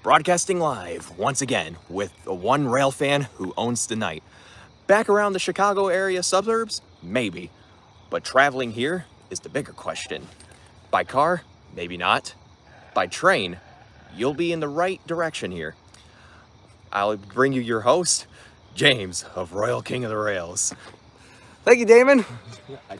Broadcasting live once again with the one rail fan who owns the night. Back around the Chicago area suburbs? Maybe. But traveling here is the bigger question. By car? Maybe not. By train? You'll be in the right direction here. I'll bring you your host, James of Royal King of the Rails. Thank you, Damon.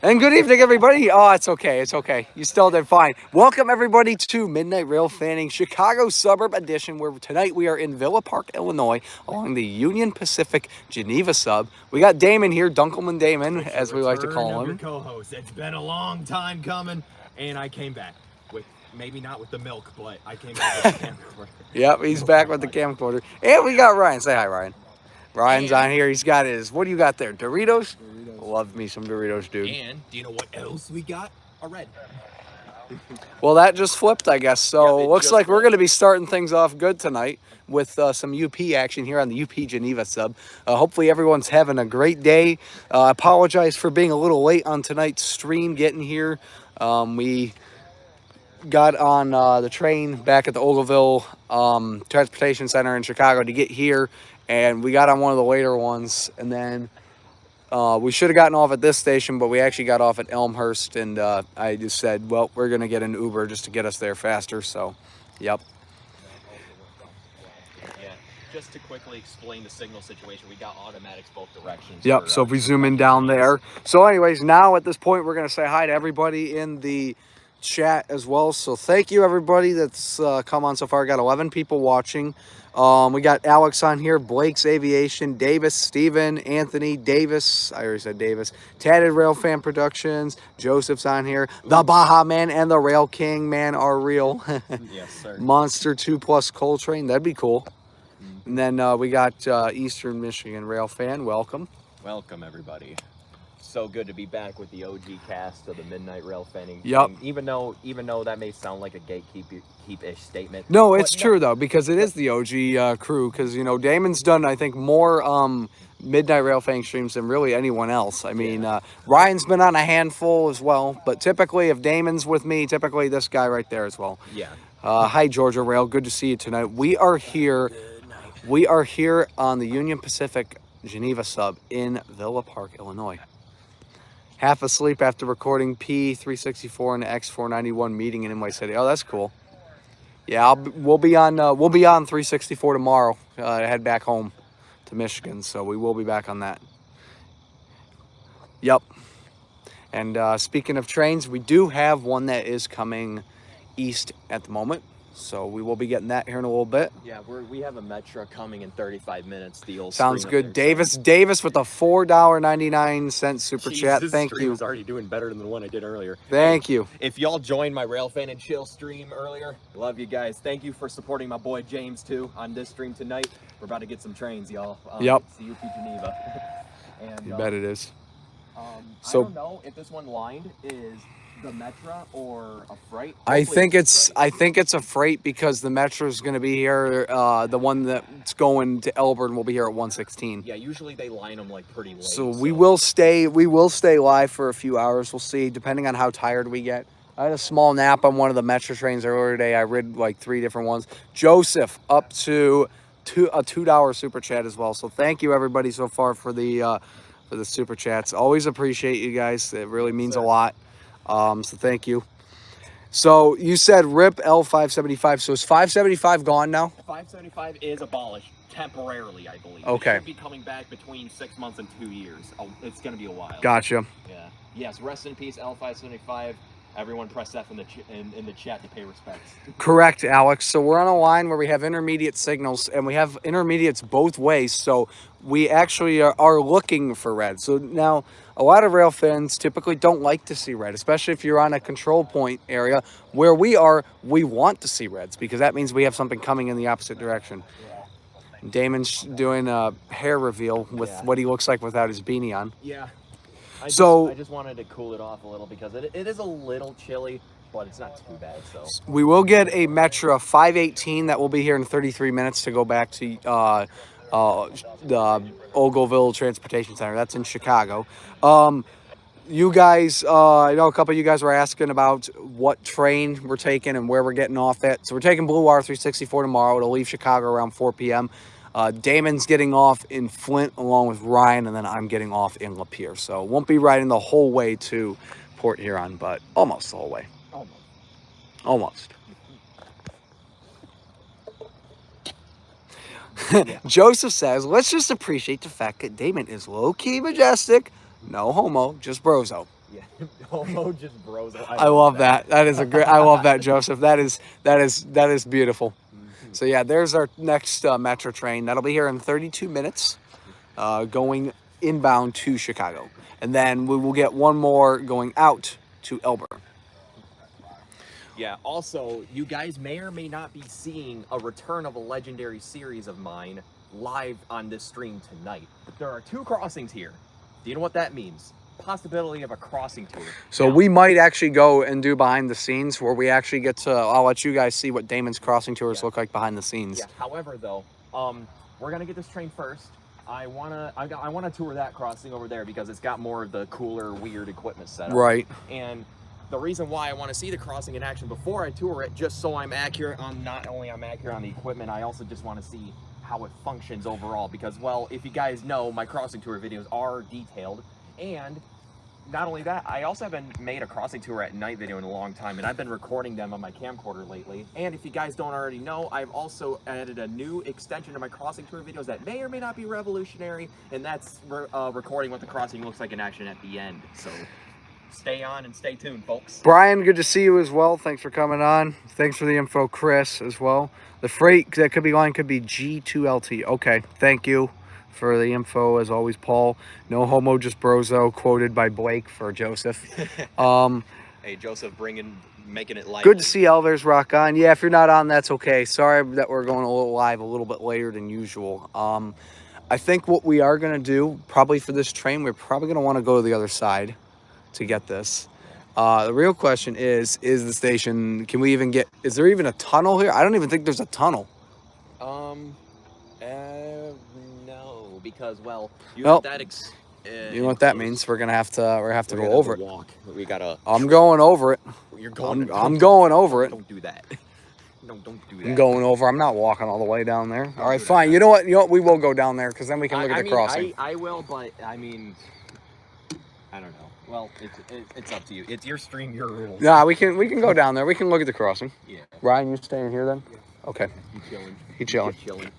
And good evening, everybody. Oh, it's okay. It's okay. You still did fine. Welcome, everybody, to Midnight Railfanning Chicago Suburb Edition, where tonight we are in Villa Park, Illinois, along the Union Pacific Geneva sub. We got Damon here, Dunkelman Damon, as we like to call him. Co-host. It's been a long time coming, and I came back with, maybe not with the milk, but I came back with the camcorder. Yep, he's back with the camcorder. And we got Ryan. Say hi, Ryan. Ryan's on here. He's got his, what do you got there? Doritos? Love me some Doritos, dude. And do you know what else we got? A red. Well, that just flipped, I guess. So Yeah, looks like we're going to be starting things off good tonight with some UP action here on the UP Geneva sub. Hopefully everyone's having a great day. I apologize for being a little late on tonight's stream getting here. We got on the train back at the Ogleville Transportation Center in Chicago to get here, and we got on one of the later ones, and then we should have gotten off at this station, but we actually got off at Elmhurst, and I just said, well, we're going to get an Uber just to get us there faster, so, yep. Yeah, just to quickly explain the signal situation, we got automatics both directions. Yep, so if we zoom in down there. So anyways, now at this point, we're going to say hi to everybody in the chat as well. So thank you, everybody that's come on so far. Got 11 people watching. We got Alex on here, Blake's Aviation, Davis, Steven, Anthony, Davis, I already said Davis, Tatted Railfan Productions, Joseph's on here, the Baja Man and the Rail King Man are real. Yes, sir. Monster 2 Plus Coltrane, that'd be cool. And then we got Eastern Michigan Railfan, welcome. Welcome, everybody. So good to be back with the OG cast of the Midnight Railfanning. Yep. Even though that may sound like a gatekeep-ish statement. No, it's true though, because it is the OG crew. Because you know, Damon's done, I think, more Midnight Railfanning streams than really anyone else. I mean, Ryan's been on a handful as well, but typically, if Damon's with me, typically this guy right there as well. Yeah. Hi, Georgia Rail. Good to see you tonight. We are here. We are here on the Union Pacific Geneva sub in Villa Park, Illinois. Half asleep after recording P364 and X491 meeting in NY City. Oh, that's cool. Yeah, we'll be on 364 tomorrow. Head back home to Michigan, so we will be back on that. Yep. And speaking of trains, we do have one that is coming east at the moment. So we will be getting that here in a little bit. Yeah, we have a Metro coming in 35 minutes. The old sounds good. Davis with a $4.99 super chat. Thank you. Is already doing better than the one I did earlier. Thank you. If y'all joined my Railfan and Chill stream earlier, love you guys. Thank you for supporting my boy James too on this stream tonight. We're about to get some trains, y'all. Yep. See UP Geneva. And, you bet it is. So I don't know if this one lined is the Metro or a freight. I think it's a freight because the Metro is going to be here. The one that's going to Elburn will be here at 1:16. Yeah, usually they line them like pretty late. So we will stay live for a few hours. We'll see, depending on how tired we get. I had a small nap on one of the Metro trains earlier today. I rid like 3 different ones. Joseph up to a $2 super chat as well. So thank you everybody so far for the super chats. Always appreciate you guys. It really means a lot. So thank you. So you said RIP L575. So is 575 gone now? 575 is abolished temporarily, I believe. Okay. It should be coming back between 6 months and 2 years. Oh, it's going to be a while. Gotcha. Yeah. Yes. Rest in peace, L575. Everyone press F in the chat to pay respects. Correct, Alex. So we're on a line where we have intermediate signals, and we have intermediates both ways. So we actually are looking for red. So now a lot of rail fans typically don't like to see red, especially if you're on a control point area. Where we are, we want to see reds because that means we have something coming in the opposite direction. Yeah. Damon's doing a hair reveal with what he looks like without his beanie on. Yeah. I just wanted to cool it off a little because it is a little chilly, but it's not too bad. So we will get a Metro 518 that will be here in 33 minutes to go back to the Ogleville Transportation Center. That's in Chicago. you guys, I know a couple of you guys were asking about what train we're taking and where we're getting off at. So we're taking Blue R364 tomorrow. It'll leave Chicago around 4 p.m. Damon's getting off in Flint along with Ryan, and then I'm getting off in Lapeer. So won't be riding the whole way to Port Huron, but almost the whole way. Almost. Joseph says, let's just appreciate the fact that Damon is low-key majestic. No homo, just brozo. Yeah, homo just bros. I love that. That is a great. I love that, Joseph. That is beautiful. So yeah, there's our next metro train. That'll be here in 32 minutes, going inbound to Chicago, and then we will get one more going out to Elber. Yeah, also, you guys may or may not be seeing a return of a legendary series of mine live on this stream tonight. There are 2 crossings here. Do you know what that means? Possibility of a crossing tour. So now, we might actually go and do behind the scenes where we actually get to, I'll let you guys see what Damon's crossing tours look like behind the scenes. Yeah, however, though, we're going to get this train first. I wanna tour that crossing over there because it's got more of the cooler, weird equipment set up. Right. And the reason why I want to see the crossing in action before I tour it, just so I'm accurate on, not only I'm accurate on the equipment, I also just want to see how it functions overall. Because, well, if you guys know, my crossing tour videos are detailed. And not only that, I also haven't made a crossing tour at night video in a long time, and I've been recording them on my camcorder lately. And if you guys don't already know, I've also added a new extension to my crossing tour videos that may or may not be revolutionary, and that's recording what the crossing looks like in action at the end. So stay on and stay tuned, folks. Brian, good to see you as well. Thanks for coming on. Thanks for the info, Chris, as well. The freight that could be line could be G2LT. Okay, thank you for the info, as always, Paul. No homo, just brozo, quoted by Blake for Joseph. Hey, Joseph, making it live. Good to see Elvers rock on. Yeah, if you're not on, that's okay. Sorry that we're going a little live a little bit later than usual. I think what we are going to do, probably for this train, we're probably going to want to go to the other side to get this. The real question is the station, can we even get, is there even a tunnel here? I don't even think there's a tunnel. No, because, well, you Well, have that you know what that means? We're gonna have to go over it. Walk. We gotta. I'm going over it. You're going. I'm going over it. Don't do that. Don't do that. I'm going over. I'm not walking all the way down there. All right, fine. You know what? We will go down there because then we can look at the crossing. I will, but I mean, I don't know. Well, it's up to you. It's your stream, your rules. Nah, we can go down there. We can look at the crossing. Yeah. Ryan, you staying here then? Yeah. Okay. He chilling.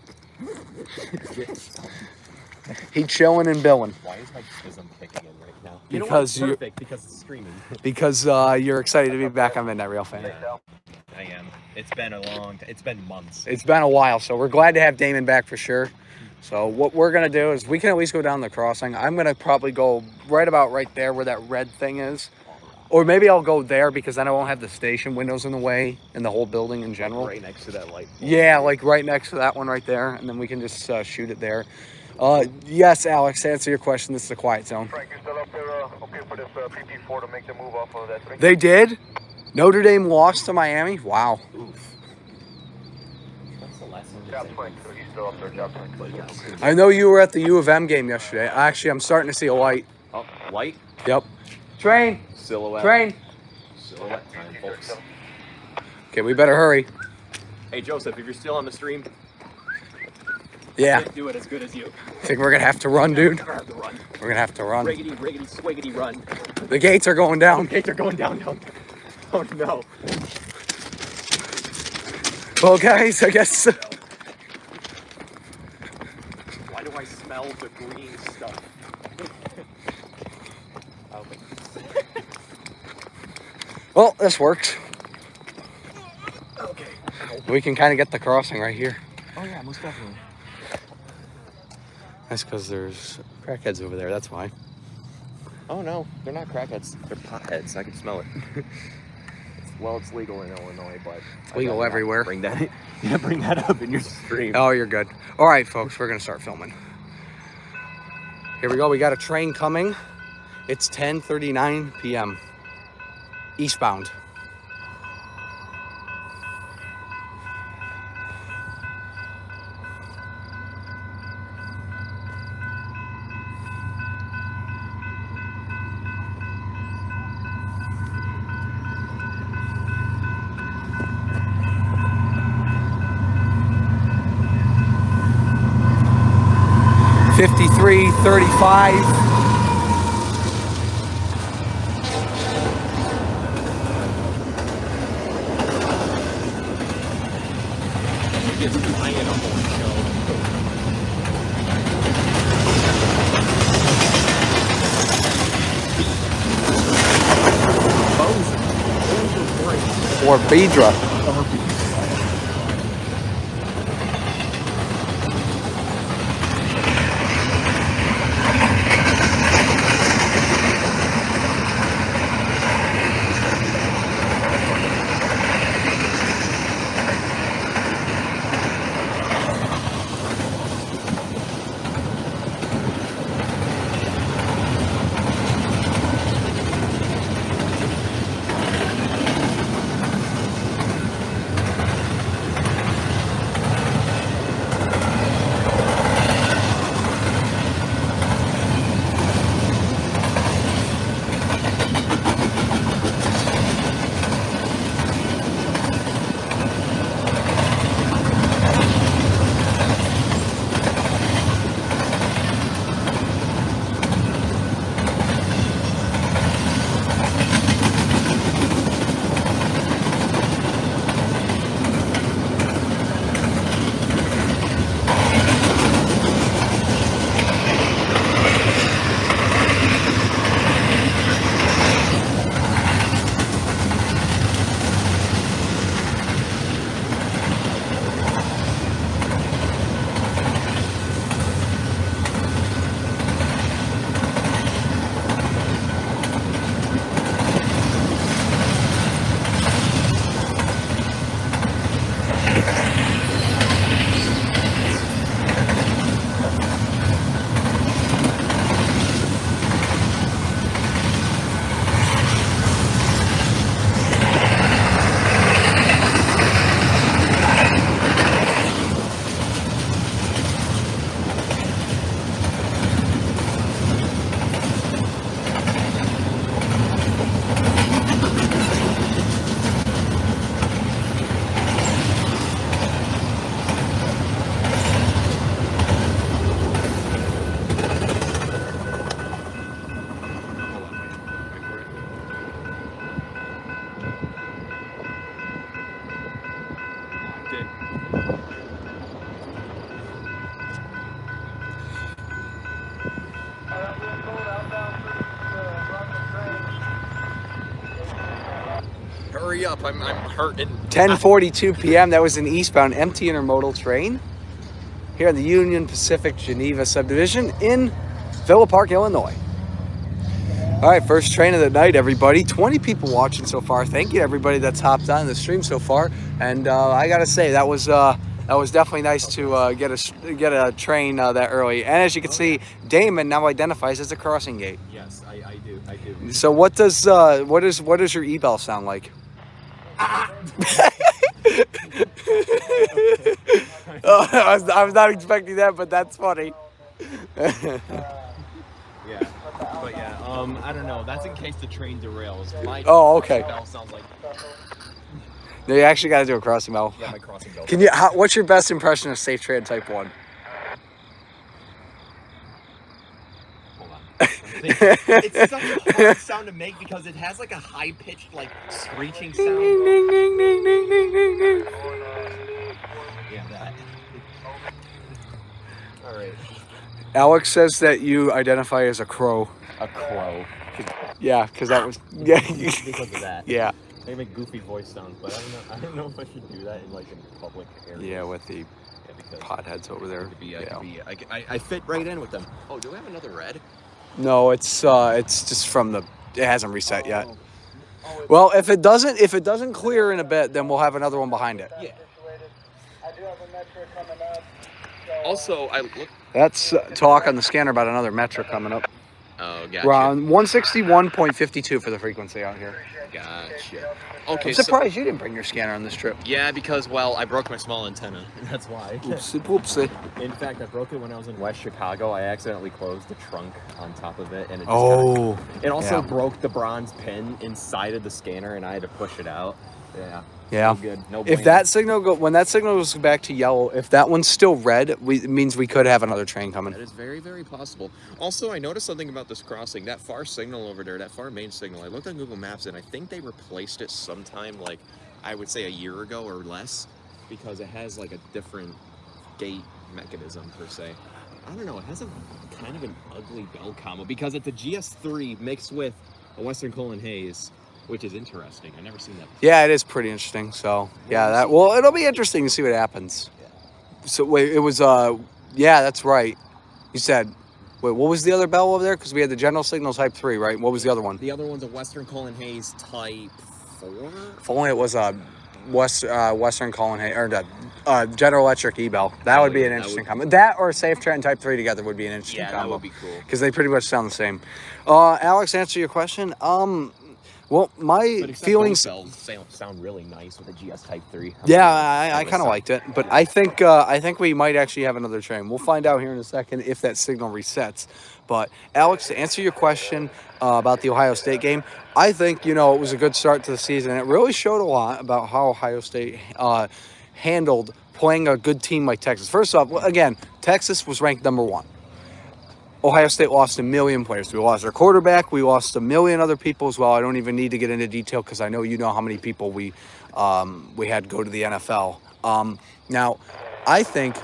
He chilling and billing. Why is my schism kicking in right now? Because you know what? Perfect, because it's streaming. Because you're excited to be back on Midnight Railfanning. Yeah, I am. It's been a long time. It's been months. It's been a while, so we're glad to have Damon back for sure. So what we're going to do is we can at least go down the crossing. I'm going to probably go right about right there where that red thing is. Or maybe I'll go there because then I won't have the station windows in the way and the whole building in general. Right next to that light pole. Yeah, like right next to that one right there. And then we can just shoot it there. Yes, Alex, to answer your question, this is a quiet zone. Frank, you still up there okay for this PP4 to make the move off of that thing? They did? Notre Dame lost to Miami? Wow. Oof. What's the last one? Job Frank, so he's still up there, Job Frank. I know you were at the U of M game yesterday. Actually, I'm starting to see a light. Oh, light? Yep. Train. Silhouette. Train. Silhouette time, folks. Okay, we better hurry. Hey, Joseph, if you're still on the stream, yeah. do it as good as you. I think we're going to have to run, dude. We're going to run. We're going to have to run. Riggedy, riggedy, swiggity, run. The gates are going down. The gates are going down. Oh, no. Well, guys, I guess... Why do I smell the green stuff? Well, this works. Okay. We can kind of get the crossing right here. Oh, yeah, most definitely. That's because there's crackheads over there, that's why. Oh, no, they're not crackheads. They're potheads. I can smell it. Well, it's legal in Illinois, but... It's legal everywhere. Bring that up in your stream. Oh, you're good. All right, folks, we're going to start filming. Here we go. We got a train coming. It's 10:39 p.m. eastbound. 33:35. It's flying a whole show. Or Bedra. Hurry up, I'm hurting. 10:42 p.m. That was an eastbound empty intermodal train here in the Union Pacific Geneva subdivision in Villa Park, Illinois. All right, first train of the night, everybody. 20 people watching so far. Thank you to everybody that's hopped on the stream so far. And I gotta say, that was definitely nice to get a train that early. And as you can see, Damon now identifies as a crossing gate. Yes, I do. So what does your e-bell sound like? Oh, I was not expecting that, but that's funny. Yeah, but yeah, I don't know. That's in case the train derails. My okay. bell sounds like. No, you actually got to do a crossing bell. Yeah, my crossing bell. What's your best impression of Safe Trade Type 1? Hold on. It's such a hard sound to make because it has like a high-pitched, like, screeching sound. Ding, ding, ding, ding, ding, ding, ding, ding. Yeah, that. All right. Alex says that you identify as a crow. A crow. Yeah, because that was yeah. Because of that. Yeah. They make goofy voice sounds, but I don't know if I should do that in like in public areas. Yeah, with the potheads over there. I fit right in with them. Oh, do we have another red? No, it's just from the. It hasn't reset yet. Well, if it doesn't clear in a bit, then we'll have another one behind it. Yeah. Also, I look. That's talk on the scanner about another metric coming up. Oh, gotcha. We're on 161.52 for the frequency out here. Gotcha. Okay. I'm surprised you didn't bring your scanner on this trip. Yeah, because well, I broke my small antenna. That's why. Oopsie poopsie. In fact, I broke it when I was in West Chicago. I accidentally closed the trunk on top of it, and it just it also broke the bronze pin inside of the scanner, and I had to push it out. Yeah. Yeah. No good. No If bueno. that signal when that signal goes back to yellow, if that one's still red, it means we could have another train coming. That is very, very possible. Also, I noticed something about this crossing. That far signal over there, that far main signal, I looked on Google Maps and I think they replaced it sometime, like, I would say a year ago or less, because it has, like, a different gate mechanism, per se. I don't know, it has a kind of an ugly bell combo, because it's a GS3 mixed with a Western Colin Hayes, which is interesting. I've never seen that before. Yeah, it is pretty interesting. So, yeah, it'll be interesting to see what happens. Yeah. So, wait, it was, yeah, that's right. You said, wait, what was the other bell over there? Because we had the general signal type 3, right? What was the other one? The other one's a Western Colin Hayes type 4? If only it was a Western Colin Hayes, or the General Electric E-Bell. That would be an interesting combo. That or Safe Trent and Type 3 together would be an interesting combo. Yeah, that would be cool. Because they pretty much sound the same. Alex, answer your question. Well, my feelings sound really nice with a GS Type 3. Yeah, I kind of liked it, but I think we might actually have another train. We'll find out here in a second if that signal resets. But Alex, to answer your question about the Ohio State game, I think it was a good start to the season. It really showed a lot about how Ohio State handled playing a good team like Texas. First off, again, Texas was ranked number 1. Ohio State lost 1 million players. We lost our quarterback. We lost 1 million other people as well. I don't even need to get into detail because I know you know how many people we had go to the NFL. Now, I think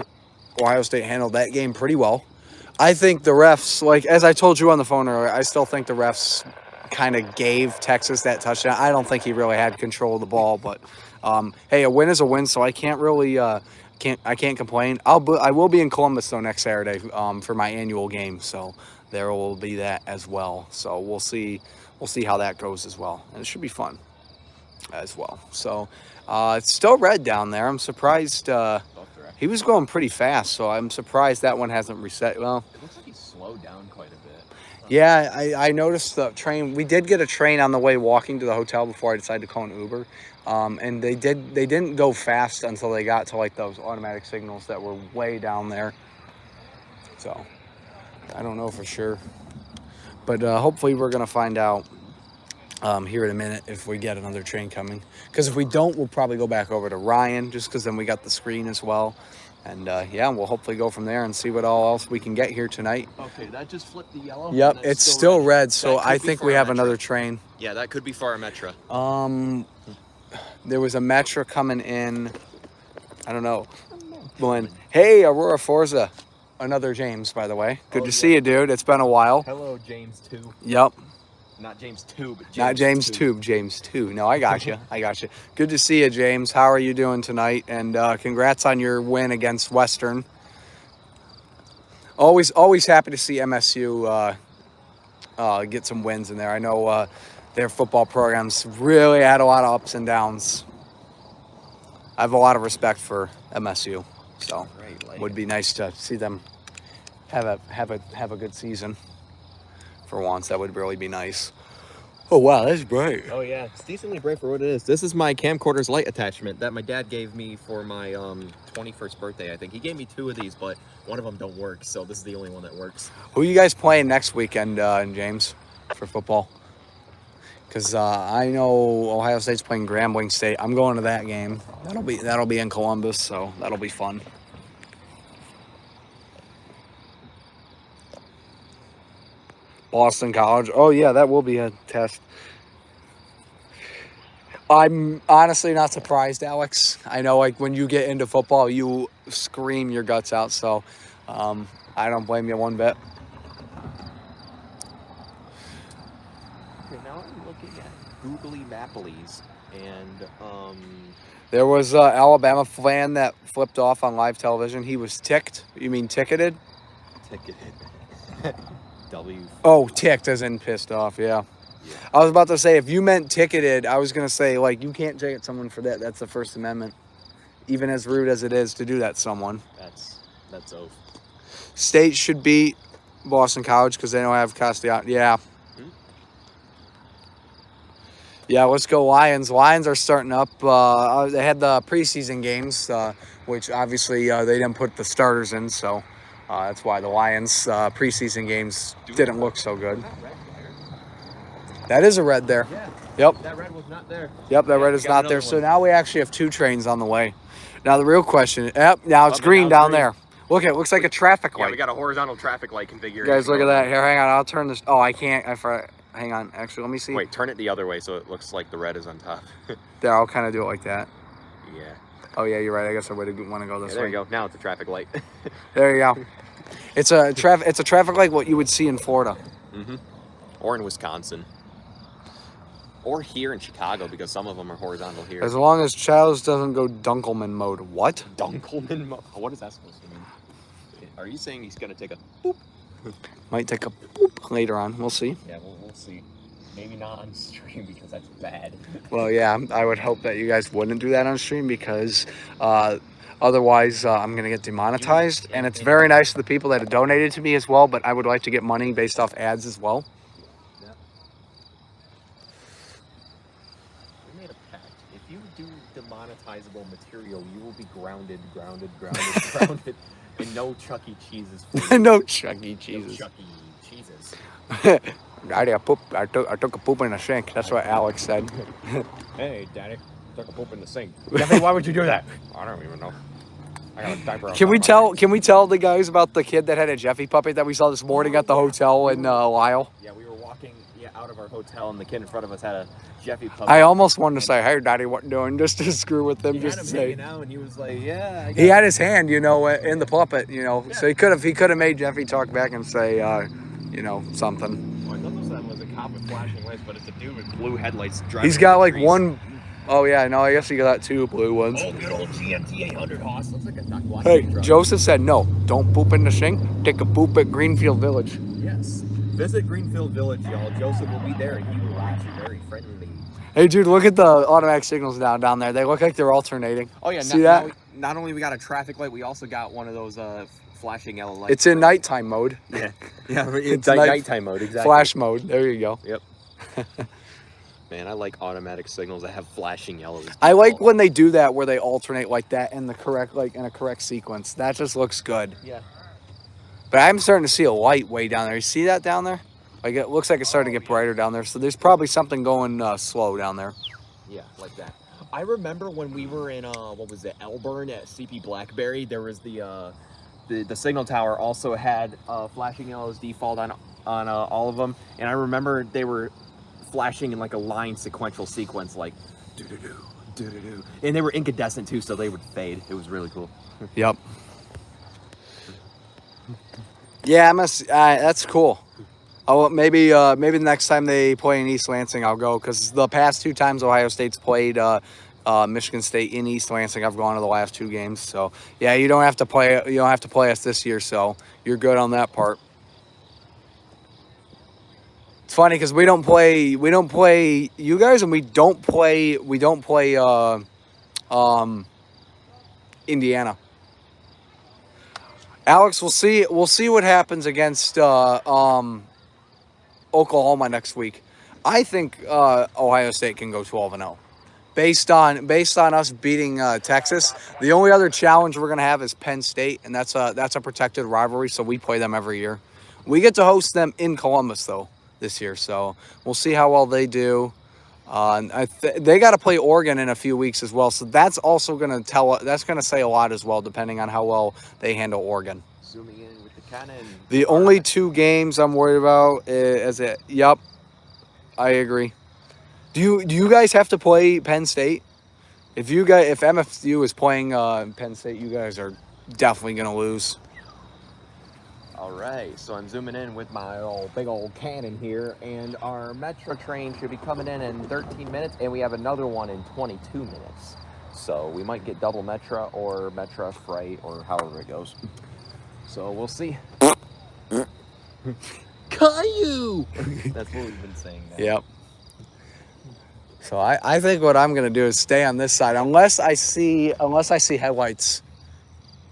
Ohio State handled that game pretty well. I think the refs, like as I told you on the phone earlier, I still think the refs kind of gave Texas that touchdown. I don't think he really had control of the ball, but hey, a win is a win, so I can't really I can't complain. I will be in Columbus though next Saturday for my annual game, so there will be that as well. So we'll see how that goes as well, and it should be fun as well. So it's still red down there. I'm surprised. He was going pretty fast, so I'm surprised that one hasn't reset. Well, it looks like he slowed down quite a bit. Yeah, I noticed the train. We did get a train on the way walking to the hotel before I decided to call an Uber. And they didn't go fast until they got to like those automatic signals that were way down there. So I don't know for sure, but hopefully we're gonna find out here in a minute if we get another train coming. Because if we don't, we'll probably go back over to Ryan, just because then we got the screen as well. And yeah, we'll hopefully go from there and see what all else we can get here tonight. Okay, that just flipped the yellow. Yep, it's still red, so I think we have another train. Yeah, that could be Farametra. There was a Metra coming in. I don't know. Going, hey, Aurora Forza. Another James, by the way. Good to see you, dude. It's been a while. Hello, James 2. Yep. Not James 2, but James Not James 2, James 2. No, I got you. I got you. Good to see you, James. How are you doing tonight? And congrats on your win against Western. Always happy to see MSU get some wins in there. I know their football programs really had a lot of ups and downs. I have a lot of respect for MSU, so it would be nice to see them have a good season for once. That would really be nice. Oh wow, that's bright. Oh yeah, it's decently bright for what it is. This is my camcorder's light attachment that my dad gave me for my 21st birthday. I think he gave me 2 of these, but one of them don't work, so this is the only one that works. Who are you guys playing next weekend, James, for football? Because I know Ohio State's playing Grambling State. I'm going to that game. That'll be in Columbus, so that'll be fun. Boston College. Oh yeah, that will be a test. I'm honestly not surprised, Alex. I know, like when you get into football, you scream your guts out. So I don't blame you one bit. Okay, now I'm looking at Googly Mappleys, and there was an Alabama fan that flipped off on live television. He was ticked. You mean ticketed? Ticketed. W. Oh, ticked as in pissed off, yeah. I was about to say, if you meant ticketed, I was going to say, like, you can't ticket someone for that. That's the First Amendment. Even as rude as it is to do that to someone. That's oath. State should beat Boston College because they don't have Castellano. Yeah. Yeah, let's go Lions. Lions are starting up. They had the preseason games, which obviously they didn't put the starters in, so that's why the Lions preseason games didn't look so good. That is a red there. Yeah. Yep. That red was not there. Yep, that Yeah, red we is got not another there. So one. now we actually have 2 trains on the way. Now the real question, yep, now it's Oh, green now it's down green. there. Look, it looks like a traffic Yeah, light. we got a horizontal traffic light configuration. Guys, look at going that. on. Here, hang on, I'll turn this. Oh, I can't. Hang on. Actually, let me see. Wait, turn it the other way so it looks like the red is on top. There, I'll kind of do it like that. Yeah. Oh yeah, you're right. I guess I would want to go this Yeah, there way. you go. Now it's a traffic light. There you go. It's a traffic light what you would see in Florida. Mm-hmm. Or in Wisconsin. Or here in Chicago, because some of them are horizontal here. As long as Childs doesn't go Dunkelman mode. What? Dunkelman mode? What is that supposed to mean? Are you saying he's going to take a boop? Might take a boop later on. We'll see. Yeah, we'll see. Maybe not on stream because that's bad. Well, yeah, I would hope that you guys wouldn't do that on stream because otherwise I'm going to get demonetized. And it's very nice of the people that have donated to me as well, but I would like to get money based off ads as well. Yeah. We made a pact. If you do demonetizable material, you will be grounded. And no Chuck E. Cheese's food. No Chuck E. No Cheese's. Chuck E. Cheese's. Daddy, I took a poop in the sink. That's what Alex said. Hey, Daddy, took a poop in the sink. Jeffy, why would you do that? I don't even know. I got a diaper on Can we top of tell? Can we tell the guys about the kid that had a Jeffy puppet that we saw this morning at the hotel in Lyle? Yeah, we were walking out of our hotel, and the kid in front of us had a Jeffy puppet. I almost wanted to say, "Hey, Daddy, what you doing?" Just to screw with them, He just had to him say. hanging out, and he was like, "Yeah." I got He had his hand, in the puppet, So he could have made Jeffy talk back and say, something. Well, I thought that was a cop with flashing lights, but it's a dude with blue headlights driving. He's got like trees. one. Oh yeah, no, I guess he got 2 blue ones. Oh, good old GMT 800 Hoss. Looks like a duck watch. Hey, Joseph said no. Don't poop in the sink. Take a poop at Greenfield Village. Yes. Visit Greenfield Village, y'all. Joseph will be there, and he will greet you very friendly. Hey, dude, look at the automatic signals down there. They look like they're alternating. Oh yeah. See that? Not only we got a traffic light, we also got one of those flashing yellow lights. It's in nighttime mode. Yeah. Yeah. It's nighttime mode. Exactly. Flash mode. There you go. Yep. Man, I like automatic signals that have flashing yellows. I like when they do that where they alternate like that in the correct in a correct sequence. That just looks good. Yeah. But I'm starting to see a light way down there. You see that down there? Like it looks like it's starting to get brighter down there. So there's probably something going slow down there. Yeah, like that. I remember when we were in what was it, Elburn at CP Blackberry. There was the signal tower also had flashing yellows default on all of them, and I remember they were flashing in like a line sequential sequence, like do do do do do do, and they were incandescent too, so they would fade. It was really cool. Yep. Yeah, that's cool. Oh, maybe the next time they play in East Lansing, I'll go because the past 2 times Ohio State's played Michigan State in East Lansing, I've gone to the last 2 games. So yeah, you don't have to play us this year, so you're good on that part. It's funny because we don't play you guys, and we don't play Indiana. Alex, we'll see what happens against Oklahoma next week. I think Ohio State can go 12-0. Based on us beating Texas. The only other challenge we're gonna have is Penn State, and that's a protected rivalry, so we play them every year. We get to host them in Columbus though this year, so we'll see how well they do. They got to play Oregon in a few weeks as well, so that's also gonna say a lot as well, depending on how well they handle Oregon. Zooming in with the cannon. The only 2 games I'm worried about is it. Yep, I agree. Do you guys have to play Penn State? If MFU is playing Penn State, you guys are definitely gonna lose. All right, so I'm zooming in with my big old cannon here, and our Metro train should be coming in 13 minutes, and we have another one in 22 minutes. So we might get double Metro or Metro Freight or however it goes. So we'll see. Caillou! That's what we've been saying now. Yep. So I think what I'm gonna do is stay on this side unless I see headlights.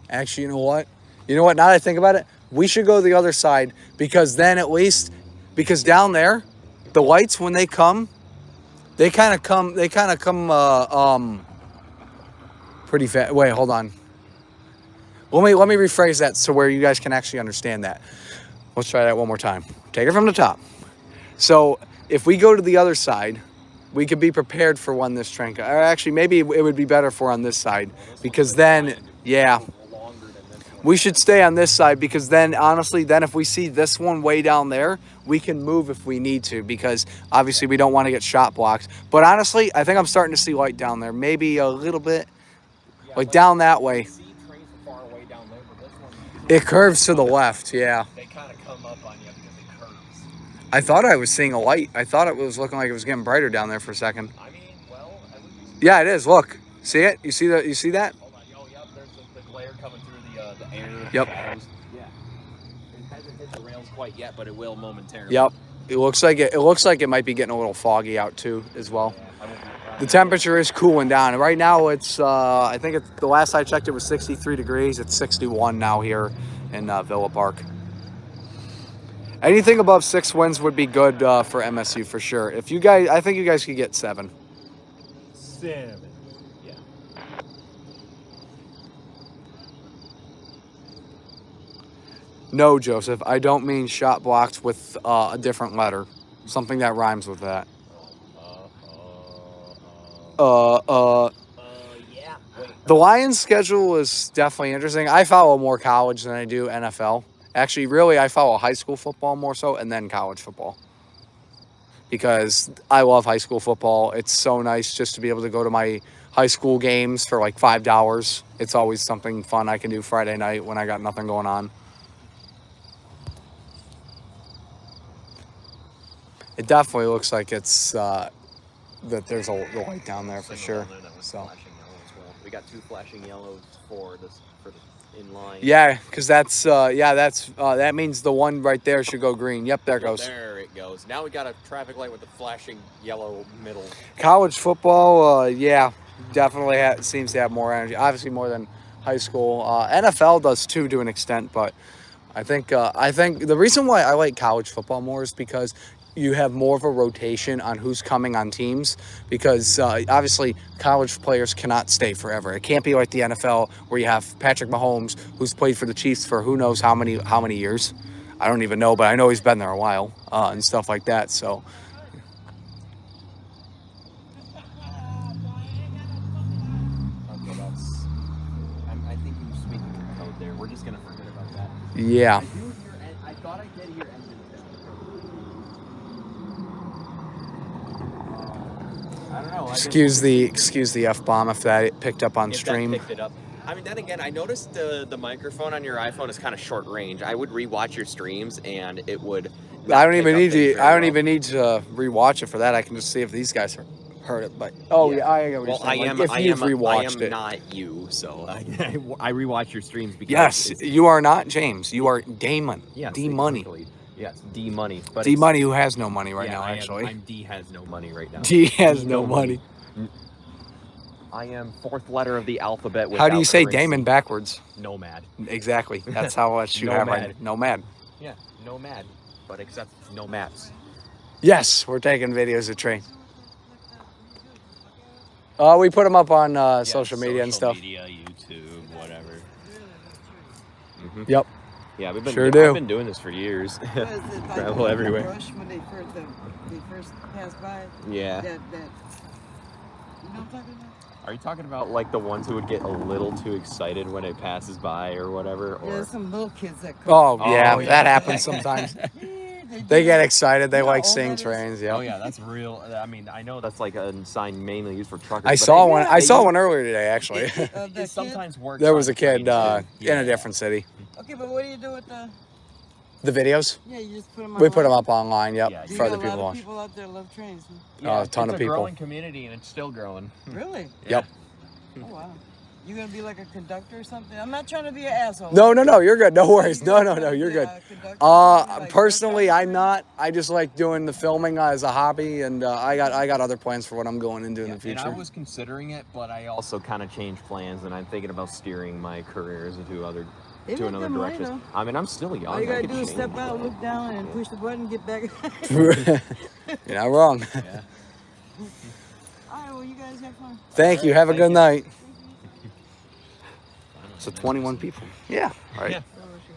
Actually, you know what? Now that I think about it, we should go the other side because then at least down there, the lights when they come, they kind of come pretty fast. Wait, hold on. Let me rephrase that so where you guys can actually understand that. Let's try that one more time. Take it from the top. So if we go to the other side, we could be prepared for when this train. Or actually, maybe it would be better for on this side because then, yeah, we should stay on this side because then, honestly, then if we see this one way down there, we can move if we need to because obviously we don't want to get shot blocked. But honestly, I think I'm starting to see light down there, maybe a little bit, like down that way. It curves to the left, yeah. They kind of come up on you because it curves. I thought I was seeing a light. I thought it was looking like it was getting brighter down there for a second. I mean, well, I would Yeah, it is. Look, see it? You see that? You see that? hold on. Oh, yep. There's the glare coming through the air. Yep. Shadows. Yeah. It hasn't hit the rails quite yet, but it will momentarily. Yep. It looks like it might be getting a little foggy out too, as well. The temperature is cooling down. Right now, it's I think the last I checked, it was 63 degrees. It's 61 now here in Villa Park. Anything above 6 winds would be good for MSU for sure. If you guys, I think you guys could get 7. 7. Yeah. No, Joseph, I don't mean shot blocked with a different letter, something that rhymes with that. Yeah. Wait. The Lions' schedule is definitely interesting. I follow more college than I do NFL. Actually, really, I follow high school football more so and then college football. Because I love high school football. It's so nice just to be able to go to my high school games for like $5. It's always something fun I can do Friday night when I got nothing going on. It definitely looks like it's that there's a light down there for sure. So We got 2 flashing yellows for the in line. yeah, because that means the one right there should go green. Yep, there it goes. There it goes. Now we got a traffic light with the flashing yellow middle. College football, yeah, definitely seems to have more energy. Obviously more than high school. NFL does too to an extent, but I think the reason why I like college football more is because you have more of a rotation on who's coming on teams because obviously college players cannot stay forever. It can't be like the NFL where you have Patrick Mahomes who's played for the Chiefs for who knows how many years. I don't even know, but I know he's been there a while and stuff like that. So I think you're speaking in code there. We're just gonna forget about that. yeah. I thought I did hear engine. I don't know. Excuse the F-bomb if that picked up on stream. Picked it up. I mean, then again, I noticed the microphone on your iPhone is kind of short range. I would rewatch your streams and it would. I don't even need to rewatch it for that. I can just see if these guys heard it. But I get what you're saying. I am not you, so I rewatch your streams because yes, you are not James. You are Damon. Yes, D Money. Exactly. Yes, D Money. But D Money who has no money right now. Actually, I'm D has no money right now. D has no money. I am 4th letter of the alphabet. How do you say currency. Damon backwards? Nomad. Exactly. That's how much you have right. Nomad. Yeah, nomad, but except no maps. Yes, we're taking videos of train. We put them up on social media and stuff. Social media, YouTube, whatever. Mm-hmm. Yep. Yeah, I've been doing this for years. Travel everywhere. Rush when they first passed by. Yeah. You know what I'm talking about? Are you talking about like the ones who would get a little too excited when it passes by or whatever? Or... Yeah, some little kids that. Yeah, that happens sometimes. Yeah, They get excited. They like seeing trains. Yeah. Oh yeah, that's real. I mean, I know that's like a sign mainly used for truckers. I saw one. I saw one earlier today, actually. It sometimes works. There was a kid in in a different city. Okay, but what do you do with the videos? Yeah, you just put them. We put them up online. Yep, Yeah, Do you for got other people to a lot watch. of people out there love trains. Huh? Yeah, a ton of It's people. a growing community and it's still growing. Really? Yep. Oh wow. You gonna be like a conductor or something? I'm not trying to be an asshole. No, you're good. No worries. No, you're good. Like Personally, I'm not. I just like doing the filming as a hobby, and I got other plans for what I'm going into in the future. And I was considering it, but I also kind of changed plans, and I'm thinking about steering my careers into another direction. I mean, I'm still young. All you I gotta could do is change, step out, look down, and push the button, get back. You're not wrong. Yeah. All right, well, you guys have fun. Thank you. Have a Thank good you. night. So 21 people. Yeah. All right. Yeah.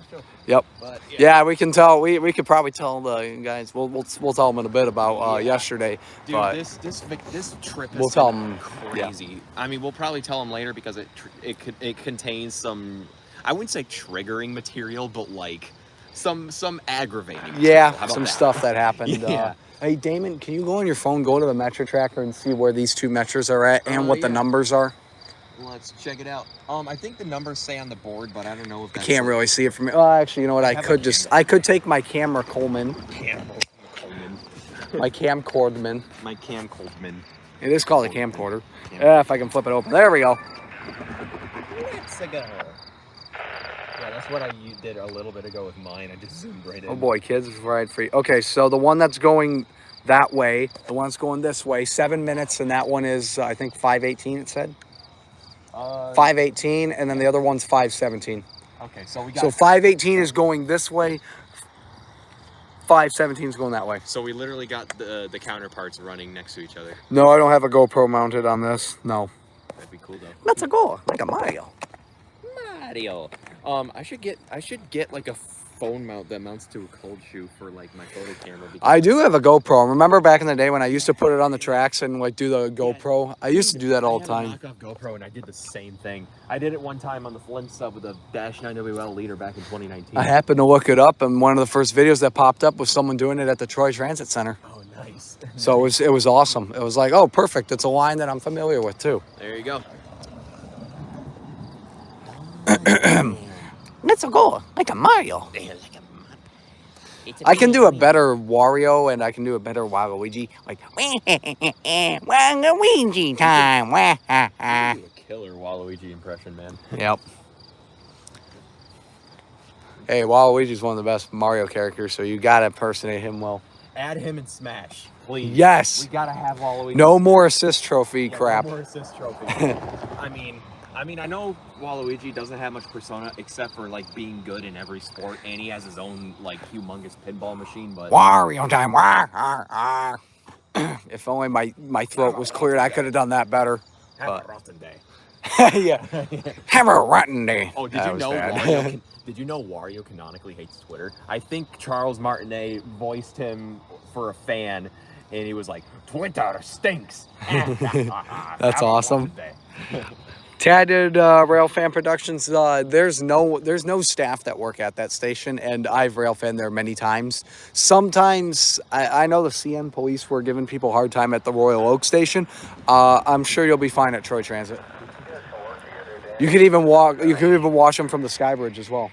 too. Yep. But Yeah, we can tell. We could probably tell the guys. We'll tell them in a bit about yesterday. Dude, but this trip has we'll tell been them crazy. I mean, we'll probably tell them later because it contains some, I wouldn't say triggering material, but like some aggravating material. Yeah, How about some that? stuff that happened. Yeah. Hey, Damon, can you go on your phone, go to the Metro Tracker, and see where these 2 metros are at and what the Yeah. numbers are? Let's check it out. I think the numbers say on the board, but I don't know if that's Can't really see it from here. Oh, actually, you know what? I could take my camera Coleman, my camcorderman. My camcorderman. It is called a camcorder. Yeah, if I can flip it open. There we go. Let's go. Yeah, that's what I did a little bit ago with mine. I just zoomed right in. Oh boy, kids, ride free. Okay, so the one that's going that way, the one that's going this way, 7 minutes, and that one is I think 5:18. It said 5:18, and then the other one's 5:17. Okay, so we got. So 5:18 is going this way. 5:17 is going that way. So we literally got the counterparts running next to each other. No, I don't have a GoPro mounted on this. No. That'd be cool though. Let's go like a Mario. Mario. I should get like a phone mount that mounts to a cold shoe for like my photo camera. I do have a GoPro. Remember back in the day when I used to put it on the tracks and like do the GoPro? I used to do that all the time. I had a knockoff GoPro and I did the same thing. I did it one time on the Flint sub with a Dash 9WL leader back in 2019. I happened to look it up, and one of the first videos that popped up was someone doing it at the Troy Transit Center. Oh, nice. So it was awesome. It was like, oh, perfect. It's a line that I'm familiar with too. There you go. Let's go like a Mario. I can do a better Wario and I can do a better Waluigi. Like, Waluigi time. A killer Waluigi impression, man. Yep. Hey, Waluigi's one of the best Mario characters, so you gotta impersonate him well. Add him in Smash, please. Yes. We gotta have Waluigi. No more assist trophy crap. No more assist trophy. I mean, I know Waluigi doesn't have much persona except for like being good in every sport, and he has his own like humongous pinball machine. But Wario time. If only my throat was cleared, I could have done that better. have a rotten day. Yeah. Have a rotten day. Oh, That was bad. Did you know Wario canonically hates Twitter? I think Charles Martinet voiced him for a fan, and he was like, "Twitter stinks." That's awesome. Tad did Railfan Productions. There's no staff that work at that station, and I've Railfan there many times. Sometimes I know the CN police were giving people a hard time at the Royal Oak station. I'm sure you'll be fine at Troy Transit. You could even watch them from the Skybridge as well.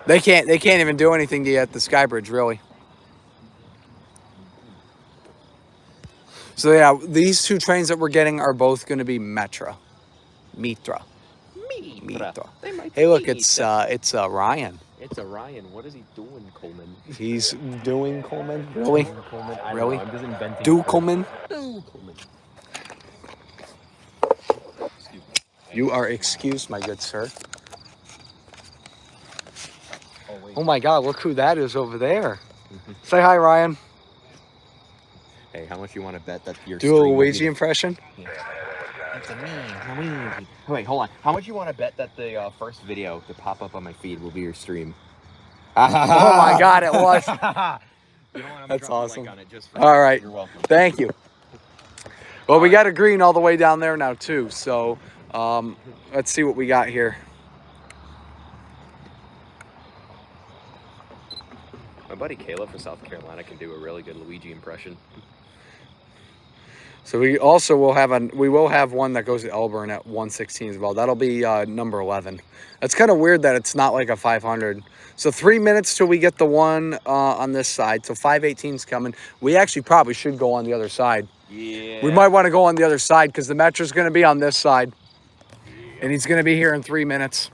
They can't even do anything to you at the Skybridge, really. So yeah, these 2 trains that we're getting are both going to be Mitra. Mitra. Hey, look, it's Ryan. It's a Ryan. What is he doing, Coleman? He's doing Coleman. Really? Coleman. I don't Really? know. I'm just inventing. Do Coleman. Coleman. You are excused, my good sir. Oh, wait. Oh my God! Look who that is over there. Say hi, Ryan. Hey, how much you want to bet that your Do a Luigi impression. It's a me, Luigi. Wait, hold on. How much you want to bet that the first video to pop up on my feed will be your stream? Oh my God! It was. You know what, I'm That's dropping a awesome. like on it just for All right. You're welcome. Thank you. Well, we got a green all the way down there now too. So let's see what we got here. My buddy Caleb from South Carolina can do a really good Luigi impression. So we also will have one that goes to Elburn at 116 as well. That'll be number 11. It's kind of weird that it's not like a 500. So 3 minutes till we get the one on this side. So 518's coming. We actually probably should go on the other side. Yeah. We might want to go on the other side because the Metro's going to be on this side. And he's going to be here in 3 minutes.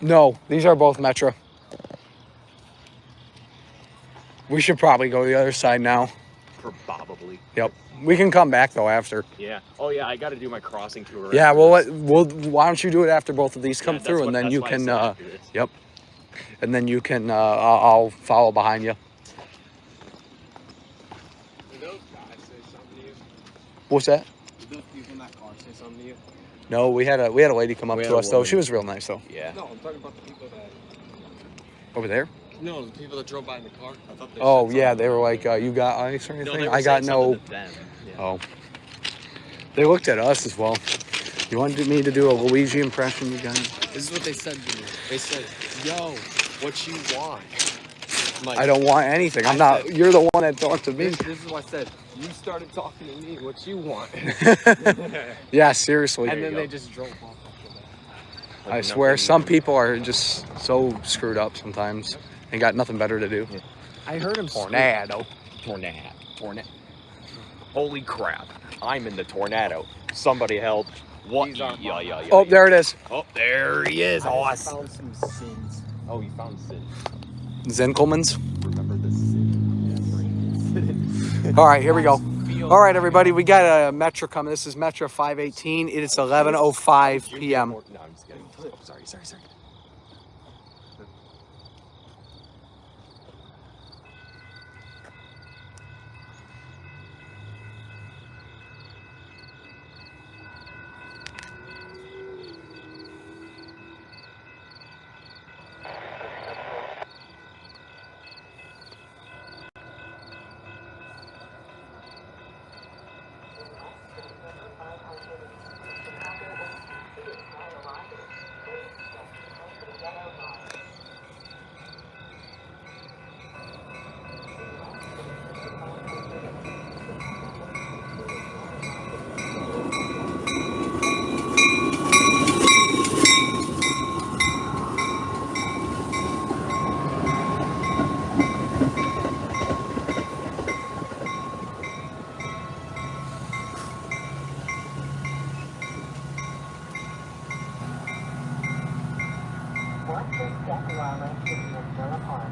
No, these are both Metro. We should probably go the other side now. Probably. Yep. We can come back though after. Yeah. Oh yeah, I got to do my crossing tour. Yeah, why don't you do it after both of these come through, and then you can yep. And then you can I'll follow behind you. Did those guys say something to you? What's that? Did those people in that car say something to you? No, we had a lady come up We had to a us though. woman. She was real nice though. Yeah. No, I'm talking about the people that. Over there. No, the people that drove by in the car. I thought they Oh said yeah, something. they were like, "You got ice or anything?" No, they were I got saying no. something to them. Yeah. Oh. They looked at us as well. You wanted me to do a Luigi impression, you guys? This is what they said to me. They said, "Yo, what you want?" I'm like, I don't want anything. I'm I not. said- You're the one that talked to me. This is what I said. You started talking to me. What you want? Yeah, seriously. And then they just drove off after that. I swear, some people are just so screwed up sometimes and got nothing better to do. Yeah. I heard him Tornado. Tornado. Holy crap. I'm in the tornado. Somebody help. What? These aren't mine. Yeah. Oh, there it is. Oh, there he is. I Awesome. found some sins. Oh, you found Sid. Zinkelman's. Remember the Sid? All right, here we go. All right, everybody, we got a Metro coming. This is Metro 518. It is 11:05 p.m. No, I'm just kidding. Oh, sorry. Watch your step while exiting the Villa Park.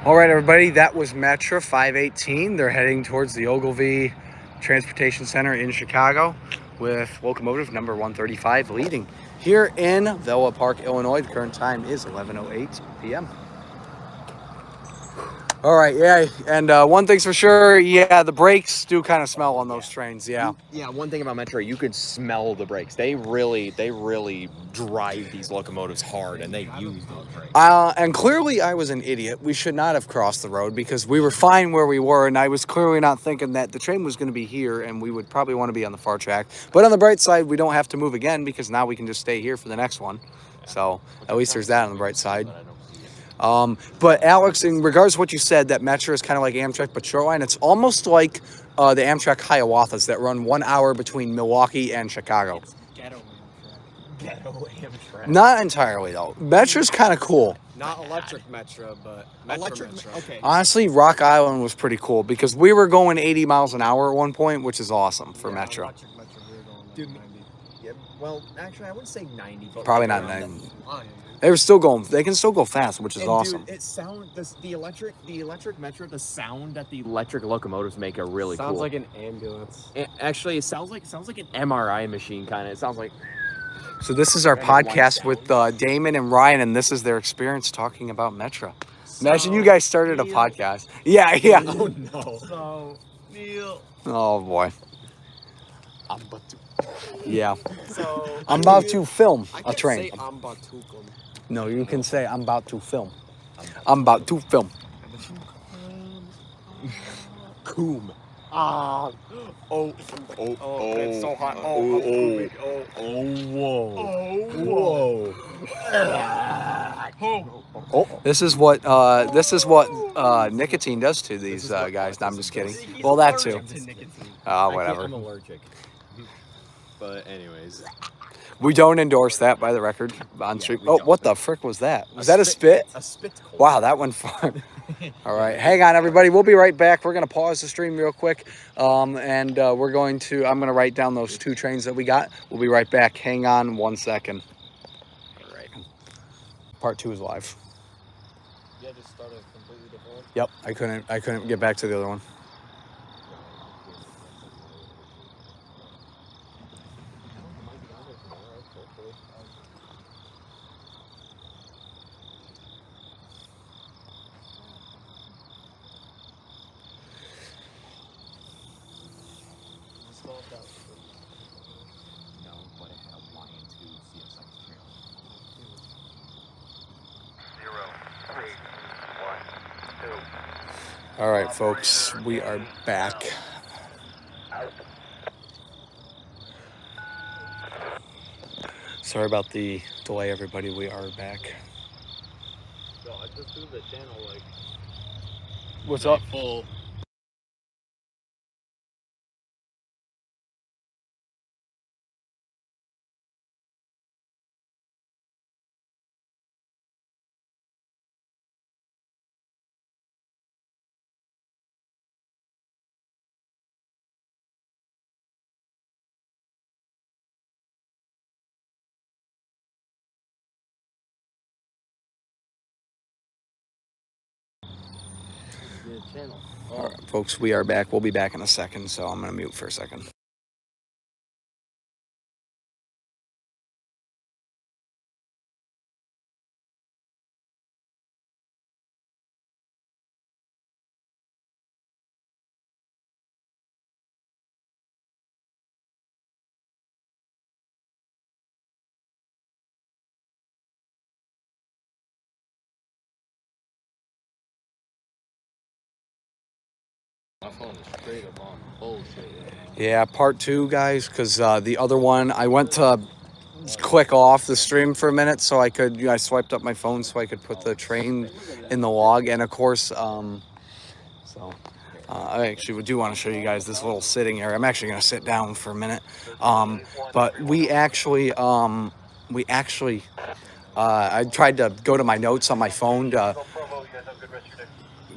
All right, everybody, that was Metro 518. They're heading towards the Ogilvy Transportation Center in Chicago with locomotive number 135 leading. Here in Villa Park, Illinois, the current time is 11:08 p.m. All right, yeah, and one thing's for sure, yeah, the brakes do kind of smell on those trains, yeah. Yeah, one thing about Metro, you could smell the brakes. They really drive these locomotives hard, and they use those brakes. And clearly I was an idiot. We should not have crossed the road because we were fine where we were, and I was clearly not thinking that the train was going to be here and we would probably want to be on the far track. But on the bright side, we don't have to move again because now we can just stay here for the next one. So at least there's that on the bright side. But Alex, in regards to what you said, that Metro is kind of like Amtrak, but Shoreline, it's almost like the Amtrak Hiawatha's that run 1 hour between Milwaukee and Chicago. Ghetto Amtrak. Not entirely, though. Metro's kind of cool. Not electric Metro, but Metro. Okay. Honestly, Rock Island was pretty cool because we were going 80 miles an hour at one point, which is awesome for Metro. Electric Metro, we were going Dude, 90. Yeah, well, actually, I wouldn't say 90, but Probably like not around 90. Lion, dude. They were still going. They can still go fast, which is And awesome. dude, the electric metro, the sound that the electric locomotives make are really Sounds cool. like an ambulance. Actually, it sounds like an MRI machine kind of. It sounds like. So this is our And one podcast with Damon and Ryan, and this is their experience talking about Metro. Imagine you guys started a podcast. Yeah, yeah. Oh no. So, Neil. Oh boy. I'm about to. Yeah. So I'm about to film I a can't train. say I'm about to come. No, you can say I'm about to film. I'm about to film. Coom. Ah. Oh. Oh. It's so hot. Oh. Whoa. This is what nicotine does to these guys. No, I'm just kidding. Well, that too. Whatever. I'm allergic. But anyways. We don't endorse that, by the record, on stream. Oh, what the frick was that? Was that a spit? A spit cold. Wow, that went far. All right, hang on, everybody. We'll be right back. We're gonna pause the stream real quick, and we're going to. I'm gonna write down those 2 trains that we got. We'll be right back. Hang on 1 second. All right. Part 2 is live. Yeah, just start a completely different one. Yep, I couldn't get back to the other one. No, but it had a Y2 CSX trail. 0, 3, 1, 2. All right, folks, we are back. Sorry about the delay, everybody. We are back. So I just do the channel like What's up? full. Channel. All right, folks, we are back. We'll be back in a second, so I'm gonna mute for a second. My phone is straight up on bullshit. Yeah, part 2, guys, because the other one, I went to click off the stream for a minute so I could, I swiped up my phone so I could put the train in the log. And of course, I actually do want to show you guys this little sitting area. I'm actually going to sit down for a minute. But I tried to go to my notes on my phone to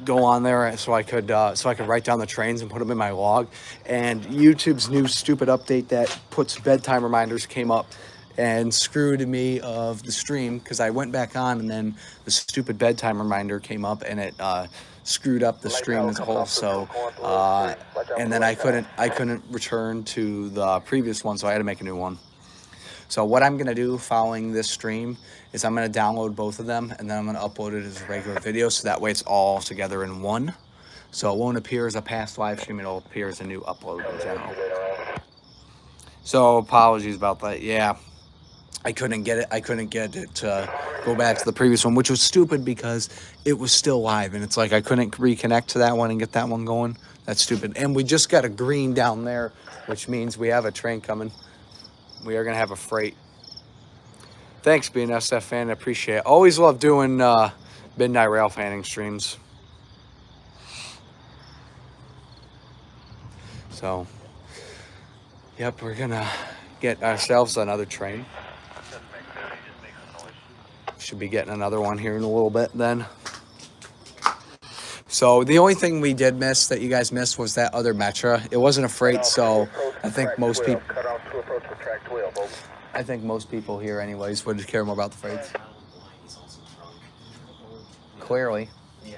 go on there so I could write down the trains and put them in my log. And YouTube's new stupid update that puts bedtime reminders came up and screwed me of the stream because I went back on and then the stupid bedtime reminder came up and it screwed up the stream as a whole. So and then I couldn't return to the previous one, so I had to make a new one. So what I'm going to do following this stream is I'm going to download both of them and then I'm going to upload it as a regular video so that way it's all together in one. So it won't appear as a past live stream, it'll appear as a new upload in general. So apologies about that. Yeah, I couldn't get it to go back to the previous one, which was stupid because it was still live and it's like I couldn't reconnect to that one and get that one going. That's stupid. And we just got a green down there, which means we have a train coming. We are going to have a freight. Thanks, being an SF fan. I appreciate it. Always love doing Midnight Railfanning streams. So, yep, we're going to get ourselves another train. Should be getting another one here in a little bit then. So the only thing we did miss that you guys missed was that other Metro. It wasn't a freight, so I think most people here anyways would care more about the freights. clearly. Yeah.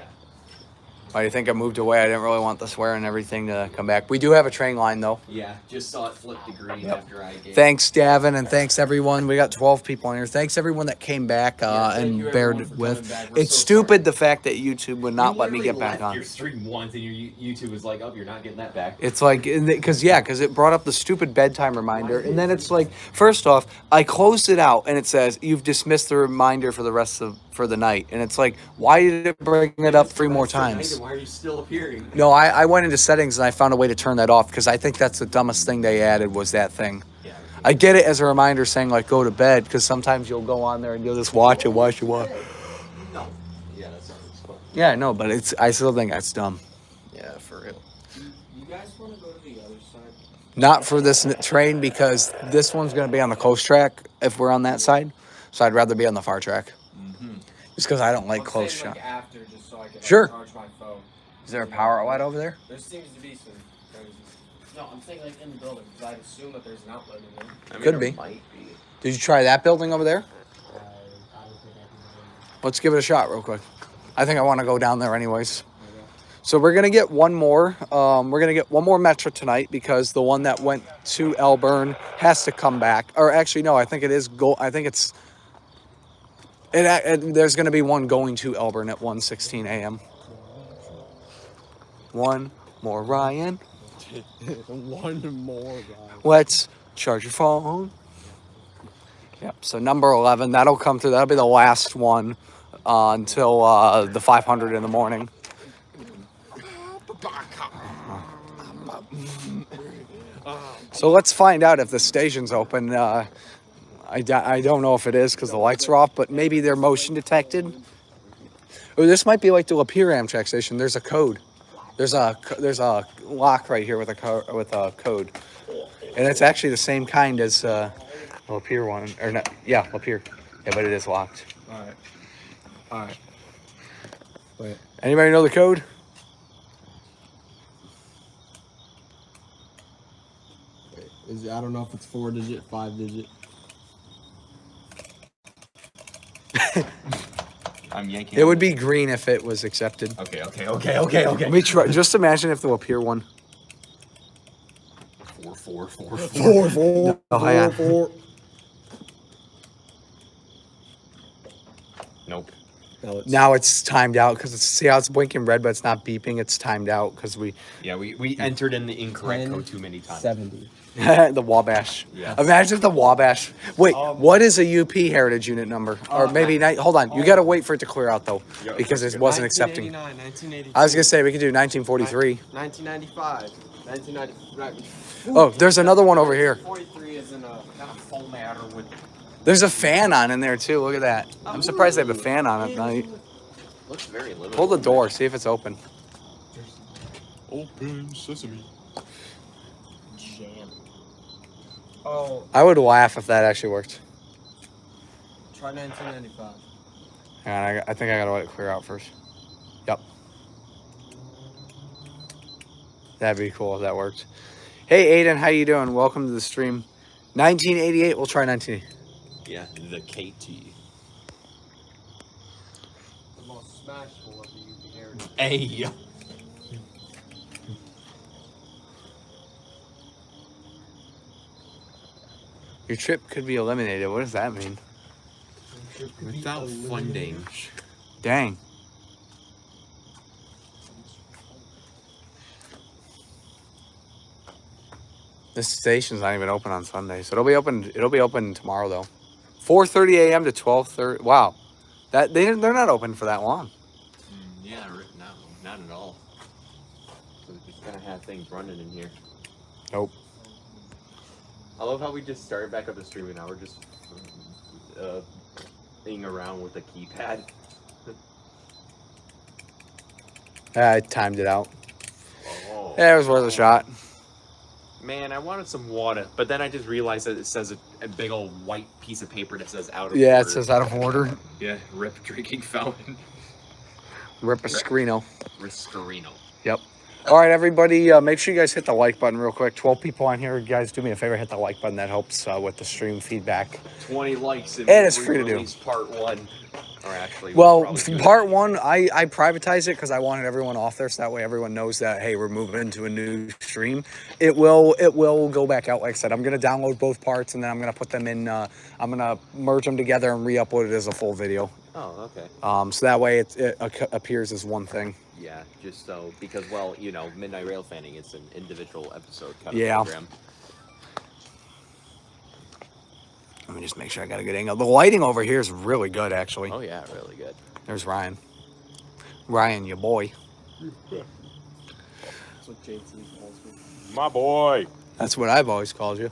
Why do you think I moved away? I didn't really want the swear and everything to come back. We do have a train line, though. Yeah, just saw it flip to green after I gave. Thanks, Davin, and thanks, everyone. We got 12 people in here. Thanks, everyone that came back thank and you, bared everyone, for with. coming back. We're It's so stupid the fact that YouTube would not You let me get literally back left on. your stream once and your YouTube was like, oh, you're not getting that back. It's like, because it brought up the stupid bedtime reminder. And then it's like, first off, I closed it out and it says, you've dismissed the reminder for the night. And it's like, why did it bring it up 3 more times? Why are you still appearing? No, I went into settings and I found a way to turn that off because I think that's the dumbest thing they added was that thing. Yeah. I get it as a reminder saying like go to bed because sometimes you'll go on there and you'll just watch it. No. Yeah, that's not fun. Yeah, no, but I still think that's dumb. Yeah, for real. You guys want to go to the other side? Not for this train because this one's going to be on the coast track if we're on that side. So I'd rather be on the far track. Just because I don't like close shot. Like after, just so I can Sure. charge my phone. Is there a power outlet over there? There seems to be some. No, I'm saying like in the building because I'd assume that there's an outlet in there. I mean, Could there be. Might be. Did you try that building over there? Let's give it a shot real quick. I think I want to go down there anyways. So we're gonna get one more. We're gonna get one more Metro tonight because the one that went to Elburn has to come back. Or actually, no, I think it is. I think it's. There's gonna be one going to Elburn at 1:16 a.m. One more, Ryan. One more guy. Let's charge your phone. Yep. So number 11, that'll come through. That'll be the last one until the 500 in the morning. So let's find out if the station's open. I don't know if it is because the lights are off, but maybe they're motion detected. Or this might be like the Lapeer Amtrak station. There's a code. There's a lock right here with a code, and it's actually the same kind as Lapeer one or not? Yeah, Lapeer. Yeah, but it is locked. All right. Wait. Anybody know the code? I don't know if it's 4-digit, 5-digit. I'm yanking. It would be green if it was accepted. Okay. Let me try. Just imagine if the Lapeer one. 4. Oh, hang on. Nope. Now it's timed out because see how it's blinking red, but it's not beeping. It's timed out because we entered in the incorrect code too many times. 70. the Wabash. Yes. Imagine if the Wabash. Wait, what is a UP heritage unit number? Or maybe hold on. You got to wait for it to clear out though, because it wasn't accepting. 1989, 1982. I was gonna say we could do 1943. 1995. 1990. Oh, there's another one over here. 43 is in a kind of full matter with. There's a fan on in there too. Look at that. I'm surprised they have a fan on at night. Looks very limited. Pull the door. See if it's open. Open sesame. Jam. Oh, I would laugh if that actually worked. try 1995. Hang on, I think I gotta let it clear out first. Yep. That'd be cool if that worked. Hey Aiden, how you doing? Welcome to the stream. 1988. We'll try 1980. Yeah, the KT. The most smashable of the UP heritage. Hey. Your trip could be eliminated. What does that mean? Without funding. Dang. This station's not even open on Sunday, so it'll be open tomorrow though. 4:30 a.m. to 12:30. Wow, they're not open for that long. Yeah, not at all. So we just kind of have things running in here. Nope. I love how we just started back up the stream and now we're just thing around with the keypad. I timed it out. Oh. Yeah, it was worth a shot. Man, I wanted some water, but then I just realized that it says a big old white piece of paper that says out of Yeah, order. it says out of order. Yeah, rip drinking fountain. Rip a screeno. Riscarino. Yep. All right, everybody, make sure you guys hit the like button real quick. 12 people on here. Guys, do me a favor, hit the like button. That helps with the stream feedback. 20 likes And it's free to do. Part 1. Or actually, Well, probably do it part anyway. one, I privatized it because I wanted everyone off there, so that way everyone knows that, hey, we're moving into a new stream. It will go back out. Like I said, I'm gonna download both parts and then I'm gonna put them in. I'm gonna merge them together and re-upload it as a full video. Oh, okay. So that way it appears as one thing. Yeah, just so because well, you know, Midnight Railfanning is an individual episode kind of Yeah. program. Let me just make sure I got a good angle. The lighting over here is really good, actually. Oh yeah, really good. There's Ryan. Ryan, your boy. That's what JT calls me. My boy, That's what I've always called you.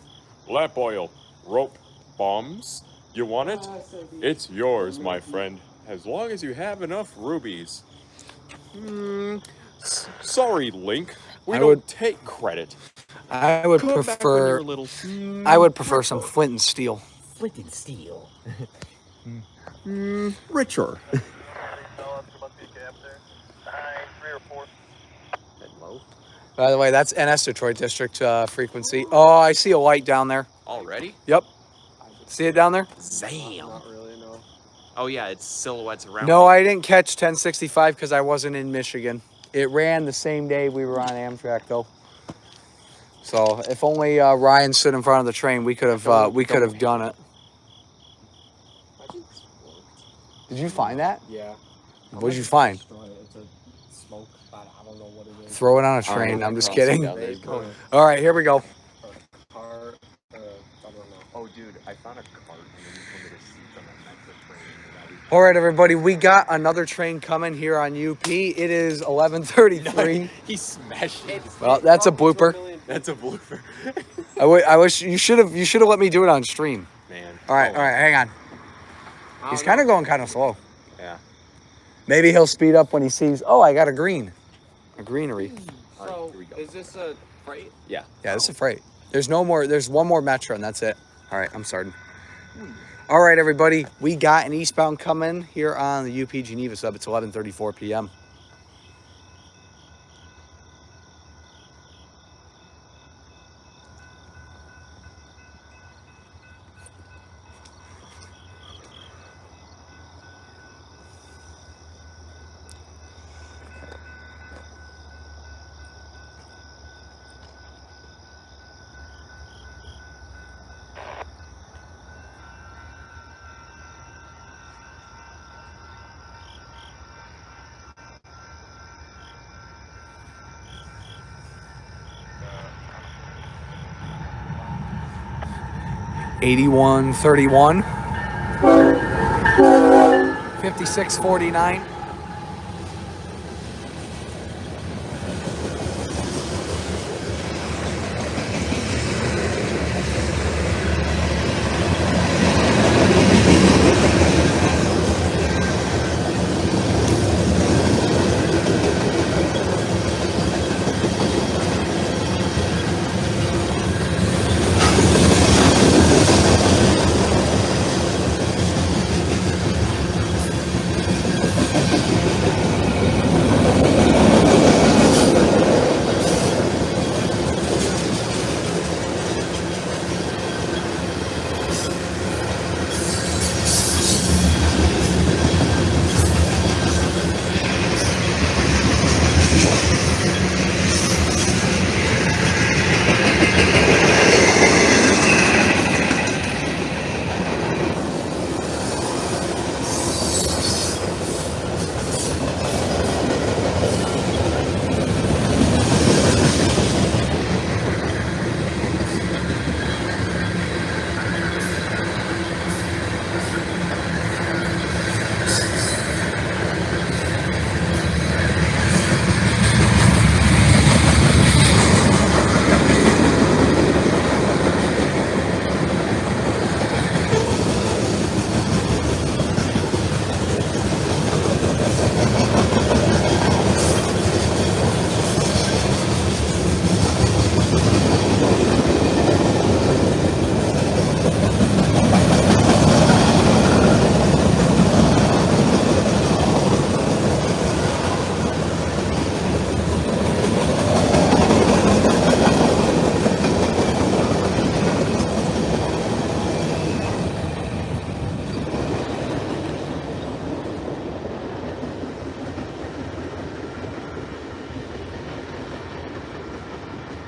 lamp oil, rope, bombs. You want it? It's yours, my friend, as long as you have enough rubies. Sorry, Link. We I don't would- take credit. I would Come back when prefer. you're little. I would prefer some flint and steel. Flint and steel. Richer. Hello. By the way, that's NS Detroit District frequency. Oh, I see a light down there. Already? Yep. See it down there? Damn. Not really, no. Oh yeah, it's silhouettes around. No, me. I didn't catch 1065 because I wasn't in Michigan. It ran the same day we were on Amtrak, though. So if only Ryan stood in front of the train, we could have done it. I think this worked. Did you find that? Yeah. What'd you find? Destroy it. It's a smoke, but I don't know what it is. Throw it on a All right, train. I'm just cross it kidding. down there, bro. All right, here we go. Car, I don't know. Oh dude, I found a cart and then one of the seats on that metro train. All right, everybody, we got another train coming here on UP. It is 11:33. He smashed it. Well, that's a blooper. That's a blooper. I wish you should have let me do it on stream. Man. All right, Oh, all right, hang on. He's kind of going kind of slow. Yeah. Maybe he'll speed up when he sees, oh, I got a greenery. All right, here we go. Is this a freight? Yeah. Yeah, this is freight. There's one more metro and that's it. All right, I'm starting. All right, everybody, we got an eastbound coming here on the UP Geneva sub. It's 11:34 p.m. $81.31, $56.49.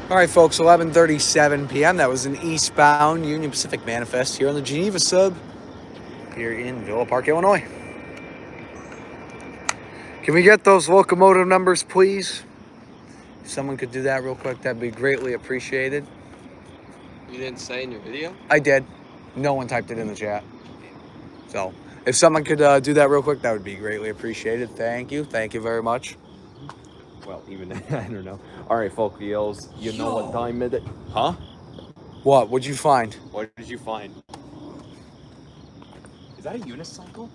All right, folks, 11:37 p.m. That was an eastbound Union Pacific manifest here on the Geneva sub here in Villa Park, Illinois. Can we get those locomotive numbers, please? If someone could do that real quick, that'd be greatly appreciated. You didn't say in your video? I did. No one typed it in the chat. So if someone could do that real quick, that would be greatly appreciated. Thank you. Thank you very much. Well, even I don't know. All right, folk yells. You know what time it is? Huh? What? What'd you find? What did you find? Is that a unicycle?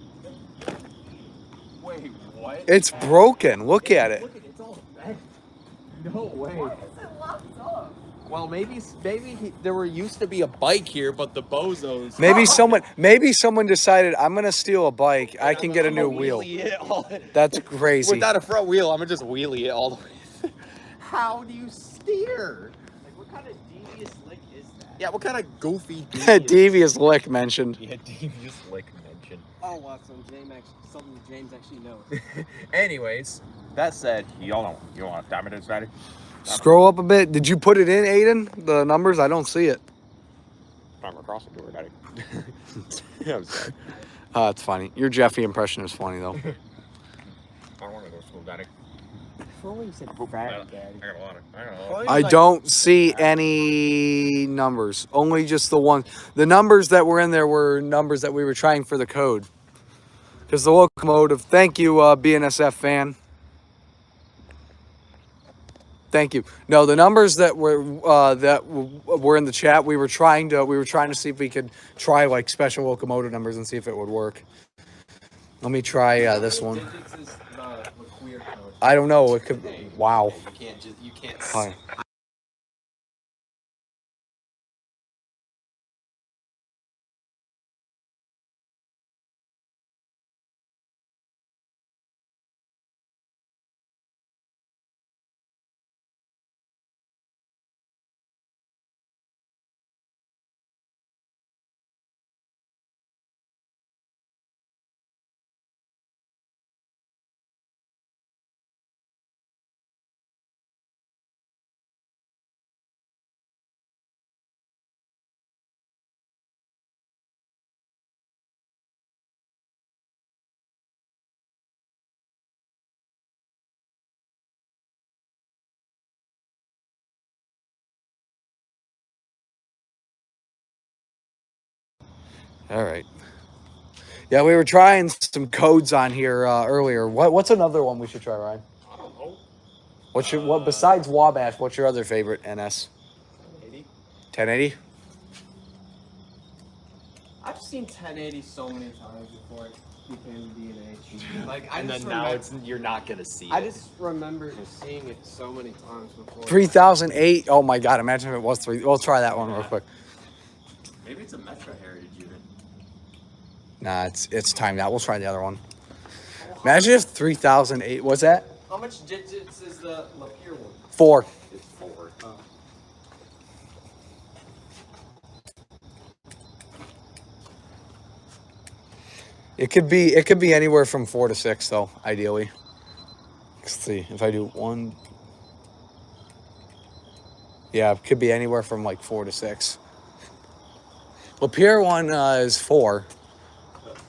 Wait, what? It's broken. Look at it. Look at it. It's all bent. No way. Well, maybe there used to be a bike here, but the bozos. Maybe someone decided I'm gonna steal a bike. I can get a new wheel. That's crazy. Without a front wheel, I'm gonna just wheelie it all the way. How do you steer? Like, what kind of devious lick is that? Yeah, what kind of goofy Devious lick mentioned. Yeah, devious lick mention. Oh, wow, something James actually knows. Anyways, that said, you want to time it is ready? Scroll up a bit. Did you put it in, Aiden? The numbers? I don't see it. I'm across the door, Daddy. Yeah, I'm sorry. It's funny. Your Jeffy impression is funny though. I don't want to go to school, Daddy. Before you said I fat, Daddy. got a lot of. I don't see any numbers. Only just the one. The numbers that were in there were numbers that we were trying for the code. Because the locomotive. Thank you, BNSF fan. Thank you. No, the numbers that were in the chat, we were trying to see if we could try like special locomotive numbers and see if it would work. Let me try this one. I don't know. It could. Wow. You can't. Hi. All right. Yeah, we were trying some codes on here earlier. What's another one we should try, Ryan? I don't know. What besides Wabash? What's your other favorite NS? 1080? 1080. I've seen 1080 so many times before it became D&H. Like, And then now you're not gonna see I it. just remember seeing it so many times before. 3008. Oh my God! Imagine if it was 3. We'll try that one real quick. Maybe it's a Metro Heritage even. Nah, it's timed out. We'll try the other one. Imagine if 3008 was that How much digits is the Lapeer one? 4. It's 4. Oh. It could be anywhere from 4 to 6 though, ideally. Let's see if I do 1. Yeah, it could be anywhere from like 4 to 6. Lapeer one is 4,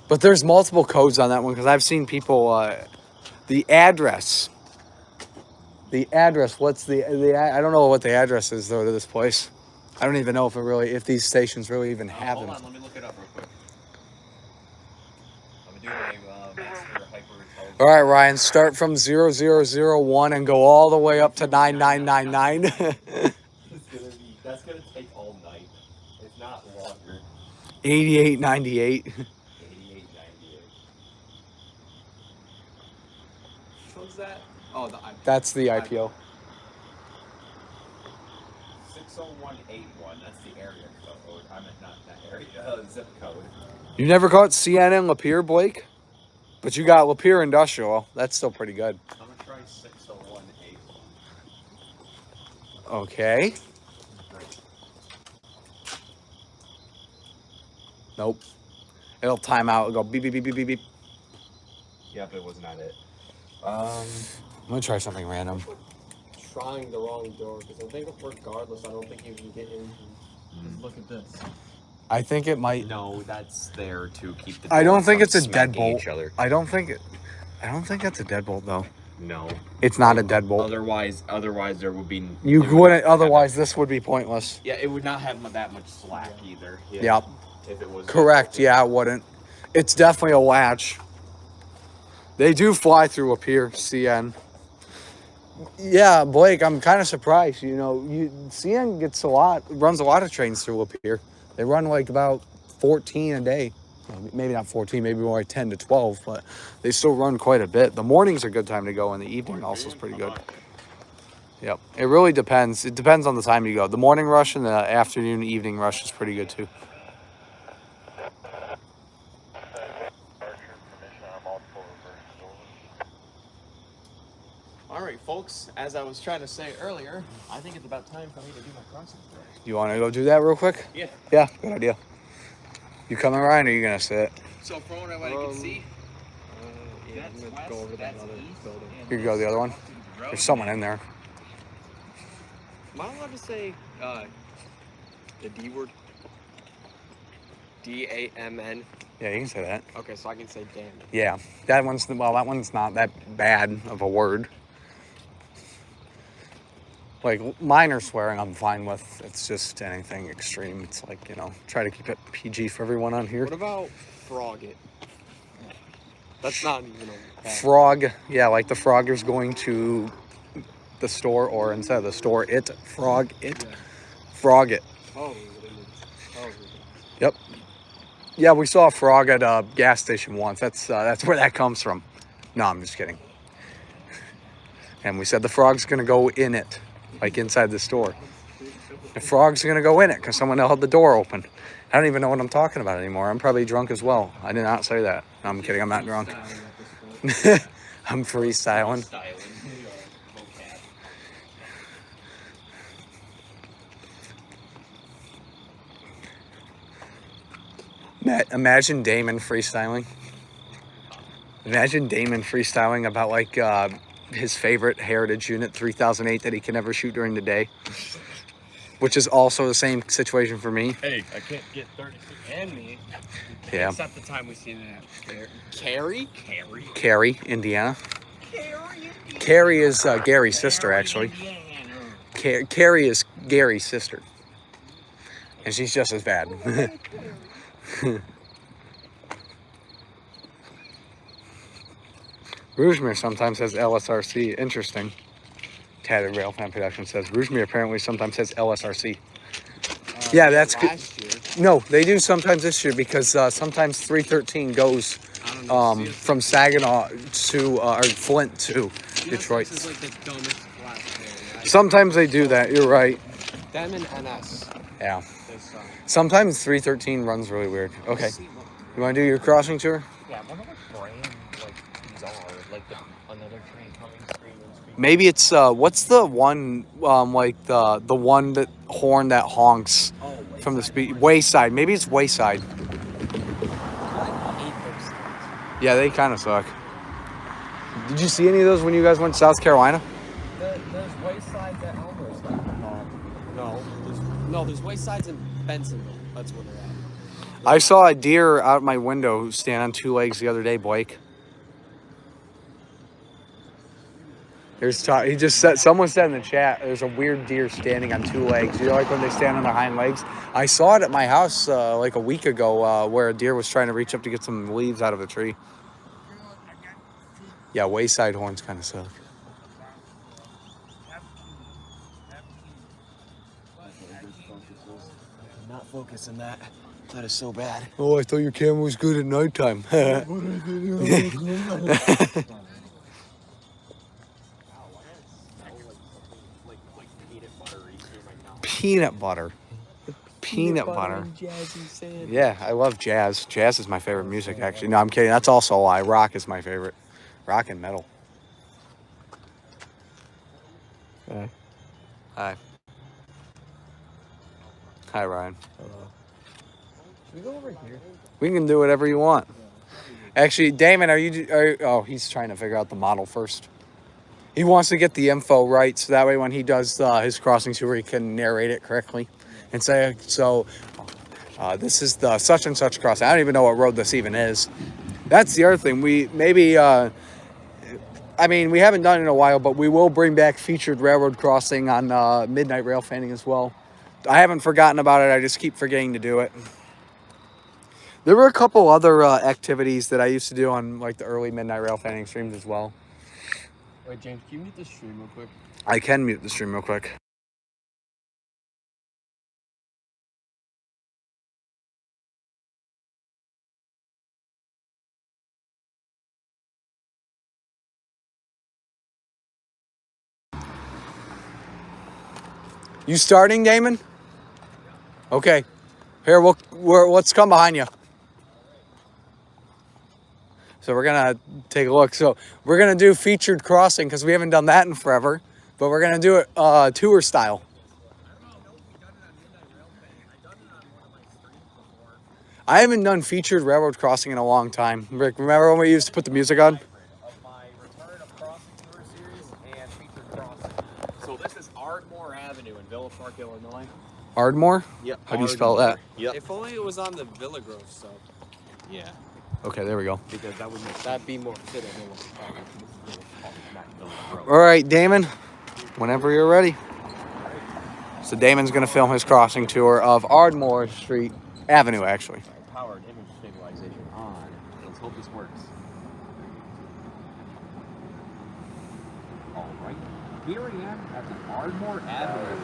but there's multiple codes on that one because I've seen people. The address. What's the? I don't know what the address is though to this place. I don't even know if these stations really even have them. Hold on, let me look it up real quick. I'm gonna do my master hyper intelligence. All right, Ryan, start from 0001 and go all the way up to 9999. That's gonna take all night, if not longer. 8898. 8898. What's that? Oh, the IPO. That's the IPO. 60181. That's the area code. I meant not that area. Zip code. You never caught CNN Lapeer, Blake? But you got Lapeer Industrial. That's still pretty good. I'm gonna try 60181. Okay. Nope. It'll time out. It'll go beep, beep, beep, beep, beep, beep. Yep, it was not it. I'm going to try something random. trying the wrong door because I think regardless, I don't think you can get in. Just look at this. I think it might. No, that's there to keep the. I don't think from it's a smacking deadbolt. each other. I don't think that's a deadbolt though. No, It's not a deadbolt. Otherwise there would be. You it would wouldn't. not have Otherwise, this would be pointless. Yeah, it would not have that much slack either. Yep. If it was Correct. Yeah, it wouldn't. It's definitely a latch. They do fly through up here, CN. Yeah, Blake, I'm kind of surprised. You know, CN runs a lot of trains through up here. They run like about 14 a day. Maybe not 14, maybe more like 10 to 12, but they still run quite a bit. The morning's a good time to go, and the evening also is pretty good. Yep, it really depends. It depends on the time you go. The morning rush and the afternoon, evening rush is pretty good too. All right, folks. As I was trying to say earlier, I think it's about time for me to do my crossing tour. You want to go do that real quick? Yeah. Yeah, good idea. You coming, Ryan, or are you going to sit? So from what I can see, Yeah, I'm gonna go over that other building. You can go the other one. There's someone in there. Am I allowed to say the D word? DAMN. Yeah, you can say that. Okay, so I can say damn. Yeah, that one's not that bad of a word. Like minor swearing, I'm fine with. It's just anything extreme. It's like, you know, try to keep it PG for everyone on here. What about frog it? That's not even a bad. Frog, yeah, like the frogger's going to the store, or instead of the store, frog it. Yeah. Frog it. Oh. Yep. Yeah, we saw a frog at a gas station once. That's where that comes from. No, I'm just kidding. And we said the frog's gonna go in it, like inside the store. The frog's gonna go in it because someone held the door open. I don't even know what I'm talking about anymore. I'm probably drunk as well. I did not say that. No, I'm kidding. I'm not drunk. I'm freestyling. Imagine Damon freestyling. Imagine Damon freestyling about like his favorite Heritage Unit 3008 that he can never shoot during the day, which is also the same situation for me. Hey, I can't get 36 and me. Yeah. Except the time we seen that. Carrie? Carrie, Indiana. Carrie is Gary's sister, actually. Carrie is Gary's sister, and she's just as bad. Rougemere sometimes says LSRC. Interesting. Tatted Railfan Production says Rougemere apparently sometimes says LSRC. Yeah, that's good. Last year. No, they do sometimes this year because sometimes 313 goes from Saginaw to or Flint to Detroit. This is like the dumbest class. Sometimes they do that. You're right. Them and NS. Yeah. They suck. Sometimes 313 runs really weird. Okay. You want to do your crossing tour? Yeah, I wonder what brand like these are. Like another train coming screaming. Maybe it's what's the one like the one that horn that honks from the speed Wayside. Maybe it's Wayside. Yeah, they kind of suck. Did you see any of those when you guys went to South Carolina? There's Waysides at Elmer's. There's Waysides in Bensonville. That's where they're at. I saw a deer out my window stand on two legs the other day, Blake. He just said, someone said in the chat, there's a weird deer standing on two legs. You know, like when they stand on their hind legs? I saw it at my house like a week ago where a deer was trying to reach up to get some leaves out of a tree. Yeah, Wayside horns kind of suck. Not focusing that. That is so bad. Oh, I thought your camera was good at nighttime. Peanut butter. Peanut butter. Yeah, I love jazz. Jazz is my favorite music, actually. No, I'm kidding. That's also a lie. Rock is my favorite. Rock and metal. Okay. Hi. Hi, Ryan. Should we go over here? We can do whatever you want. Actually, Damon, oh, he's trying to figure out the model first. He wants to get the info right, so that way when he does his crossing tour, he can narrate it correctly and say, so this is the such and such crossing. I don't even know what road this even is. That's the other thing. We maybe, I mean, we haven't done it in a while, but we will bring back featured railroad crossing on Midnight Railfanning as well. I haven't forgotten about it. I just keep forgetting to do it. There were a couple other activities that I used to do on like the early Midnight Railfanning streams as well. Wait, James, can you mute the stream real quick? I can mute the stream real quick. You starting, Damon? Okay. Here, let's come behind you. So we're going to take a look. So we're going to do featured crossing because we haven't done that in forever. But we're going to do it tour style. I haven't done featured railroad crossing in a long time. Rick, remember when we used to put the music on? Of my Return of Crossing Tour series and featured crossing. So this is Ardmore Avenue in Villa Park, Illinois. Ardmore? Yep. How do you spell that? Yep. If only it was on the Villa Grove sub. Yeah. Okay, there we go. Because that would make That'd be more fitting. All right, Damon, whenever you're ready. So Damon's going to film his crossing tour of Ardmore Street Avenue, actually. powered image stabilization on. Let's hope this works. All right. Here I am at the Ardmore Avenue.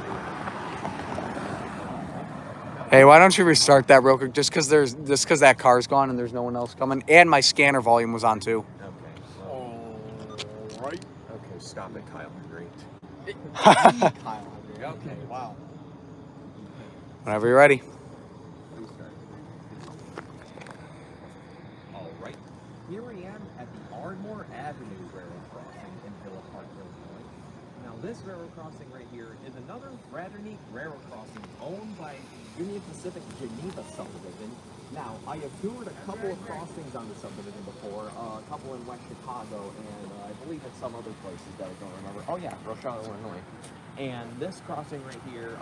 Hey, why don't you restart that real quick? Just because that car's gone and there's no one else coming, and my scanner volume was on too. Okay. All right. Okay, stop it, Kyle. Great. Kyle. Okay, wow. Whenever you're ready. All right. Here I am at the Ardmore Avenue railroad crossing in Villa Park, Illinois. Now, this railroad crossing right here is another rather neat railroad crossing owned by Union Pacific Geneva subdivision. Now, I have toured a couple of crossings on the subdivision before, a couple in West Chicago, and I believe in some other places that I don't remember. Oh yeah, Rochelle, Illinois. And this crossing right here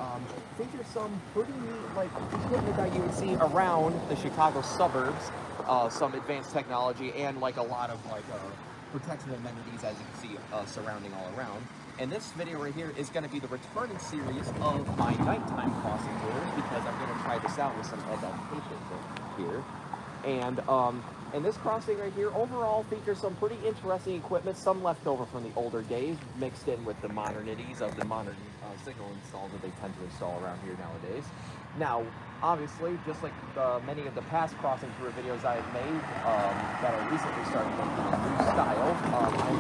features some pretty neat, like, equipment that you would see around the Chicago suburbs, some advanced technology, and like a lot of like protection amenities, as you can see, surrounding all around. And this video right here is going to be the returning series of my nighttime crossing tours, because I'm going to try this out with some adaptations here. And this crossing right here overall features some pretty interesting equipment, some left over from the older days, mixed in with the modernities of the modern signal installs that they tend to install around here nowadays. Now, obviously, just like many of the past crossing tour videos I've made that I recently started making in a new style,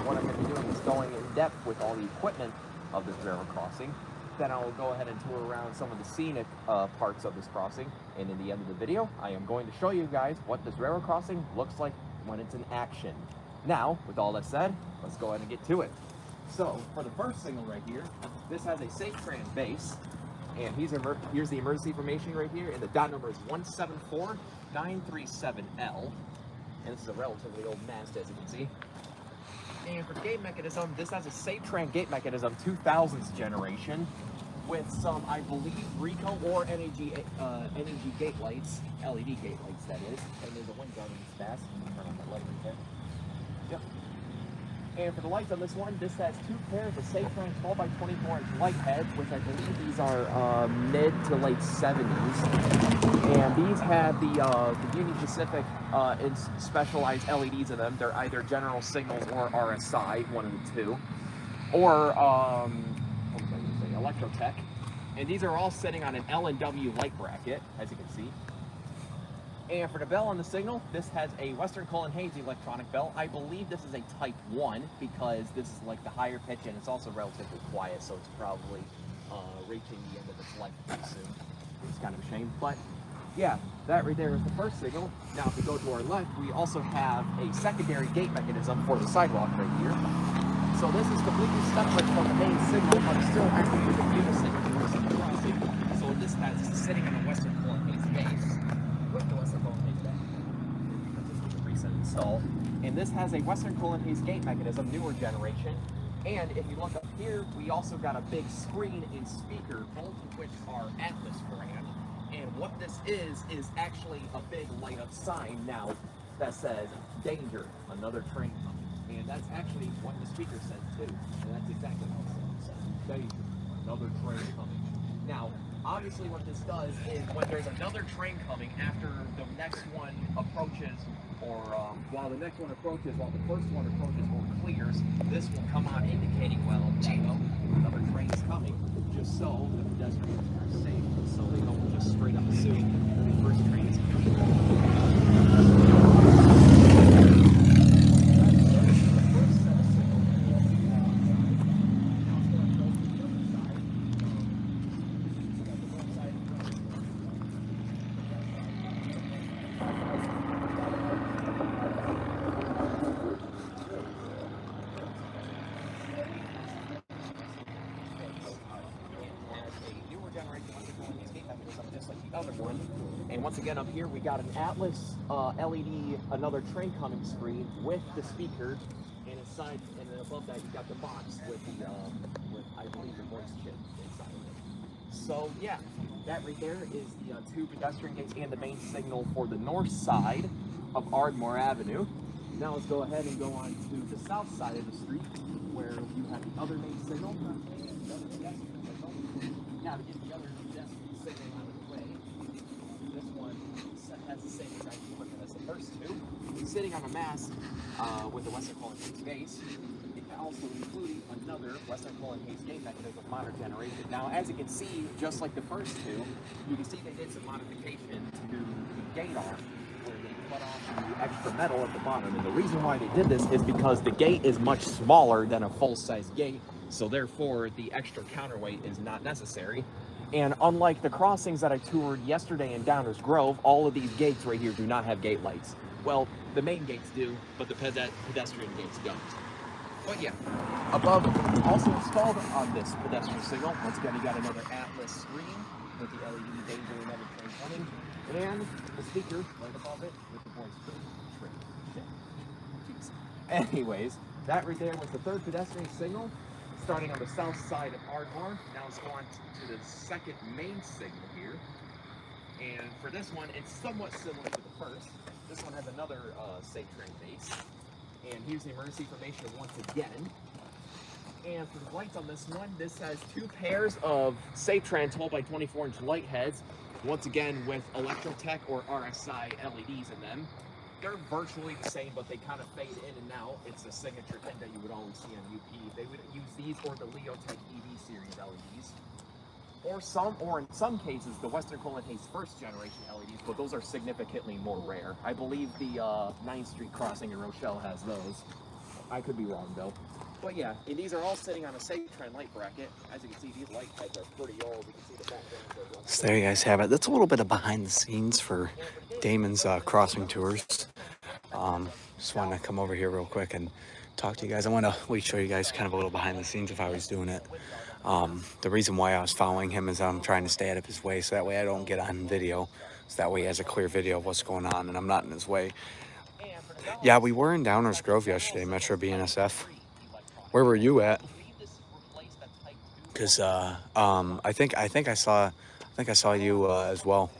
what I'm going to be doing is going in depth with all the equipment of this railroad crossing. Then I'll go ahead and tour around some of the scenic parts of this crossing, and in the end of the video, I am going to show you guys what this railroad crossing looks like when it's in action. Now, with all that said, let's go ahead and get to it. So, for the first signal right here, this has a SafeTran base, and here's the emergency information right here, and the dot number is 174937L, and this is a relatively old mast, as you can see. And for the gate mechanism, this has a SafeTran gate mechanism 2000s generation with some, I believe, Rico or NAG gate lights, LED gate lights, that is. And there's a wind guard in this fast. Turn on that light right there. Yep. And for the lights on this one, this has two pairs of SafeTran 12x24-inch light heads, which I believe these are mid to late 70s. And these have the Union Pacific specialized LEDs in them. They're either General Signals or RSI, one of the two. Or, what was I going to say, Electrotech. And these are all sitting on an L&W light bracket, as you can see. And for the bell on the signal, this has a Western Cullen Hayes electronic bell. I believe this is a Type 1 because this is like the higher pitch and it's also relatively quiet, so it's probably reaching the end of its life pretty soon. It's kind of a shame, but yeah, that right there is the first signal. Now if we go to our left, we also have a secondary gate mechanism for the sidewalk right here. So this is completely separate from the main signal, but still acting with the unison crossing. So this has sitting on a Western Cullen Hayes base. With the Western Cullen Hayes base. Because this was a recent install. And this has a Western Cullen Hayes gate mechanism, newer generation. And if you look up here, we also got a big screen and speaker, both of which are Atlas brand. And what this is actually a big light up sign now that says, danger, another train coming. And that's actually what the speaker says too. And that's exactly what it says. Danger, another train coming. Now, obviously what this does is when there's another train coming after the next one approaches, or while the next one approaches, while the first one approaches or clears, this will come on indicating, well, another train's coming, just so the pedestrians are safe, so they don't just straight up assume the first train is coming. And once again, up here we got an Atlas LED, another train coming screen with the speaker, and inside, and then above that you got the box with the, with I believe the voice chip inside of it. So yeah, that right there is the two pedestrian gates and the main signal for the north side of Ardmore Avenue. Now let's go ahead and go on to the south side of the street, where you have the other main signal. Now to get the other pedestrian signal out of the way, this one has the same exact equipment as the first two. Sitting on a mast with the Western Cullen Hayes base, it can also include another Western Cullen Hayes gate mechanism modern generation. Now, as you can see, just like the first two, you can see they did some modification to the gate arm, where they cut off the extra metal at the bottom. And the reason why they did this is because the gate is much smaller than a full-size gate, so therefore the extra counterweight is not necessary. And unlike the crossings that I toured yesterday in Downers Grove, all of these gates right here do not have gate lights. Well, the main gates do, but the pedestrian gates don't. But yeah, above, also installed on this pedestrian signal, once again you got another Atlas screen with the LED danger and another train coming, and the speaker right above it with the voice trim. Jeez. Anyways, that right there was the third pedestrian signal, starting on the south side of Ardmore. Now let's go on to the second main signal here. And for this one, it's somewhat similar to the first. This one has another safe train base. And here's the emergency information once again. And for the lights on this one, this has two pairs of Safe Tran 12 by 24-inch light heads. Once again with Electrotech or RSI LEDs in them. They're virtually the same, but they kind of fade in and out. It's a signature thing that you would always see on UP. They would use these or the Leotech EV series LEDs. Or in some cases, the Western Cullen Hayes first generation LEDs, but those are significantly more rare. I believe the 9th Street crossing in Rochelle has those. I could be wrong though. But yeah, and these are all sitting on a Safe Tran light bracket. As you can see, these light heads are pretty old. You can see the background. So there you guys have it. That's a little bit of behind the scenes for Damon's crossing tours. Just wanted to come over here real quick and talk to you guys. I want to show you guys kind of a little behind the scenes of how he's doing it. The reason why I was following him is I'm trying to stay out of his way so that way I don't get on video. So that way he has a clear video of what's going on and I'm not in his way. Yeah, we were in Downers Grove yesterday, Metro BNSF. Where were you at? Because I think I saw you as well.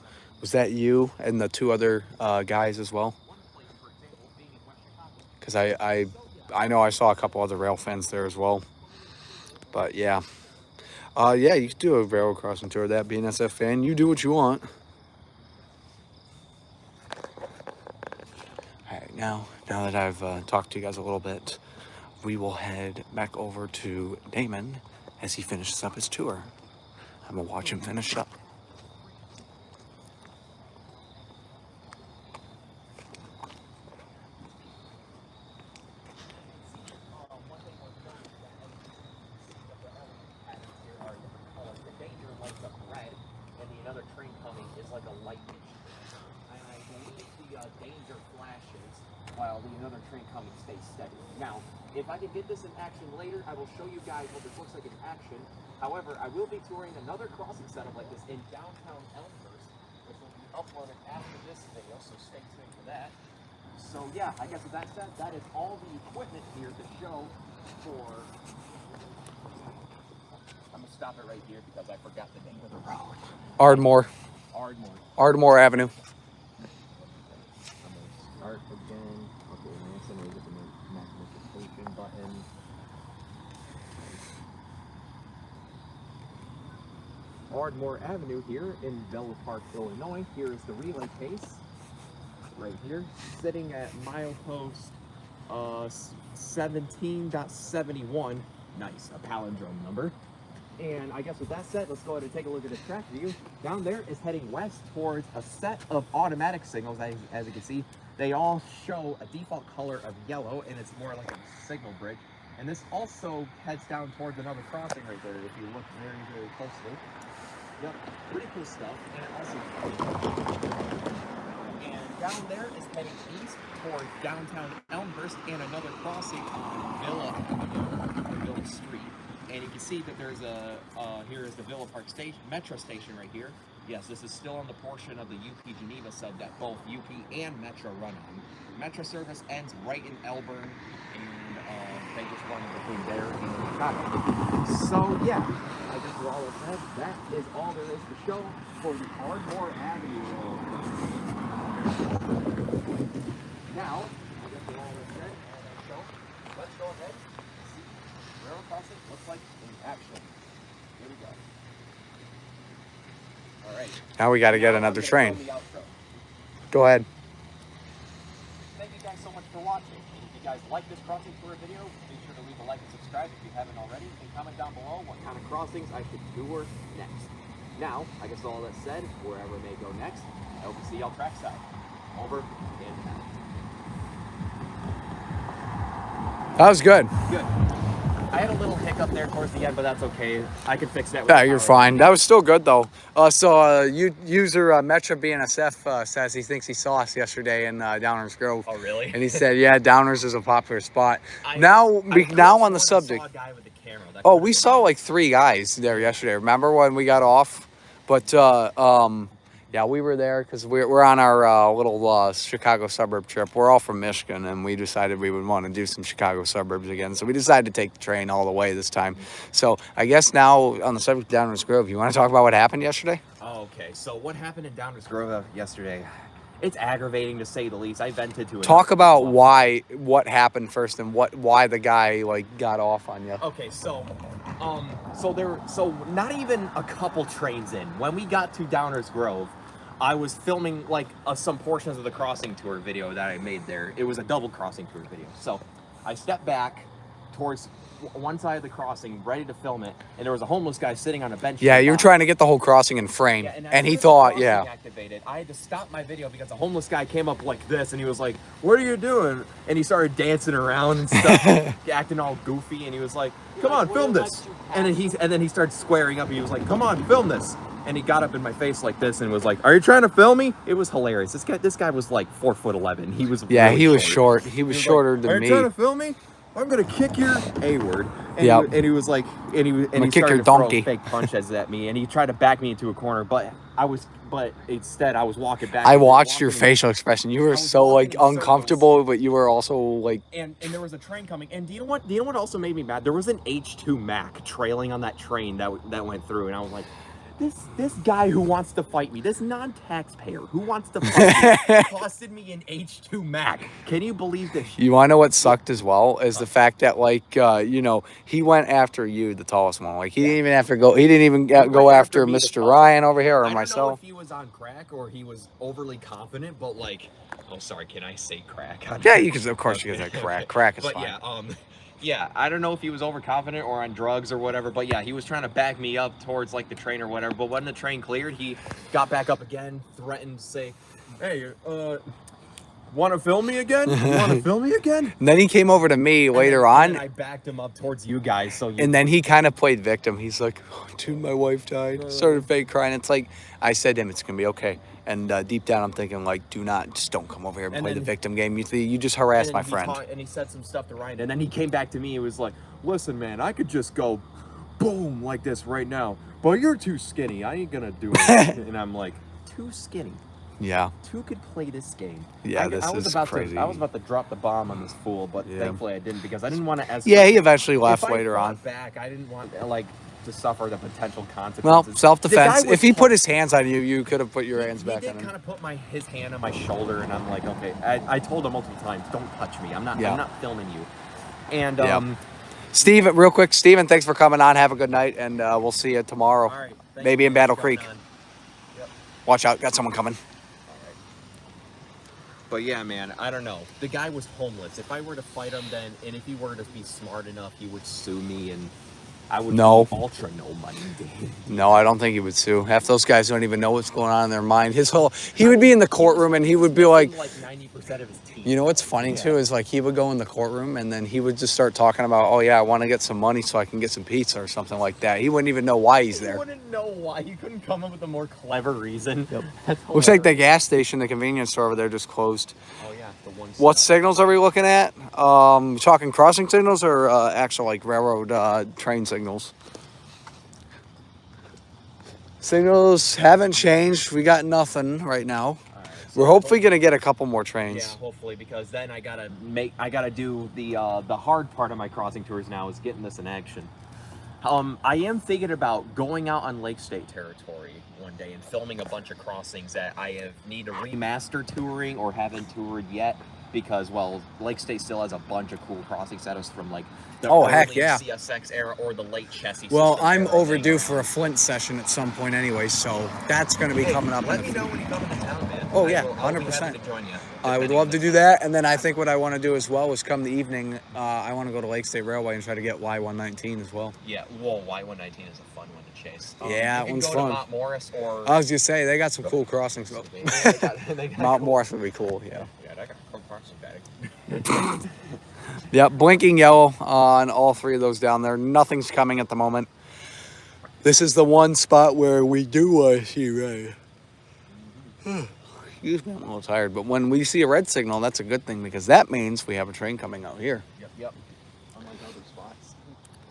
Was that you and the two other guys as well? Because I know I saw a couple other Railfans there as well. But yeah. Yeah, you could do a railroad crossing tour of that BNSF fan. You do what you want. Alright, now that I've talked to you guys a little bit, we will head back over to Damon as he finishes up his tour. I'm gonna watch him finish up. While the another train coming stays steady. Now, if I can get this in action later, I will show you guys what this looks like in action. However, I will be touring another crossing setup like this in downtown Elmhurst, which will be uploaded after this video, so stay tuned for that. So yeah, I guess with that said, that is all the equipment here to show I'm gonna stop it right here because I forgot the name of the road. Ardmore. Ardmore. Ardmore Avenue. I'm gonna start again. Okay, now somebody hit the notification button. Ardmore Avenue here in Villa Park, Illinois. Here is the relay case. Right here, sitting at milepost 17.71. Nice, a palindrome number. And I guess with that said, let's go ahead and take a look at the track view. Down there is heading west towards a set of automatic signals. As you can see, they all show a default color of yellow, and it's more like a signal bridge. And this also heads down towards another crossing right there, if you look very, very closely. Yep, pretty cool stuff. And it also... And down there is heading east toward downtown Elmhurst and another crossing on Villa Street. And you can see that there's a, here is the Villa Park station, Metro station right here. Yes, this is still on the portion of the UP Geneva sub that both UP and Metro run on. Metro service ends right in Elburn, and they just run in between there and Chicago. So yeah, I guess with all of that, that is all there is to show for the Ardmore Avenue Road. Now, I guess with all that said and shown, let's go ahead and see what railroad crossing looks like in action. Here we go. All right. Now we got to get another train. Go ahead. Thank you guys so much for watching. And if you guys like this crossing tour video, be sure to leave a like and subscribe if you haven't already. And comment down below what kind of crossings I should tour next. Now, I guess all that said, wherever it may go next, I hope to see y'all trackside. Over and out. That was good. Good. I had a little hiccup there towards the end, but that's okay. I can fix that. Yeah, you're fine. That was still good though. User Metro BNSF says he thinks he saw us yesterday in Downers Grove. Oh, really? And he said, yeah, Downers is a popular spot. Now on the subject. Saw a guy with a camera. Oh, we saw like 3 guys there yesterday. Remember when we got off? But yeah, we were there because we're on our little Chicago suburb trip. We're all from Michigan, and we decided we would want to do some Chicago suburbs again. So we decided to take the train all the way this time. So I guess now on the subject of Downers Grove, you want to talk about what happened yesterday? Oh, okay. So what happened in Downers Grove yesterday? It's aggravating to say the least. I vented to it. Talk about what happened first and why the guy got off on you. Okay, so not even a couple trains in, when we got to Downers Grove, I was filming some portions of the crossing tour video that I made there. It was a double crossing tour video. So I stepped back towards one side of the crossing, ready to film it, and there was a homeless guy sitting on a bench. Yeah, you were trying to get the whole crossing in frame, yeah, and he thought, yeah. Activated. I had to stop my video because a homeless guy came up like this, and he was like, "What are you doing?" And he started dancing around and stuff, acting all goofy, and he was like, "Come on, film this." And then he started squaring up, and he was like, "Come on, film this." And he got up in my face like this and was like, "Are you trying to film me?" It was hilarious. This guy was like 4'11". He was he was short. He was shorter than me. Are you trying to film me? I'm gonna kick your A word. And yep. He was like, and he kick started your to donkey. throw fake punches at me, and he tried to back me into a corner, but instead I was walking back. I watched your facial expression. You were so uncomfortable, but you were also like. And there was a train coming, and do you know what also made me mad? There was an H2 Mac trailing on that train that went through, and I was like, This guy who wants to fight me, this non-taxpayer who wants to fight me, costed me an H2 Mac. Can you believe this shit? You want to know what sucked as well is the fact that he went after you, the tallest one. He didn't even have to go. He didn't even go after Mr. Ryan over here or myself. I don't know if he was on crack or he was overly confident, but oh sorry, can I say crack? Yeah, you can. Of course, you can say crack. Crack is fine. Yeah, I don't know if he was overconfident or on drugs or whatever, but yeah, he was trying to back me up towards the train or whatever, but when the train cleared, he got back up again, threatened to say, "Hey, want to film me again? You want to film me again?" And then he came over to me later on. And I backed him up towards you guys. And then he kind of played victim. He's like, "Oh, dude, my wife died." Started fake crying. It's like, I said to him, it's going to be okay. And deep down, I'm thinking, just don't come over here and play the victim game. You just harassed my friend. And he said some stuff to Ryan. And then he came back to me and was like, "Listen, man, I could just go boom like this right now. But you're too skinny. I ain't going to do it." And I'm like, "Too skinny? Yeah. Two could play this game. Yeah, this is crazy. I was about to drop the bomb on this fool, but Yeah. thankfully I didn't because I didn't want to escalate. Yeah, he eventually left If later I on. fought back, I didn't want to suffer the potential Well, consequences. self-defense. The guy If he was put his hands on you, you could have put your hands he back did on him. kind of put his hand on my shoulder, and I'm like, okay. I told him multiple times, don't touch me. I'm not filming you. And Steve, real quick, Steven, thanks for coming on. Have a good night, and we'll see you tomorrow. all right, thank Maybe you in for Battle coming Creek. on. Yep. Watch out, got someone coming. But yeah, man, I don't know. The guy was homeless. If I were to fight him then, and if he were to be smart enough, he would sue me, and I would be ultra no money. No, I don't think he would sue. Half those guys don't even know what's going on in their mind. He would be in the courtroom and he would be like 90% of his team. you know what's funny too is like he would go in the courtroom and then he would just start talking about, oh yeah, I want to get some money so I can get some pizza or something like that. He wouldn't even know why he's there. He wouldn't know why. He couldn't come up with a more clever reason. Yep. Looks like the gas station, the convenience store over there just closed. Oh yeah, the one. What signals are we looking at? Talking crossing signals or actual like railroad train signals? Signals haven't changed. We got nothing right now. We're hopefully gonna get a couple more trains. Yeah, hopefully, because then I gotta do the hard part of my crossing tours now is getting this in action. I am thinking about going out on Lake State territory one day and filming a bunch of crossings that I need to remaster touring or haven't toured yet because, well, Lake State still has a bunch of cool crossing setups from like the early CSX era or the late chassis. Well, system I'm era. overdue for a Flint session at some point anyway, so that's going to be coming up. Let me know when you come into town, man. Oh, yeah, I'll be 100%. happy to join you. I would love to do that, and then I think what I want to do as well is come the evening, I want to go to Lake State Railway and try to get Y119 as well. Yeah, well, Y119 is a fun one to chase. Yeah, that one's you can go fun. to Mount Morris or... I was going to say, they got some cool crossings. Mount Morris would be cool, yeah. Yeah, that got cool crossing. Yep, blinking yellow on all three of those down there. Nothing's coming at the moment. This is the one spot where we do want to see red. Excuse me, I'm a little tired. But when we see a red signal, that's a good thing because that means we have a train coming out here. Yep. Unlike other spots.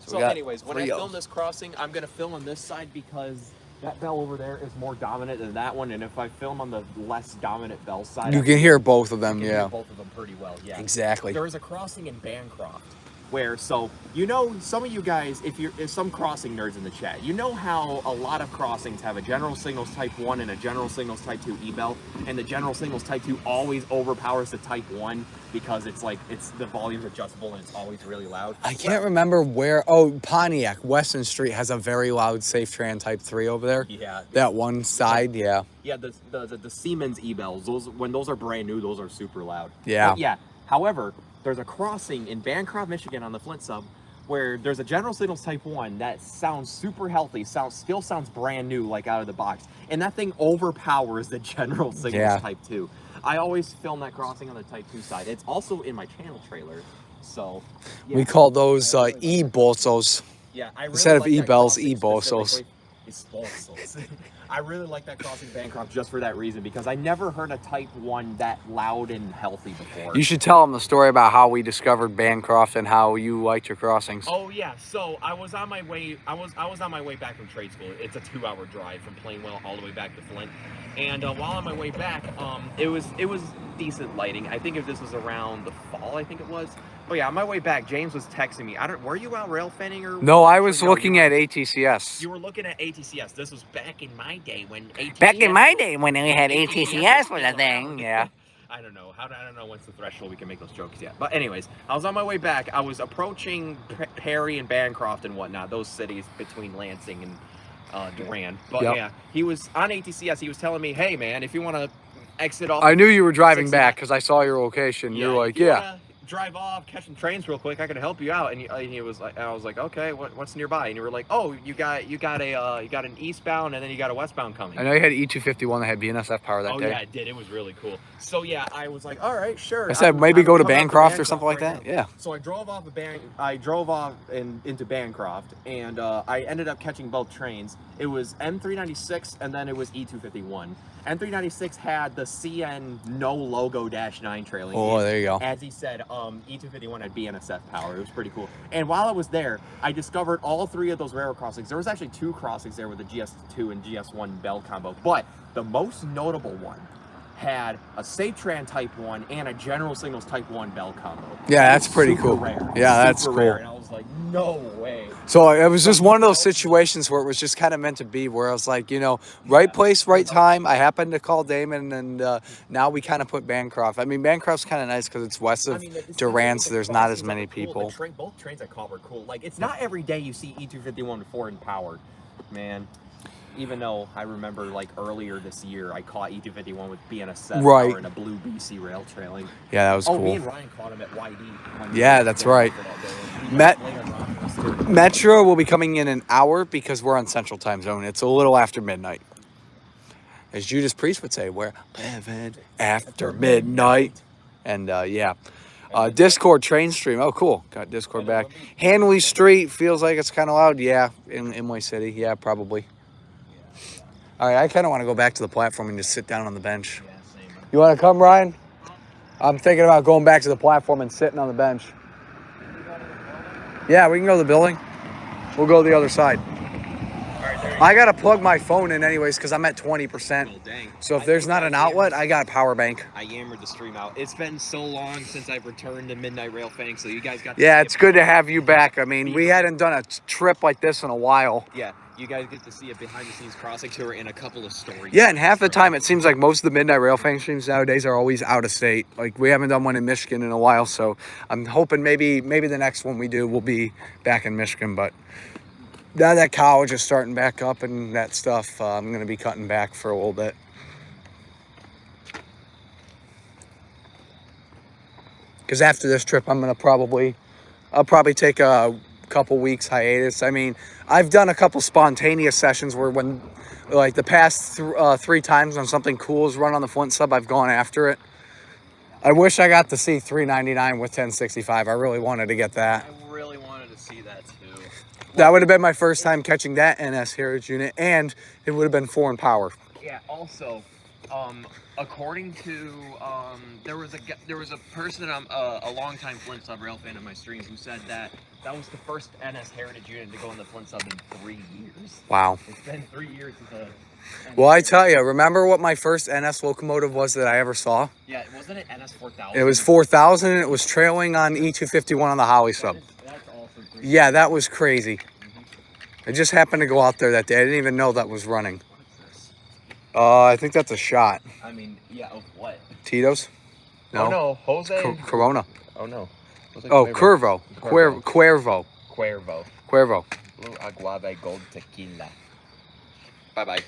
So So we got anyways, when I 3 of film this crossing, I'm going to film on this side because that bell over there is more dominant than that one. And if I film on the less dominant bell side... You can hear both of them, I can yeah. hear both of them pretty well, yeah. Exactly. There is a crossing in Bancroft where, so, you know, some of you guys, if some crossing nerds in the chat, you know how a lot of crossings have a General Signals Type 1 and a General Signals Type 2 E-bell, and the General Signals Type 2 always overpowers the Type 1 because it's like, the volume's adjustable and it's always really loud. I can't remember where, Pontiac, Weston Street has a very loud Safe Tran Type 3 over there. Yeah. That one side, yeah. Yeah, the Siemens E-bells, when those are brand new, those are super loud. Yeah. But yeah, however, there's a crossing in Bancroft, Michigan on the Flint sub where there's a General Signals Type 1 that sounds super healthy, still sounds brand new, like out of the box. And that thing overpowers the General Signals Type 2. I always film that crossing on the Type 2 side. It's also in my channel trailer. So yeah. We call those E-bolsos. Yeah, I really Instead of like that E-bells, crossing E-bolsos. specifically. It's bolsos. I really like that crossing Bancroft just for that reason because I never heard a Type 1 that loud and healthy before. You should tell them the story about how we discovered Bancroft and how you liked your crossings. Oh yeah, so I was on my way. I was on my way back from trade school. It's a 2-hour drive from Plainwell all the way back to Flint. And while on my way back, it was decent lighting. I think if this was around the fall, I think it was. Oh yeah, on my way back, James was texting me. Were you out railfanning or? No, I was looking at ATCS. You were looking at ATCS. This was back in my day when ATCS. Back in my day when we had ATCS was a thing, yeah. I don't know. I don't know when's the threshold we can make those jokes yet. But anyways, I was on my way back. I was approaching Perry and Bancroft and whatnot, those cities between Lansing and Durand. But yeah, he was on ATCS. He was telling me, hey man, if you want to exit off. I knew you were driving back because I saw your location. You're like, yeah. Drive off, catch some trains real quick. I can help you out. And he was like, I was like, okay, what's nearby? And you were like, oh, you got an eastbound and then you got a westbound coming. I know you had E251 that had BNSF power that day. Oh yeah, it did. It was really cool. So yeah, I was like, all right, sure. I said maybe go to Bancroft or something like that. Yeah. So I drove off into Bancroft, and I ended up catching both trains. It was M396 and then it was E251. M396 had the CN no logo -9 trailing. Oh, there you go. As he said, E251 had BNSF power. It was pretty cool. And while I was there, I discovered all 3 of those railroad crossings. There was actually 2 crossings there with the GS2 and GS1 bell combo. But the most notable one had a Satran Type 1 and a General Signals Type 1 bell combo. Yeah, that's It's pretty super cool. Rare. Yeah, that's Super cool. rare. And I was like, no way. So it was just one of those situations where it was just kind of meant to be, where I was like, you know, right place, right time. I happened to call Damon, and now we kind of put Bancroft. I mean, Bancroft's kind of nice because it's west of Durant, so there's not as many people. Both trains I caught were cool. Like, it's not every day you see E251 forward and powered, man. Even though I remember, like, earlier this year, I caught E251 with BNS7 Right. power and a blue BC rail trailing. Yeah, that was Oh, cool. me and Ryan caught him at YD. Yeah, that's right. Metro will be coming in an hour because we're on Central Time Zone. It's a little after midnight. As Judas Priest would say, we're living after midnight. And yeah. Discord train stream. Oh, cool. Got Discord back. Hanley Street feels like it's kind of loud. Yeah, in Imlay City. Yeah, probably. All right, I kind of want to go back to the platform and just sit down on the bench. You want to come, Ryan? I'm thinking about going back to the platform and sitting on the bench. Yeah, we can go to the building. We'll go to the other side. I got to plug my phone in anyways because I'm at 20%. Well, dang. So if there's not an outlet, I got a power bank. I yammered the stream out. It's been so long since I've returned to Midnight Railfanning, so you guys got to Yeah, see it's it good to have you back. I mean, we hadn't done a trip like this in a while. Yeah, you guys get to see a behind-the-scenes crossing tour and a couple of stories. Yeah, and half the time it seems like most of the Midnight Railfanning streams nowadays are always out of state. Like, we haven't done one in Michigan in a while, so I'm hoping maybe the next one we do will be back in Michigan. But now that college is starting back up and that stuff, I'm going to be cutting back for a little bit. Because after this trip, I'll probably take a couple weeks hiatus. I mean, I've done a couple spontaneous sessions where when, like the past 3 times when something cool is run on the Flint sub, I've gone after it. I wish I got to see 399 with 1065. I really wanted to get that. I really wanted to see that too. That would have been my first time catching that NS Heritage unit, and it would have been foreign power. Yeah. Also, according to there was a person a longtime Flint sub rail fan in my stream who said that was the first NS Heritage unit to go in the Flint sub in 3 years. Wow. It's been 3 years since a. Well, I tell you, remember what my first NS locomotive was that I ever saw? Yeah, wasn't it NS 4000? It was 4000, and it was trailing on E251 on the Holly sub. That's awesome. Yeah, that was crazy. I just happened to go out there that day. I didn't even know that was running. I think that's a shot. I mean, yeah, of what? Tito's? No. Oh no, Jose. Corona. Oh no. Jose Oh, Cuervo. Cuervo. Cuervo. Cuervo. Blue agave gold tequila. Bye bye.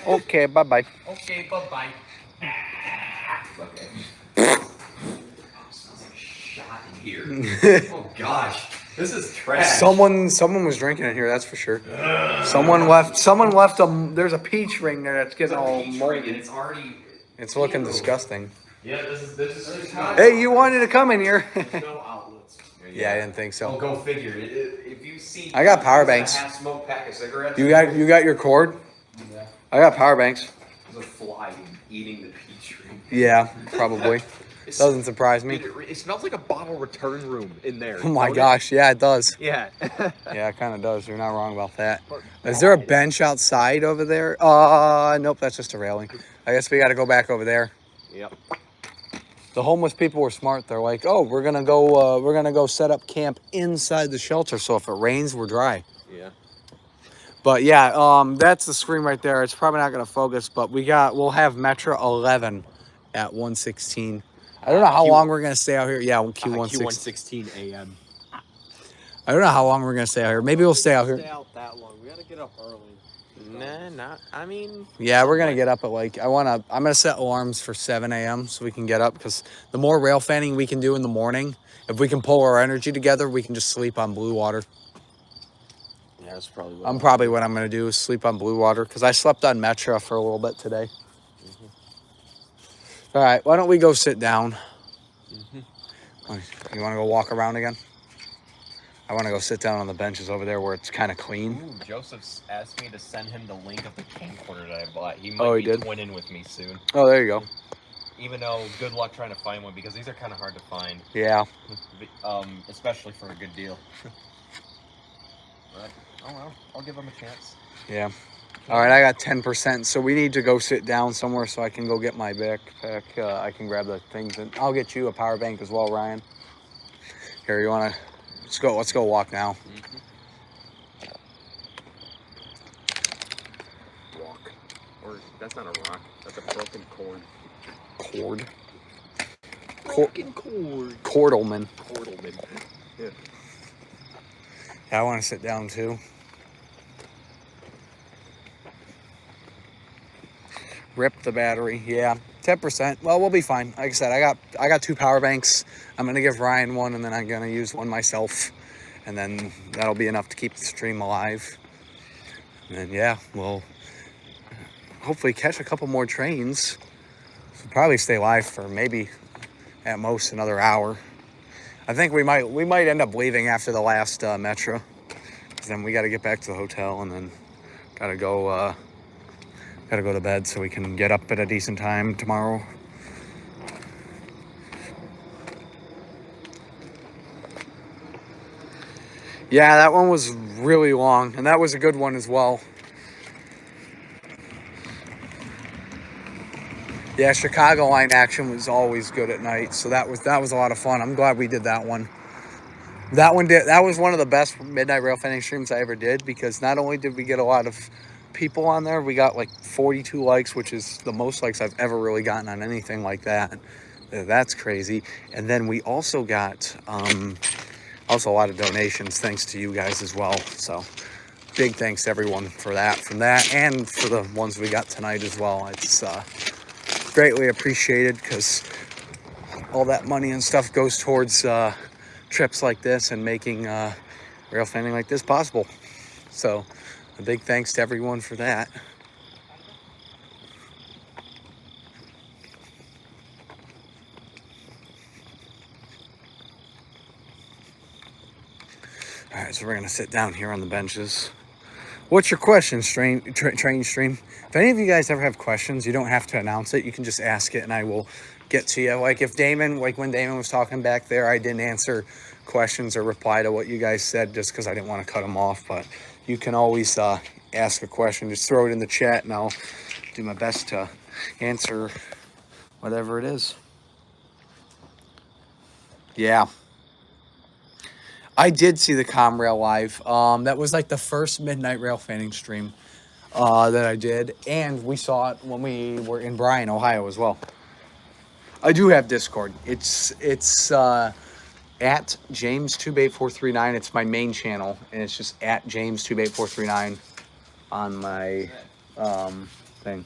Okay, bye-bye. Okay, bye bye. Smells like a shot in here. Oh gosh, this is trash. Someone was drinking in here, that's for sure. Someone left there's a peach ring there that's getting all moldy. It's already. It's looking disgusting. Yeah, this is Hey, you wanted to come in here. no outlets. Yeah, I didn't think so. Well, go figure. If you see. I got power banks. A half smoked pack of cigarettes. You got your cord? Yeah. I got power banks. There's a fly eating the peach ring. Yeah, probably. Doesn't surprise me. It smells like a bottle return room in there. Oh my gosh, yeah, it does. Yeah. Yeah, it kind of does. You're not wrong about that. Is there a bench outside over there? Nope, that's just a railing. I guess we got to go back over there. Yep. The homeless people were smart. They're like, "Oh, we're gonna go set up camp inside the shelter, so if it rains, we're dry." Yeah. But yeah, that's the screen right there. It's probably not gonna focus, but we'll have Metro 11 at 1:16. I don't know how long we're gonna stay out here. Yeah, Q116. Q116 a.m. I don't know how long we're gonna stay out here. Maybe we'll stay out here. Stay out that long. We gotta get up early. Nah, not. I mean. Yeah, we're gonna get up at like I'm gonna set alarms for 7 a.m. so we can get up, because the more rail fanning we can do in the morning, if we can pull our energy together, we can just sleep on blue water. Yeah, that's probably. What I'm gonna do is sleep on blue water, because I slept on Metro for a little bit today. All right, why don't we go sit down? You want to go walk around again? I want to go sit down on the benches over there where it's kind of clean. Ooh, Joseph's asked me to send him the link of the camcorder that I bought. He He might be did? twinning with me soon. Oh, there you go. Even though, good luck trying to find one, because these are kind of hard to find. Yeah. Especially for a good deal. But, oh well, I'll give him a chance. Yeah. All right, I got 10%, so we need to go sit down somewhere so I can go get my backpack. I can grab the things, and I'll get you a power bank as well, Ryan. Here, you wanna? Let's go walk now. Walk. Or that's not a rock. That's a broken cord. Cord. Broken cord. Cordleman. Cordleman. Yeah. Yeah, I want to sit down too. Rip the battery. Yeah, 10%. Well, we'll be fine. Like I said, I got 2 power banks. I'm gonna give Ryan one, and then I'm gonna use one myself, and then that'll be enough to keep the stream alive. And then yeah, we'll hopefully catch a couple more trains. So probably stay live for maybe at most another hour. I think we might end up leaving after the last metro. Then we got to get back to the hotel, and then gotta go to bed so we can get up at a decent time tomorrow. Yeah, that one was really long, and that was a good one as well. Yeah, Chicago line action was always good at night, so that was a lot of fun. I'm glad we did that one. That was one of the best Midnight Railfanning streams I ever did, because not only did we get a lot of people on there, we got like 42 likes, which is the most likes I've ever really gotten on anything like that. That's crazy. And then we also got also a lot of donations, thanks to you guys as well. So big thanks to everyone for that, from that, and for the ones we got tonight as well. It's greatly appreciated, because all that money and stuff goes towards trips like this and making railfanning like this possible. So a big thanks to everyone for that. All right, so we're gonna sit down here on the benches. What's your question, train stream? If any of you guys ever have questions, you don't have to announce it. You can just ask it, and I will get to you. Like if Damon, like when Damon was talking back there, I didn't answer questions or reply to what you guys said just because I didn't want to cut them off. But you can always ask a question. Just throw it in the chat, and I'll do my best to answer whatever it is. Yeah. I did see the Comrail live. That was like the first Midnight Railfanning stream that I did, and we saw it when we were in Bryan, Ohio as well. I do have Discord. It's at James28439. It's my main channel, and it's just at James28439 on my thing.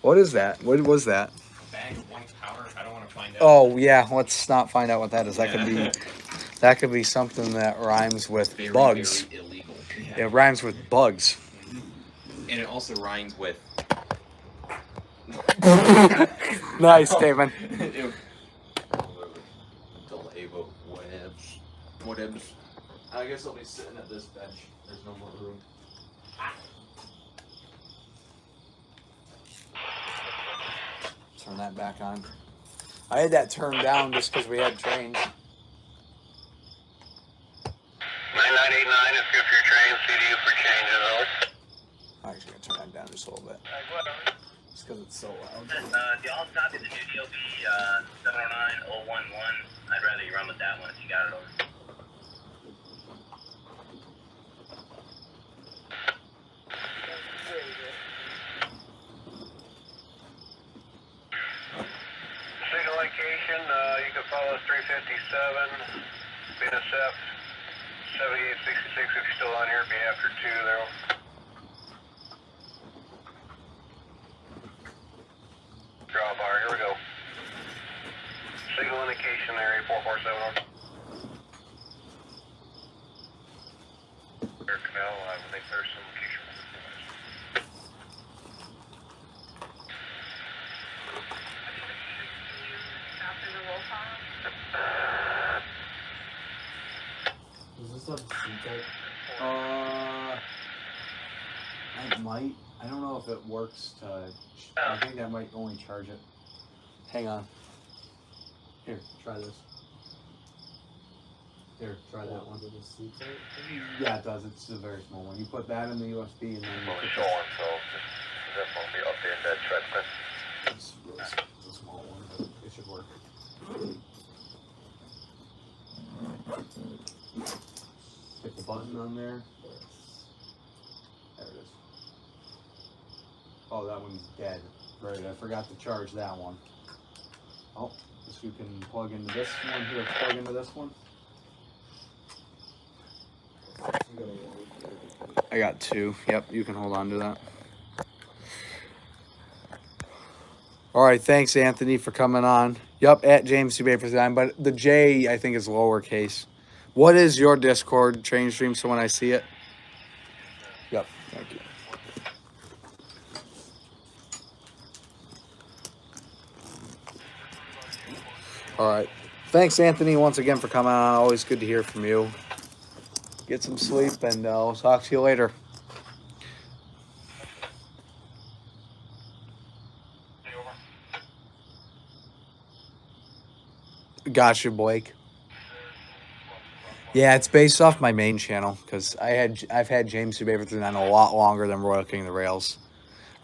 What is that? What was that? Bag of white powder. I don't want to find out. Oh yeah, let's not find out what that is. That could be something that rhymes with bugs. Very illegal. It rhymes with bugs. And it also rhymes with. Nice, Damon. Delavo whatevs. I guess I'll be sitting at this bench. There's no more room. Turn that back on. I had that turned down just because we had trains. 9989 is good for your train. CDU for changes. I'm actually gonna turn that down just a little bit. Just because it's so loud. Do y'all copy the new DOB 709011? I'd rather you run with that one if you got it over. Signal location, you can follow us 357, BNSF 7866 if you're still on here, be after 2 there. Drawbar, here we go. Signal indication area 4470. Canal, I think there's some location. Is this a C-type? I might. I don't know if it works to. I think I might only charge it. Hang on. Here, try this. Here, try that one. Yeah, it does. It's a very small one. You put that in the USB and then you Well, put showing, so just definitely be updating that track print. this. It's a small one, but it should work. Hit the button on there. There it is. Oh, that one's dead. Right, I forgot to charge that one. Oh, guess you can plug into this one here. Plug into this one. I got two. Yep, you can hold on to that. All right, thanks, Anthony, for coming on. Yep, at James C. Baker Design, but the J, I think, is lowercase. What is your Discord train stream so when I see it? Yep, thank you. All right. Thanks, Anthony, once again for coming on. Always good to hear from you. Get some sleep, and I'll talk to you later. Gotcha, Blake. Yeah, it's based off my main channel because I've had James C. Baverton on a lot longer than Royal King of the Rails.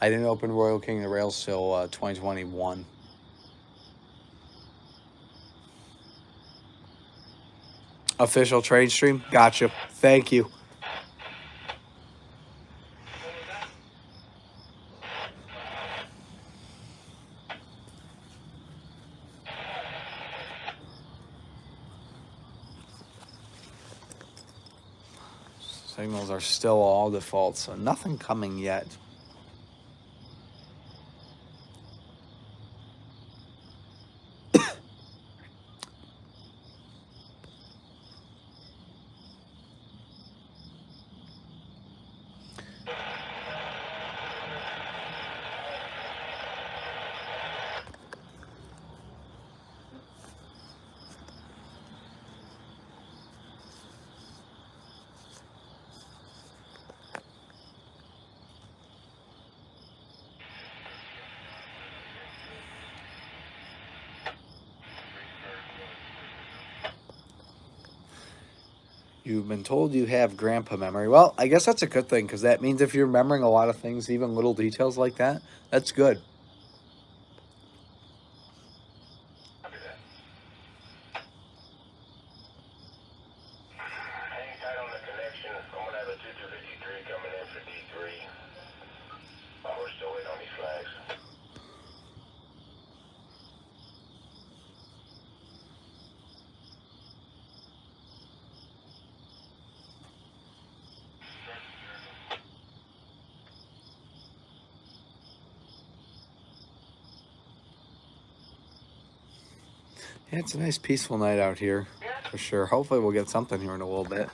I didn't open Royal King of the Rails till 2021. Official trade stream? Gotcha. Thank you. Signals are still all default, so nothing coming yet. You've been told you have grandpa memory. Well, I guess that's a good thing because that means if you're remembering a lot of things, even little details like that, that's good. Hang tight on the connection. I'm going to have a 2253 coming in for D3. We're still waiting on these flags. Yeah, it's a nice peaceful night out here, for sure. Hopefully we'll get something here in a little bit.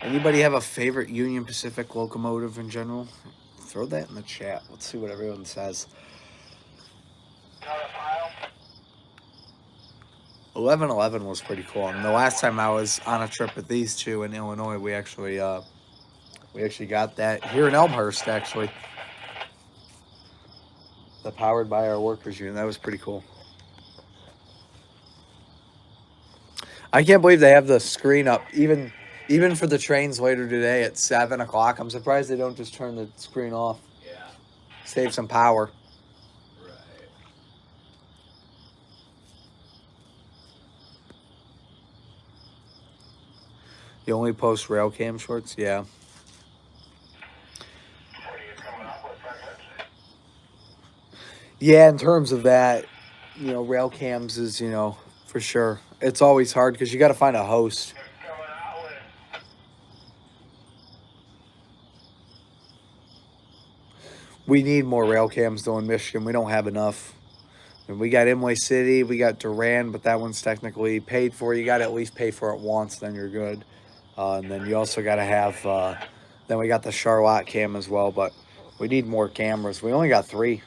Anybody have a favorite Union Pacific locomotive in general? Throw that in the chat. Let's see what everyone says. 1111 was pretty cool. And the last time I was on a trip with these two in Illinois, we actually got that here in Elmhurst, actually. The powered by our workers unit. That was pretty cool. I can't believe they have the screen up even for the trains later today at 7 o'clock. I'm surprised they don't just turn the screen off. Yeah. Save some power. Right. You only post rail cam shorts? Yeah. What are you coming up with, preference? Yeah, in terms of that, rail cams is, for sure. It's always hard because you got to find a host. Coming out with We need more rail cams though in Michigan. We don't have enough. And we got Imlay City, we got Durand, but that one's technically paid for. You got to at least pay for it once, then you're good. And then you also got to have, then we got the Charlotte cam as well, but we need more cameras. We only got 3.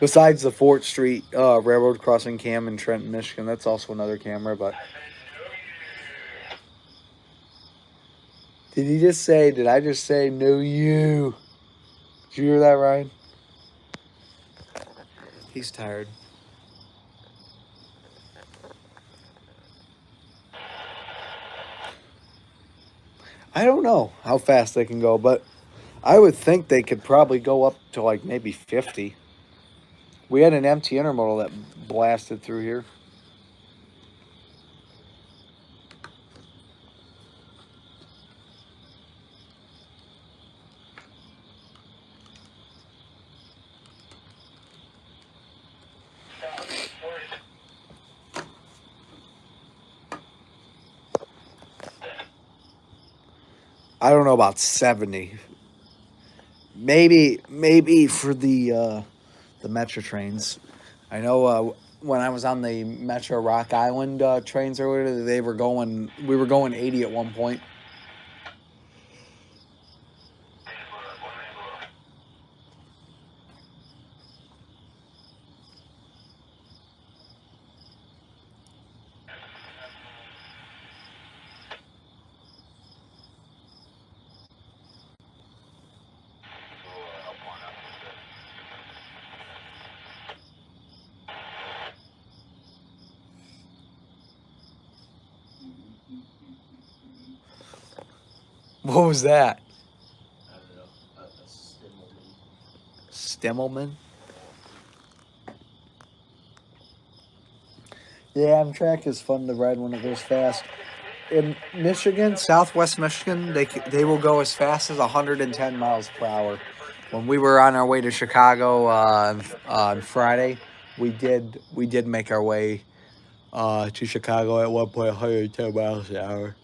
Besides the Fort Street Railroad Crossing cam in Trenton, Michigan. That's also another camera, but Did he just say, did I just say, no you? Did you hear that, Ryan? He's tired. I don't know how fast they can go, but I would think they could probably go up to like maybe 50. We had an empty intermodal that blasted through here. I don't know about 70. Maybe for the metro trains. I know when I was on the Metro Rock Island trains earlier, we were going 80 at one point. What was that? I don't know. A Stimmelman? Yeah, Amtrak is fun to ride when it goes fast. In Michigan, Southwest Michigan, they will go as fast as 110 miles per hour. When we were on our way to Chicago on Friday, we did make our way to Chicago at one point 110 miles an hour.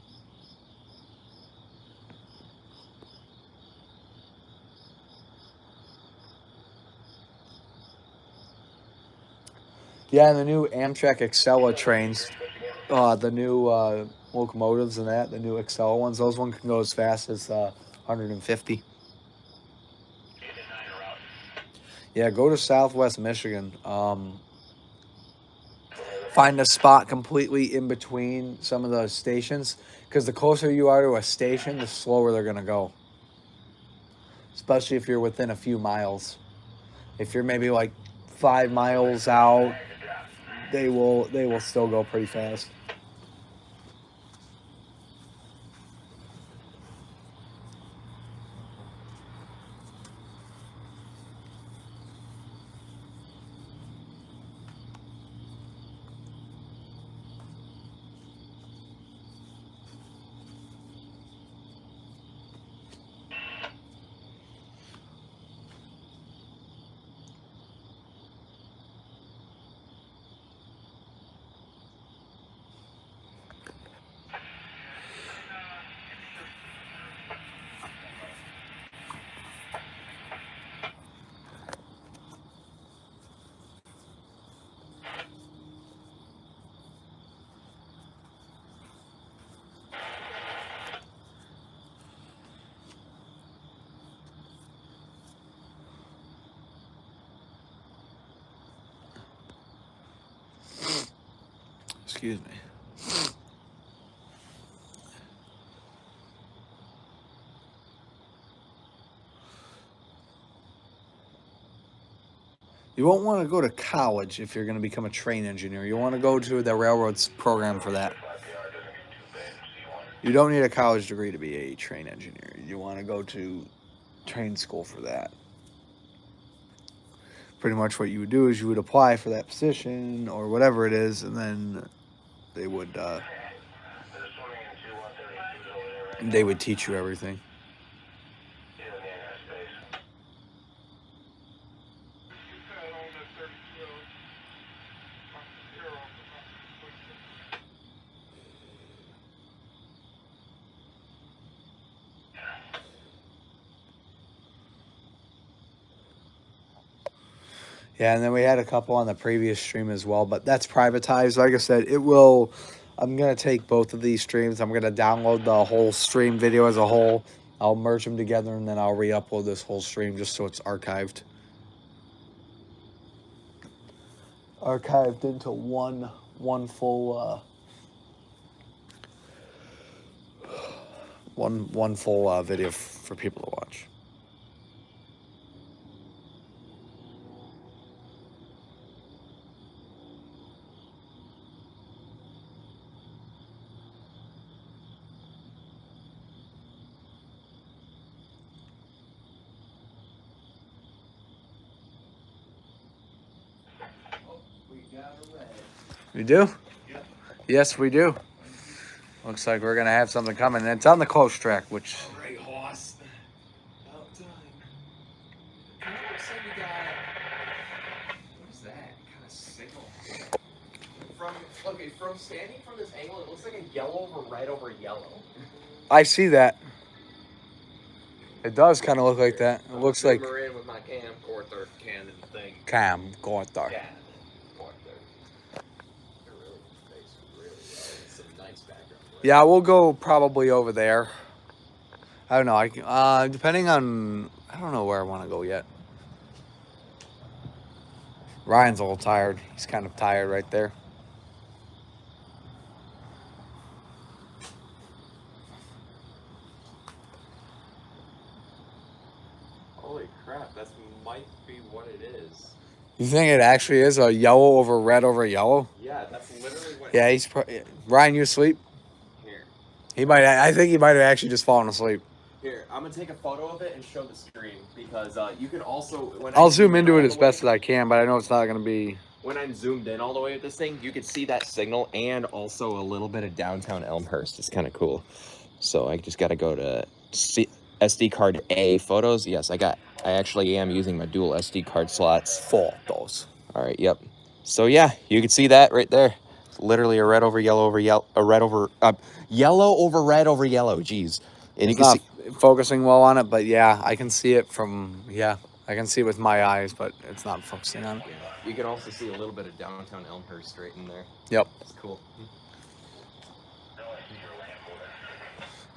Yeah, and the new Amtrak Acela trains, the new locomotives and the new Acela ones, those ones can go as fast as 150. Yeah, go to Southwest Michigan. Find a spot completely in between some of the stations, because the closer you are to a station, the slower they're gonna go. Especially if you're within a few miles. If you're maybe like 5 miles out, they will still go pretty fast. Excuse me. You won't want to go to college if you're going to become a train engineer. You want to go to the railroad's program for that. You don't need a college degree to be a train engineer. You want to go to train school for that. Pretty much what you would do is you would apply for that position or whatever it is, and then they would teach you everything. Yeah, and then we had a couple on the previous stream as well, but that's privatized. Like I said, I'm going to take both of these streams. I'm going to download the whole stream video as a whole. I'll merge them together, and then I'll re-upload this whole stream just so it's archived. Archived into one full one full video for people to watch. We do? Yep. Yes, we do. Looks like we're gonna have something coming. And it's on the close track, which All right, Hoss. About time. Okay, looks like we got. What is that? Kind of signal. From standing from this angle, it looks like a yellow over red over yellow. I see that. It does kind of look like that. It looks like Zoom her in with my camcorder Canon thing. camcorder. Yeah. Some nice background. Yeah, we'll go probably over there. I don't know. Depending on, I don't know where I want to go yet. Ryan's a little tired. He's kind of tired right there. Holy crap, that might be what it is. You think it actually is a yellow over red over yellow? Yeah, that's literally what. Yeah, Ryan, you asleep? Here. I think he might have actually just fallen asleep. Here, I'm gonna take a photo of it and show the screen because you can also. I'll zoom into it as best as I can, but I know it's not going to be. When I'm zoomed in all the way with this thing, you can see that signal and also a little bit of downtown Elmhurst. It's kind of cool. So I just got to go to SD card A photos. Yes, I actually am using my dual SD card slots. Photos. All right, yep. So yeah, you can see that right there. It's literally a red over yellow over yellow, yellow over red over yellow. Jeez. And you It's can not see focusing well on it, but yeah, I can see it from, I can see it with my eyes, but it's not focusing on it. you can also see a little bit of downtown Elmhurst right in there. Yep. It's cool.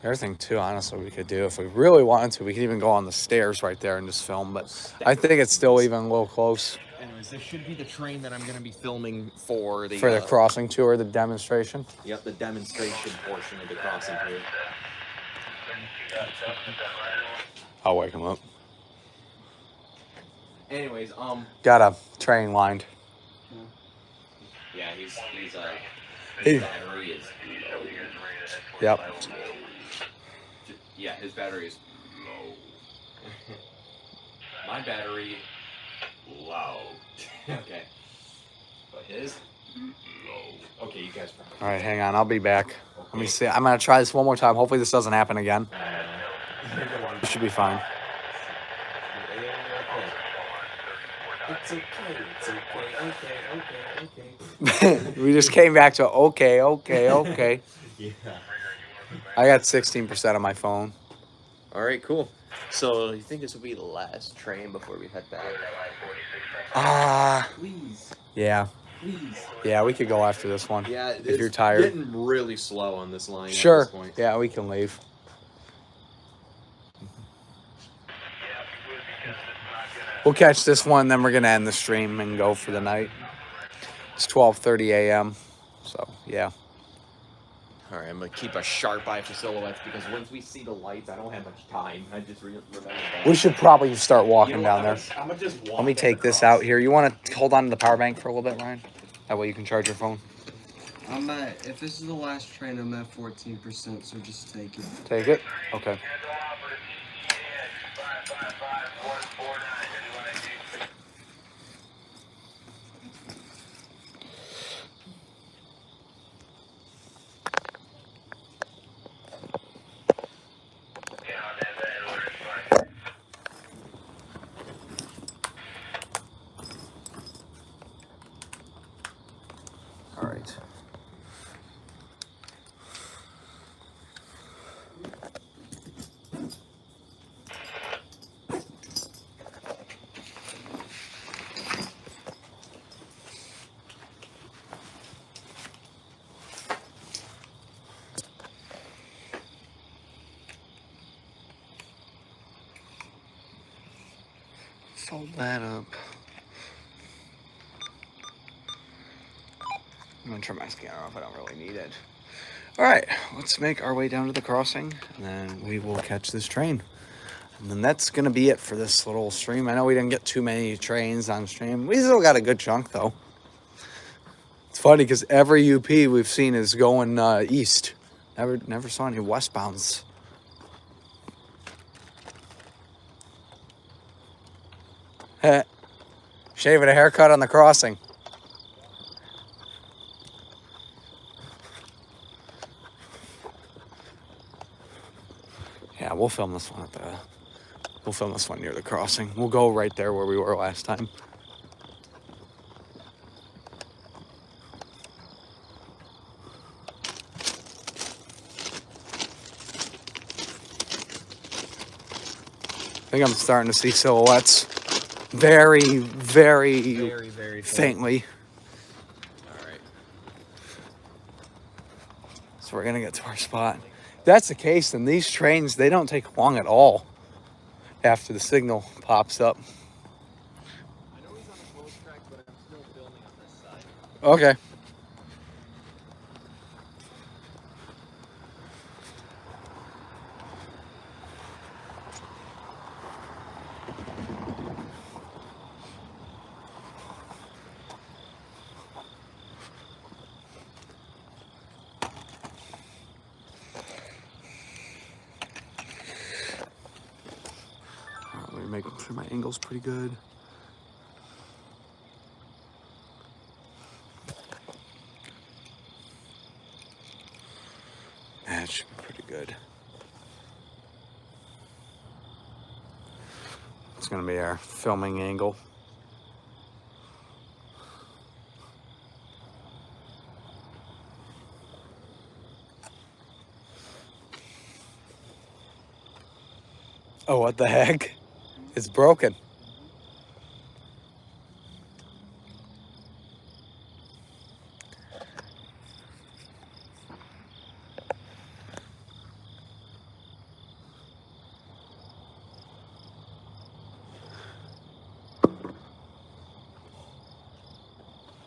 Everything too, honestly, we could do if we really wanted to. We could even go on the stairs right there and just film, but I think it's still even a little close Anyways, this should be the train that I'm going to be filming for the crossing tour, the demonstration. Yep, the demonstration portion of the crossing tour. I'll wake him up. Anyways, Got a train lined. yeah, his Hey. battery is low. Yep. Yeah, his battery is low. My battery, low. Okay. But his, low. Okay, you guys probably. All right, hang on. I'll be back. Let me see. I'm going to try this one more time. Hopefully this doesn't happen again. It should be fine. It's okay, it's okay. We just came back to okay. Yeah. I got 16% on my phone. All right, cool. So you think this will be the last train before we head back? Please, Yeah. please. Yeah, we could go after this one. Yeah, if you're tired. Getting really slow on this line. Sure. At this point. Yeah, we can leave. We'll catch this one, then we're gonna end the stream and go for the night. It's 12:30 a.m. So yeah. All right, I'm gonna keep a sharp eye for silhouettes because once we see the lights, I don't have much time. I just remember that. We should probably start walking You know what, down there. I'm gonna just walk. Let me take this across. out here. You want to hold on to the power bank for a little bit, Ryan? That way you can charge your phone. I'm at, if this is the last train, I'm at 14%, so just take it. Take it? Okay. All right. Fold that up. I'm gonna turn my scanner off. I don't really need it. All right, let's make our way down to the crossing, and then we will catch this train. And then that's going to be it for this little stream. I know we didn't get too many trains on stream. We still got a good chunk, though. It's funny because every UP we've seen is going east. Never saw any westbounds. Shaving a haircut on the crossing. Yeah, we'll film this one at the. We'll film this one near the crossing. We'll go right there where we were last time. I think I'm starting to see silhouettes very, very faintly. All right. So we're going to get to our spot. If that's the case, then these trains, they don't take long at all after the signal pops up. I know he's on the close track, but I'm still filming on this side. Okay. Making sure my angle's pretty good. That should be pretty good. It's gonna be our filming angle. Oh, what the heck? It's broken.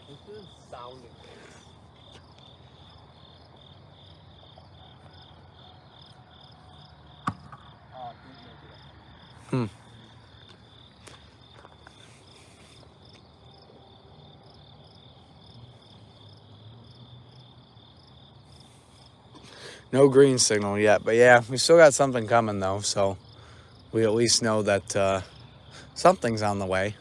This is sounding Hmm. No green signal yet, but yeah, we still got something coming though, so we at least know that something's on the way.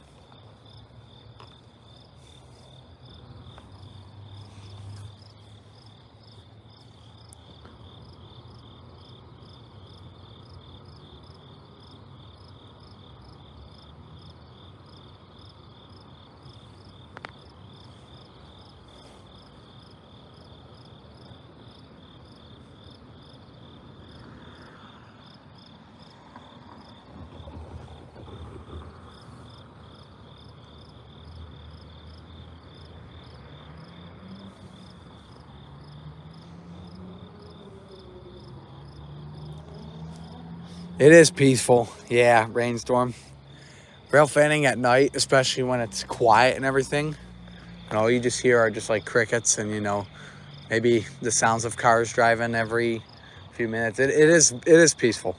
It is peaceful. Yeah, rainstorm. Railfanning at night, especially when it's quiet and everything. And all you just hear are just like crickets and, you know, maybe the sounds of cars driving every few minutes. It is peaceful.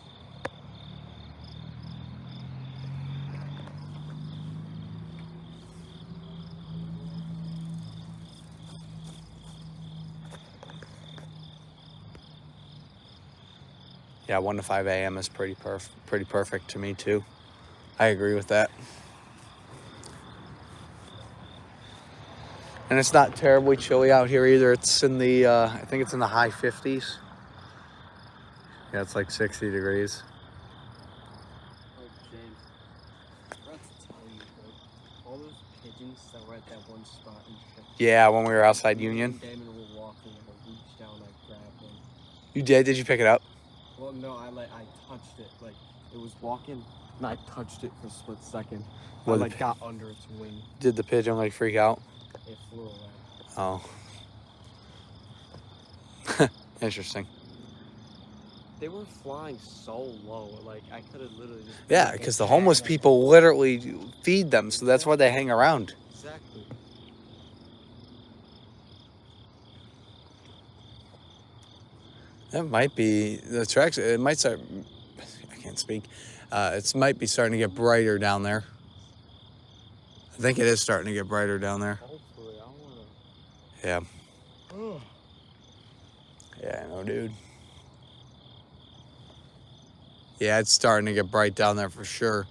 Yeah, 1 to 5 a.m. is pretty perfect to me too. I agree with that. And it's not terribly chilly out here either. It's in the, I think it's in the high 50s. Yeah, it's like 60 degrees. Oh, James. I forgot to tell you, but all those pigeons that were at that one spot in Yeah, when we were outside Union. Damon were walking and I reached down and I grabbed one. You did? Did you pick it up? Well, no, I touched it. Like, it was walking and I touched it for a split second. I Was like got under its wing. Did the pigeon like freak out? It flew away. Oh. Interesting. They were flying so low, like I could have literally just... Yeah, because the homeless people literally feed them, so that's why they hang around. Exactly. That might be the tracks. It might start. I can't speak. It might be starting to get brighter down there. I think it is starting to get brighter down there. Hopefully, I wanna. Yeah. Oh. Yeah, I know, dude. Yeah, it's starting to get bright down there for sure.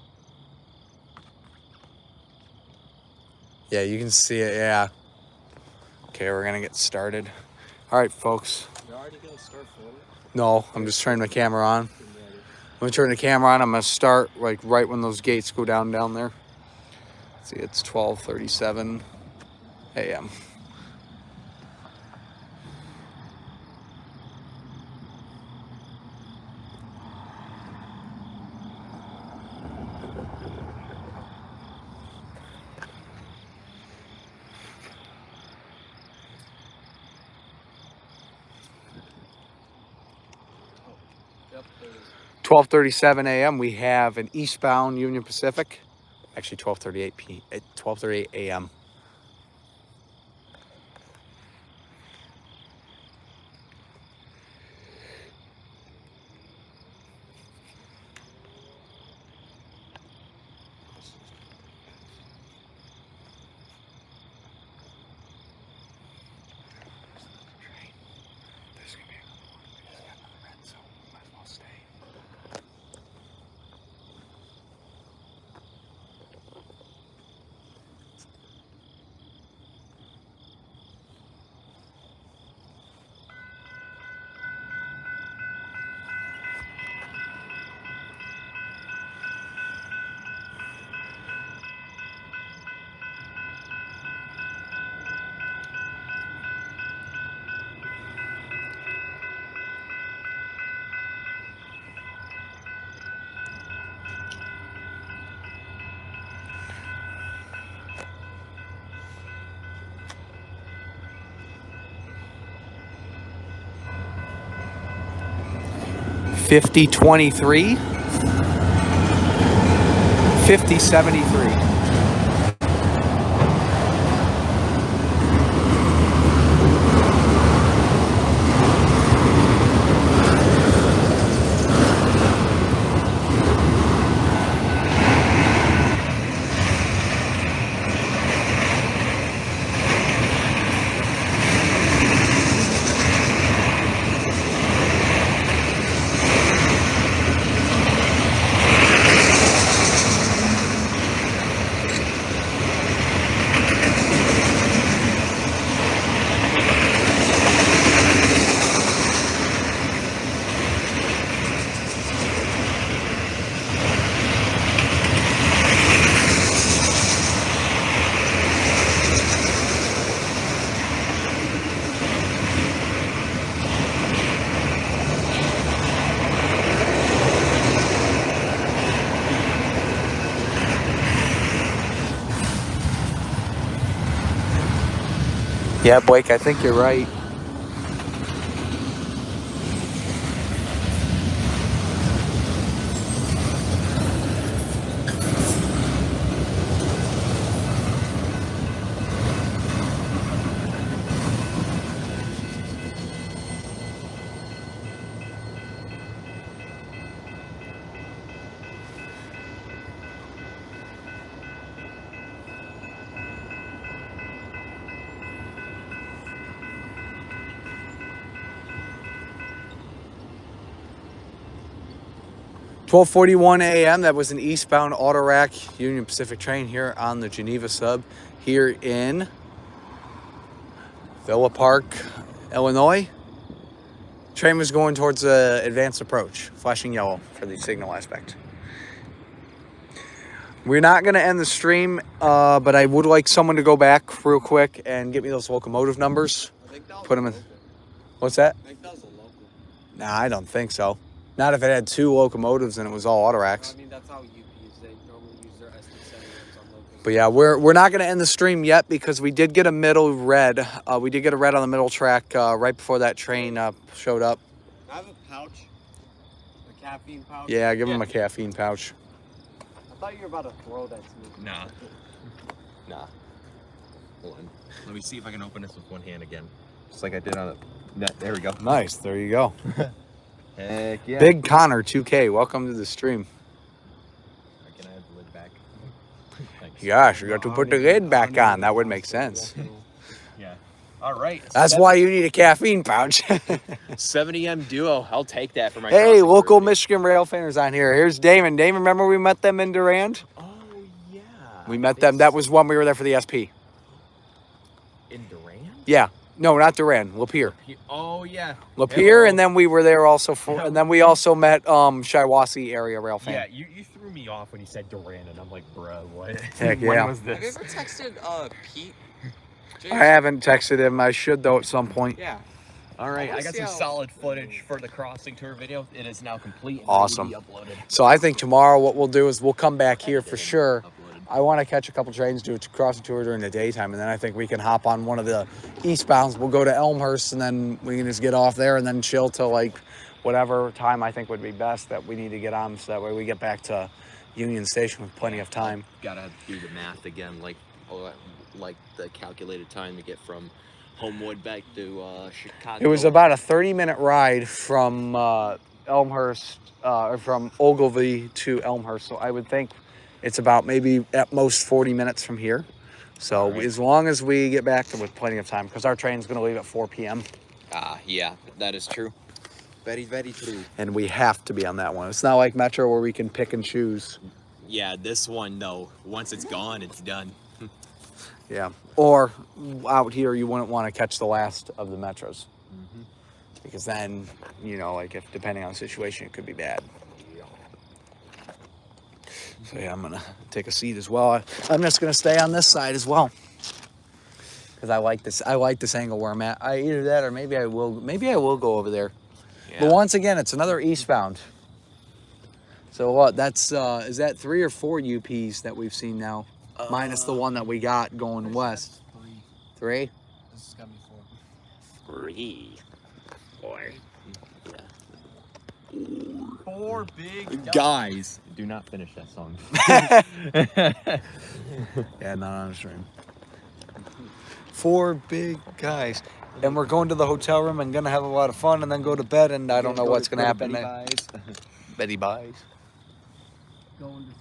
Yeah, you can see it. Yeah. Okay, we're gonna get started. All right, folks. You're already gonna start filming? No, I'm just turning my camera on. I'm gonna turn the camera on. I'm gonna start like right when those gates go down there. See, it's 12:37 a.m. Yep. 12:37 a.m. We have an eastbound Union Pacific. Actually, 12:38 a.m. $50.23, $50.73. Yeah, Blake, I think you're right. $12:41 a.m. That was an eastbound auto rack Union Pacific train here on the Geneva sub here in Villa Park, Illinois. Train was going towards the advanced approach, flashing yellow for the signal aspect. We're not going to end the stream, but I would like someone to go back real quick and get me those locomotive numbers. I think that was Put them in. local. What's that? I think that was a local. Nah, I don't think so. Not if it had two locomotives and it was all auto racks. I mean, that's how UP is. They normally use their SD71s on locals. But yeah, we're not going to end the stream yet because we did get a middle red. We did get a red on the middle track right before that train showed up. I have a pouch. A caffeine pouch. Yeah, give him a caffeine pouch. I thought you were about to throw that to me. Nah. Hold on. Let me see if I can open this with one hand again. just like I did on the. There we go. Nice. There you go. Heck yeah. Big Connor 2K. Welcome to the stream. Can I have the lid back? Thanks. Gosh, you got to put the lid back on. That would make sense. Yeah. All right. That's why you need a caffeine pouch. 70M Duo. I'll take that for my. Hey, crossing local tour. Michigan rail fanners on here. Here's Damon. Damon, remember we met them in Durand? Oh yeah. We met them. That was when we were there for the SP. In Durand. Yeah. No, not Durand. Lapeer. Oh yeah. Lapeer, and then we were there also for, and then we also met Shiawassee area rail fan. Yeah, you threw me off when you said Durand, and I'm like, bro, what? Heck When yeah. was Have you this? ever texted Pete? I haven't texted him. I should though at some point. Yeah. All right, I I got see some how- solid footage for the crossing tour video. It is now complete. And Awesome. ready to be uploaded. So I think tomorrow what we'll do is we'll come back here for sure. Uploaded. I want to catch a couple trains, do a crossing tour during the daytime, and then I think we can hop on one of the eastbounds. We'll go to Elmhurst, and then we can just get off there and then chill till like whatever time I think would be best that we need to get on, so that way we get back to Union Station with plenty of time. Gotta do the math again, like the calculated time to get from Homewood back to Chicago. It was about a 30-minute ride from Elmhurst, or from Ogilvie to Elmhurst, so I would think it's about maybe at most 40 minutes from here. So as long as we get back to with plenty of time, because our train's going to leave at 4 p.m. Yeah, that is true. Very, very true. And we have to be on that one. It's not like Metro where we can pick and choose. Yeah, this one, no. Once it's gone, it's done. Yeah. Or out here, you wouldn't want to catch the last of the Metros. Because then, you know, like if depending on the situation, it could be bad. So yeah, I'm going to take a seat as well. I'm just going to stay on this side as well. Because I like this. I like this angle where I'm at. Either that or maybe I will go over there. Yeah. But once again, it's another eastbound. So what? That's is that 3 or 4 UPs that we've seen now, minus the one that we got going west. 3. This is gonna be 4. 3. 4. Four big Guys, do not finish that song. Yeah, not on the stream. 4 big guys. And we're going to the hotel room and gonna have a lot of fun and then go to bed, and I don't know what's gonna happen next. Betty buys. Going to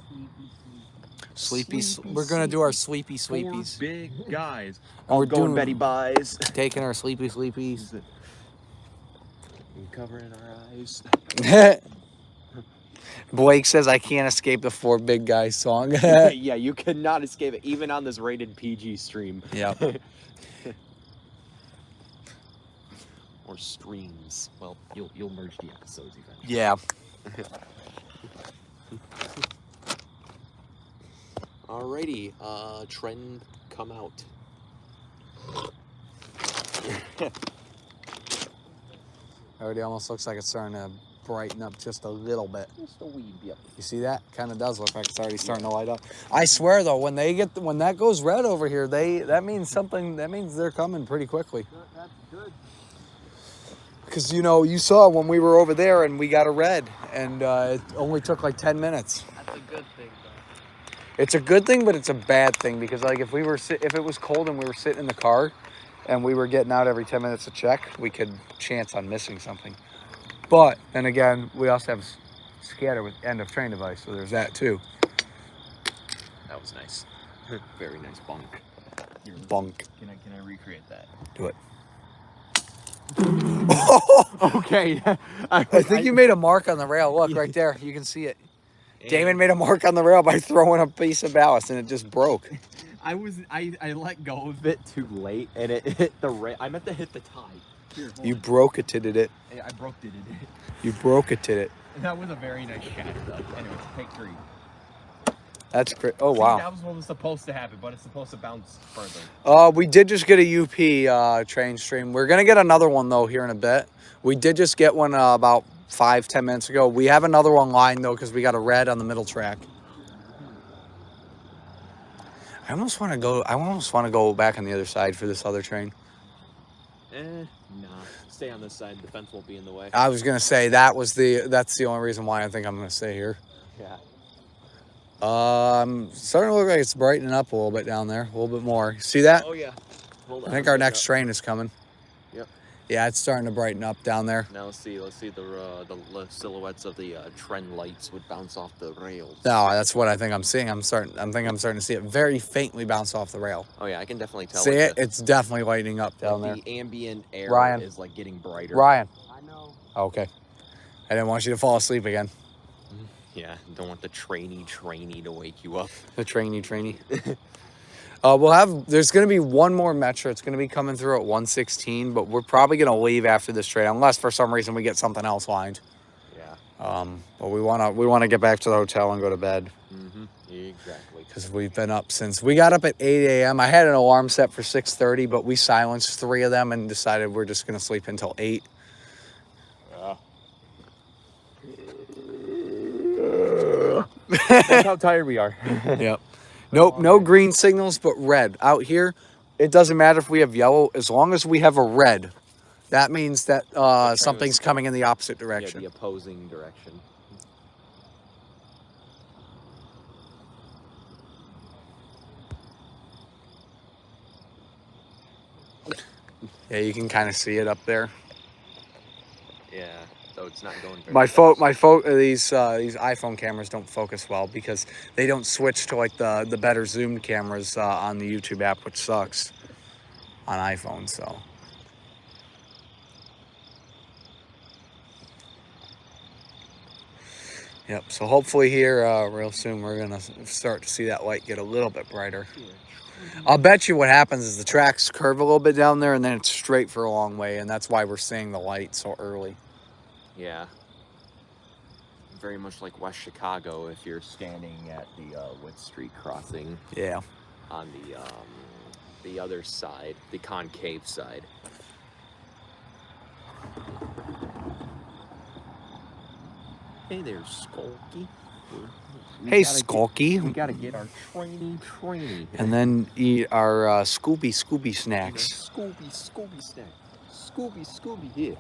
sleepy. We're gonna do our sleepy Four sleepies. big guys. And we're Going doing Betty buys. taking our sleepy sleepies. Covering our eyes. Blake says I can't escape the 4 big guys song. Yeah, you cannot escape it, even on this rated PG stream. Yeah. Or streams. Well, you'll merge the episodes eventually. Yeah. Alrighty, trend come out. Already almost looks like it's starting to brighten up just a little bit. Just a wee bit. You see that? Kind of does look like it's already starting to light up. I swear though, when that goes red over here, that means they're coming pretty quickly. That's good. Because you know, you saw when we were over there and we got a red, and it only took like 10 minutes. That's a good thing, though. It's a good thing, but it's a bad thing because like if it was cold and we were sitting in the car, and we were getting out every 10 minutes to check, we could chance on missing something. But then again, we also have scatter with end of train device, so there's that too. That was nice. Very nice bunk. Bunk. Can I recreate that? Do it. Okay. I think you made a mark on the rail. Look right there, you can see it. Damon made a mark on the rail by throwing a piece of ballast, and it just broke. I let go of it too late, and it hit the rail. I meant to hit the tie. Here, hold You on. broke it. I broke it. You broke it. That was a very nice shot, though. Anyways, take 3. That's great. Oh See, wow. that was what was supposed to happen, but it's supposed to bounce further. We did just get a UP train stream. We're gonna get another one though here in a bit. We did just get one about 5-10 minutes ago. We have another one lined though because we got a red on the middle track. I almost want to go back on the other side for this other train. Nah. Stay on this side. The fence won't be in the way. I was gonna say that's the only reason why I think I'm gonna stay here. Yeah. Starting to look like it's brightening up a little bit down there, a little bit more. See that? Oh yeah. Hold on. I think our next train is coming. Yep. Yeah, it's starting to brighten up down there. Now let's see the silhouettes of the trend lights would bounce off the rails. No, that's what I think I'm seeing. I'm starting to see it very faintly bounce off the rail. Oh yeah, I can definitely tell. See like it? It's definitely lightening up down there. The ambient air Ryan. is like getting brighter. Ryan. I know. Okay. I didn't want you to fall asleep again. Yeah, don't want the trainee to wake you up. The trainee. There's going to be one more Metro. It's going to be coming through at 116, but we're probably going to leave after this train, unless for some reason we get something else lined. Yeah. But we want to get back to the hotel and go to bed. Exactly. Because we've been up since, we got up at 8 a.m. I had an alarm set for 6:30, but we silenced 3 of them and decided we're just going to sleep until 8. That's how tired we are. Yep. Nope, no green signals, but red. Out here, it doesn't matter if we have yellow. As long as we have a red, that means that something's coming in the opposite direction. Yeah, the opposing direction. Yeah, you can kind of see it up there. Yeah, though it's not going very My fast. these iPhone cameras don't focus well because they don't switch to like the better zoomed cameras on the YouTube app, which sucks on iPhone. So yep. So hopefully here real soon we're gonna start to see that light get a little bit brighter. I'll bet you what happens is the tracks curve a little bit down there and then it's straight for a long way, and that's why we're seeing the light so early. Yeah. Very much like West Chicago if you're standing at the Wood Street crossing. Yeah. On the other side, the concave side. Hey there, Skulky. Hey, Skulky. We gotta get our trainee. And then eat our Scooby snacks. Scooby snack. Scooby here.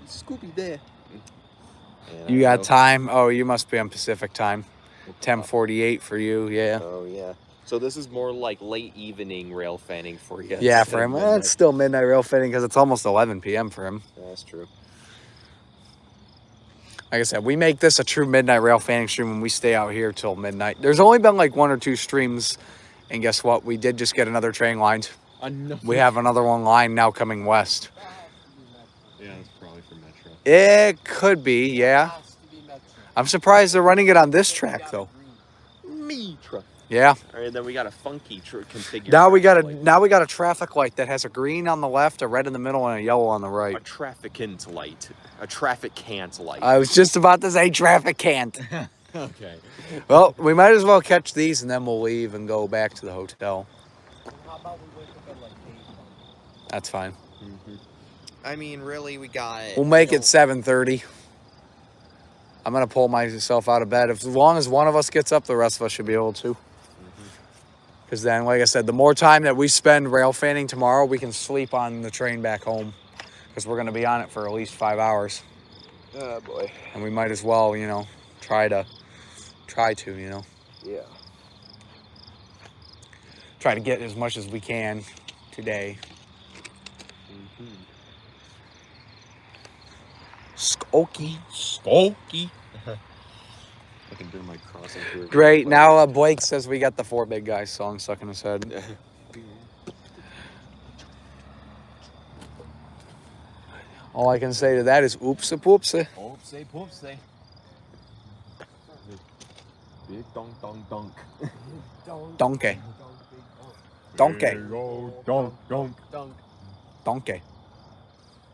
Scooby there. Yeah, You got time? Oh, you must be on Pacific time. 10:48 for you, yeah. Oh, yeah. So this is more like late evening rail fanning for you. Yeah, for him. Well, it's still midnight rail fitting because it's almost 11 p.m. for him. Yeah, that's true. Like I said, we make this a true midnight rail fanning stream when we stay out here till midnight. There's only been like 1 or 2 streams, and guess what? We did just get another train lined. We have another one lined now coming west. Yeah, it's probably for Metro. It could be, yeah. I'm surprised they're running it on this track though. Mitra. Yeah. All right, then we got a funky configured. Now we got a traffic light that has a green on the left, a red in the middle, and a yellow on the right. A trafficant light. A traffic can't light. I was just about to say traffic can't. Okay. Well, we might as well catch these and then we'll leave and go back to the hotel. How about we wake up at like 8? That's fine. I mean, really, we got. We'll make it 7:30. I'm gonna pull myself out of bed. As long as one of us gets up, the rest of us should be able to. Because then, like I said, the more time that we spend rail fanning tomorrow, we can sleep on the train back home. Because we're gonna be on it for at least 5 hours. Oh boy. And we might as well, try to, Yeah. try to get as much as we can today. Skulky. Looking through my crossing through. Great. Now Blake says we got the 4 Big Guys song stuck in his head. All I can say to that is oopsie poopsie. Oopsie poopsie. Big dunk dunk dunk. Donkey. Donkey. Here we go. Dunk, dunk. Donkey.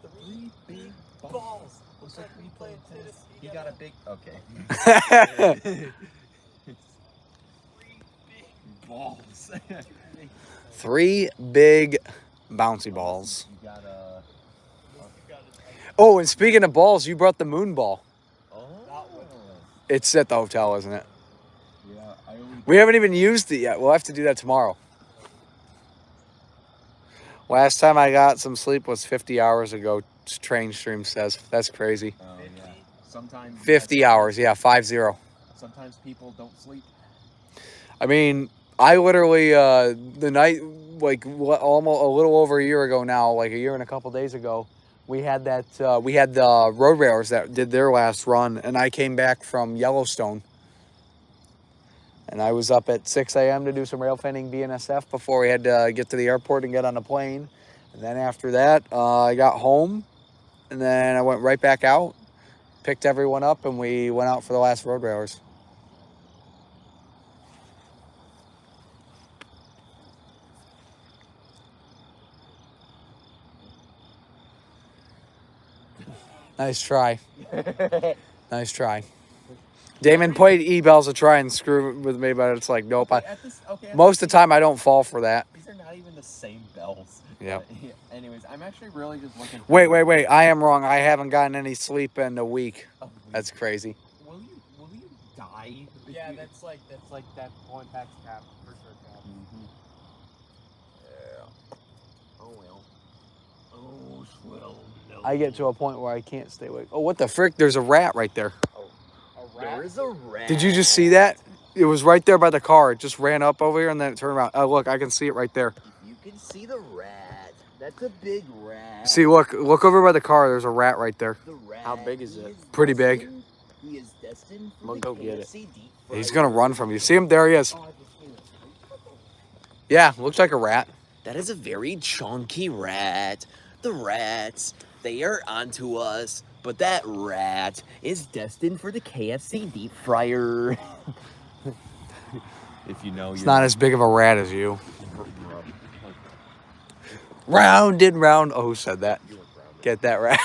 The 3 big balls. Looks like we played tennis. He got a big. Okay. 3 big balls. 3 big bouncy balls. You got a. Oh, and speaking of balls, you brought the moon ball. Oh. It's at the hotel, isn't it? Yeah, We haven't even used it yet. We'll have to do that tomorrow. Last time I got some sleep was 50 hours ago, train stream says. That's crazy. Oh, yeah. Sometimes 50 hours, yeah, 50. Sometimes people don't sleep. I mean, I literally, the night almost a little over a year ago now, like a year and a couple days ago, we had the road railers that did their last run, and I came back from Yellowstone. And I was up at 6 a.m. to do some railfanning BNSF before we had to get to the airport and get on a plane. And then after that, I got home, and then I went right back out, picked everyone up, and we went out for the last road railers. Nice try. Nice try. Damon played E-bells to try and screw with me, but it's like, nope. Most of the time, I don't fall for that. These are not even the same bells. Yep. Anyways, I'm actually really just looking. Wait. I am wrong. I haven't gotten any sleep in a week. That's crazy. Will you die? Yeah, that's like that point back cap for sure. Cap. Yeah. Oh well. Oh well. No. I get to a point where I can't stay awake. Oh, what the frick? There's a rat right there. There is a rat. Did you just see that? It was right there by the car. It just ran up over here and then it turned around. Oh, look, I can see it right there. You can see the rat. That's a big rat. See, look over by the car. There's a rat right there. The rat. How big is it? Pretty big. He is destined for We'll the go get it. KFC deep He's fryer. gonna run from you. See him? There he is. Yeah, looks like a rat. That is a very chunky rat. The rats, they are onto us, but that rat is destined for the KFC deep fryer. If you know, It's not as big of a rat as you. Round and round. Oh, who said that? Get that rat.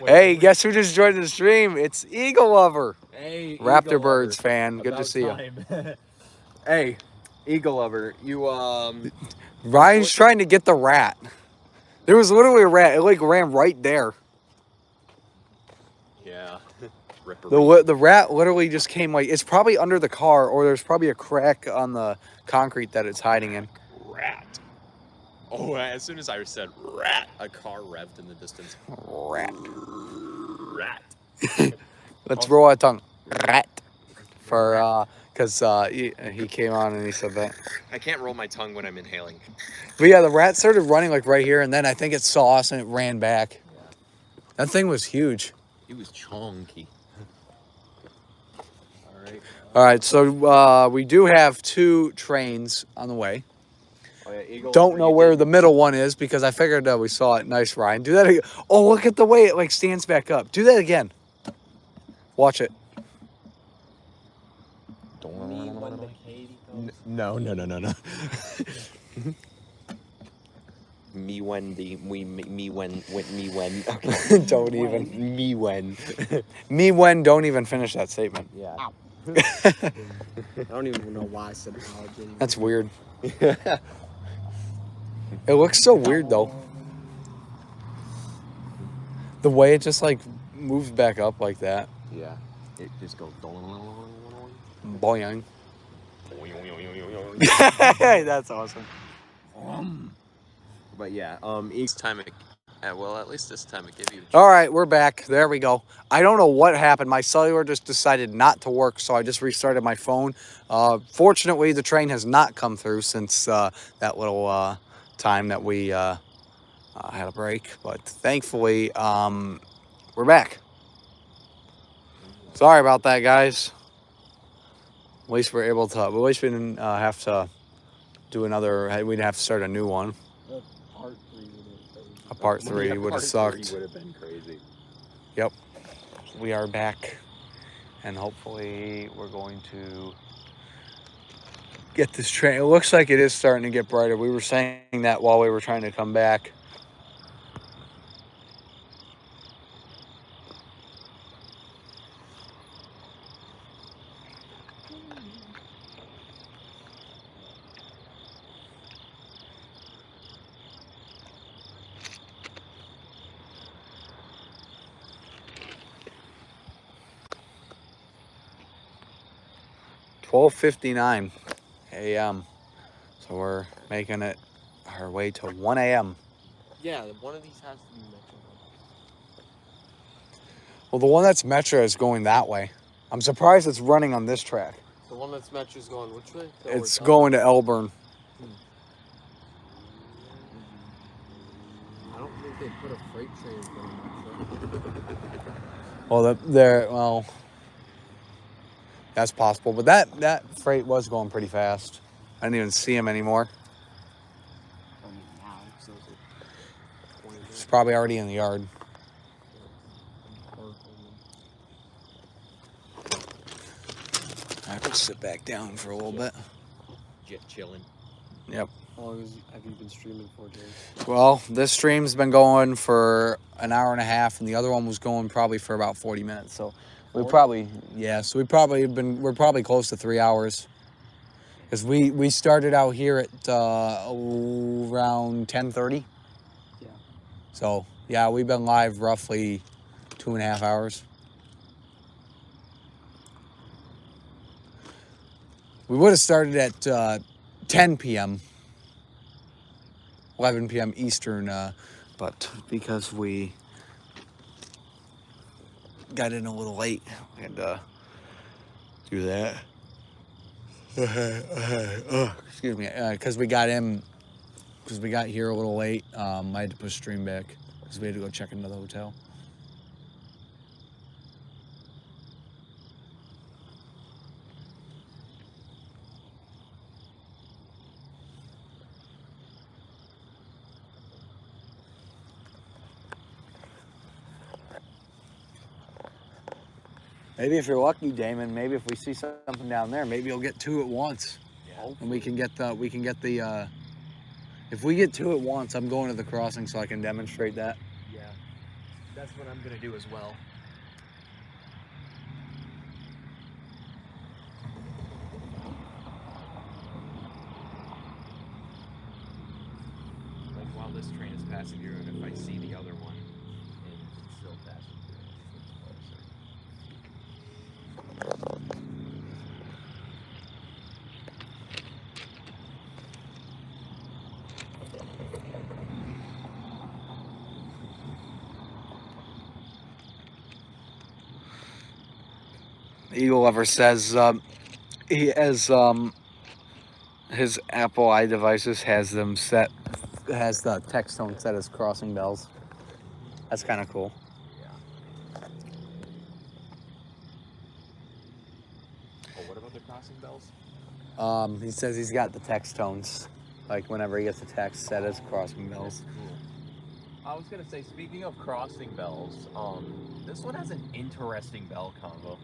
Hey, guess who just joined the stream? It's Eagle Lover. Hey, Raptor Eagle Birds Lover. fan. Good to About see you. time. Hey, Eagle Lover, you Ryan's trying to get the rat. There was literally a rat. It like ran right there. Yeah. The rat literally just came like, it's probably under the car, or there's probably a crack on the concrete that it's hiding in. Rat. Oh, as soon as I said rat, a car revved in the distance. Rat. Rat. Let's roll our tongue. Rat. For because he came on and he said that. I can't roll my tongue when I'm inhaling. But yeah, the rat started running like right here, and then I think it saw us and it ran back. That thing was huge. It was chunky. All right, so we do have 2 trains on the way. Oh, yeah, Eagle, Don't know where the middle one is because I figured we saw it. Nice, Ryan. Do that again. Oh, look at the way it like stands back up. Do that again. Watch it. Me when the Katie comes. No. Me when. Okay. Don't even. Me when. Me when. Don't even finish that statement. Yeah. I don't even know why I said apology. That's weird. It looks so weird though. The way it just like moves back up like that. Yeah. It just goes. Boing. That's awesome. But yeah, each time it. Well, at least this time it gave you. All right, we're back. There we go. I don't know what happened. My cellular just decided not to work, so I just restarted my phone. Fortunately, the train has not come through since that little time that we had a break. But thankfully, we're back. Sorry about that, guys. At least we're able to. At least we didn't have to do another. We didn't have to start a new one. Part 3 would have been crazy. A part 3 would have sucked. Would have been crazy. Yep. We are back. And hopefully we're going to get this train. It looks like it is starting to get brighter. We were saying that while we were trying to come back. $12:59 a.m. So we're making it our way to 1 a.m. Yeah, one of these has to be Metro. Well, the one that's Metro is going that way. I'm surprised it's running on this track. The one that's Metro's going which way? It's going to Elburn. I don't think they put a freight train going Metro. Well, that's possible. But that freight was going pretty fast. I didn't even see him anymore. I mean, now, so it's like 20 minutes. It's probably already in the yard. I will sit back down for a little bit. Just chilling. Yep. How long have you been streaming for, James? Well, this stream's been going for an hour and a half, and the other one was going probably for about 40 minutes. So we're probably close to 3 hours. Because we started out here at around 10:30. Yeah. So yeah, we've been live roughly 2.5 hours. We would have started at 10 p.m. 11 p.m. Eastern, but because we got in a little late, we had to do that. Excuse me, because we got here a little late. I had to push stream back because we had to go check into the hotel. Maybe if you're lucky, Damon, maybe if we see something down there, maybe you'll get two at once. Yeah. And we can get the if we get two at once, I'm going to the crossing so I can demonstrate that. Yeah. That's what I'm gonna do as well. Like while this train is passing through, and if I see the other one, and it's still passing through, it's closer. Eagle Ever says he has his Apple iDevices has the text tone set as crossing bells. That's kind of cool. Yeah. Oh, what about the crossing bells? He says he's got the text tones, like whenever he gets a text set as crossing bells. Cool. I was gonna say, speaking of crossing bells, this one has an interesting bell combo.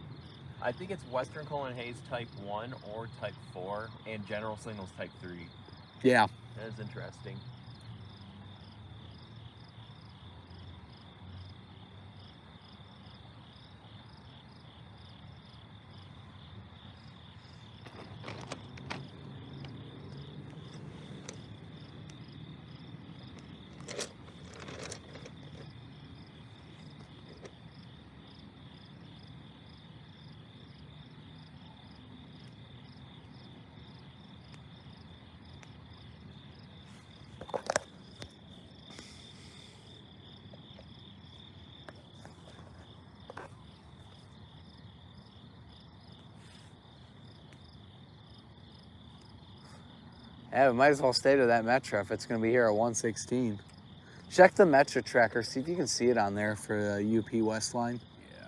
I think it's Western Colon Hayes Type 1 or Type 4, and General Signals Type 3. Yeah. That is interesting. Yeah, we might as well stay to that Metro if it's going to be here at 116. Check the Metro tracker, see if you can see it on there for the UP West line. Yeah.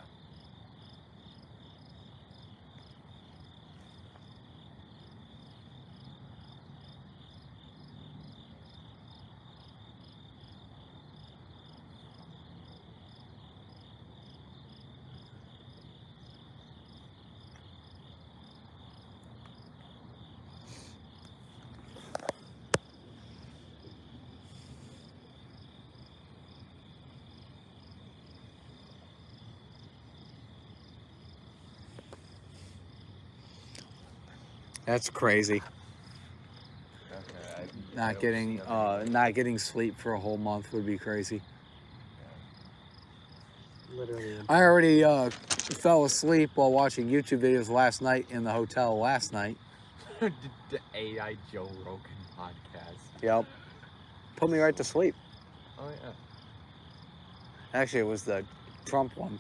That's crazy. Okay. Not getting sleep for a whole month would be crazy. Literally. I already fell asleep while watching YouTube videos last night in the hotel last night. The AI Joe Rogan podcast. Yep. Put me right to sleep. Oh yeah. Actually, it was the Trump one.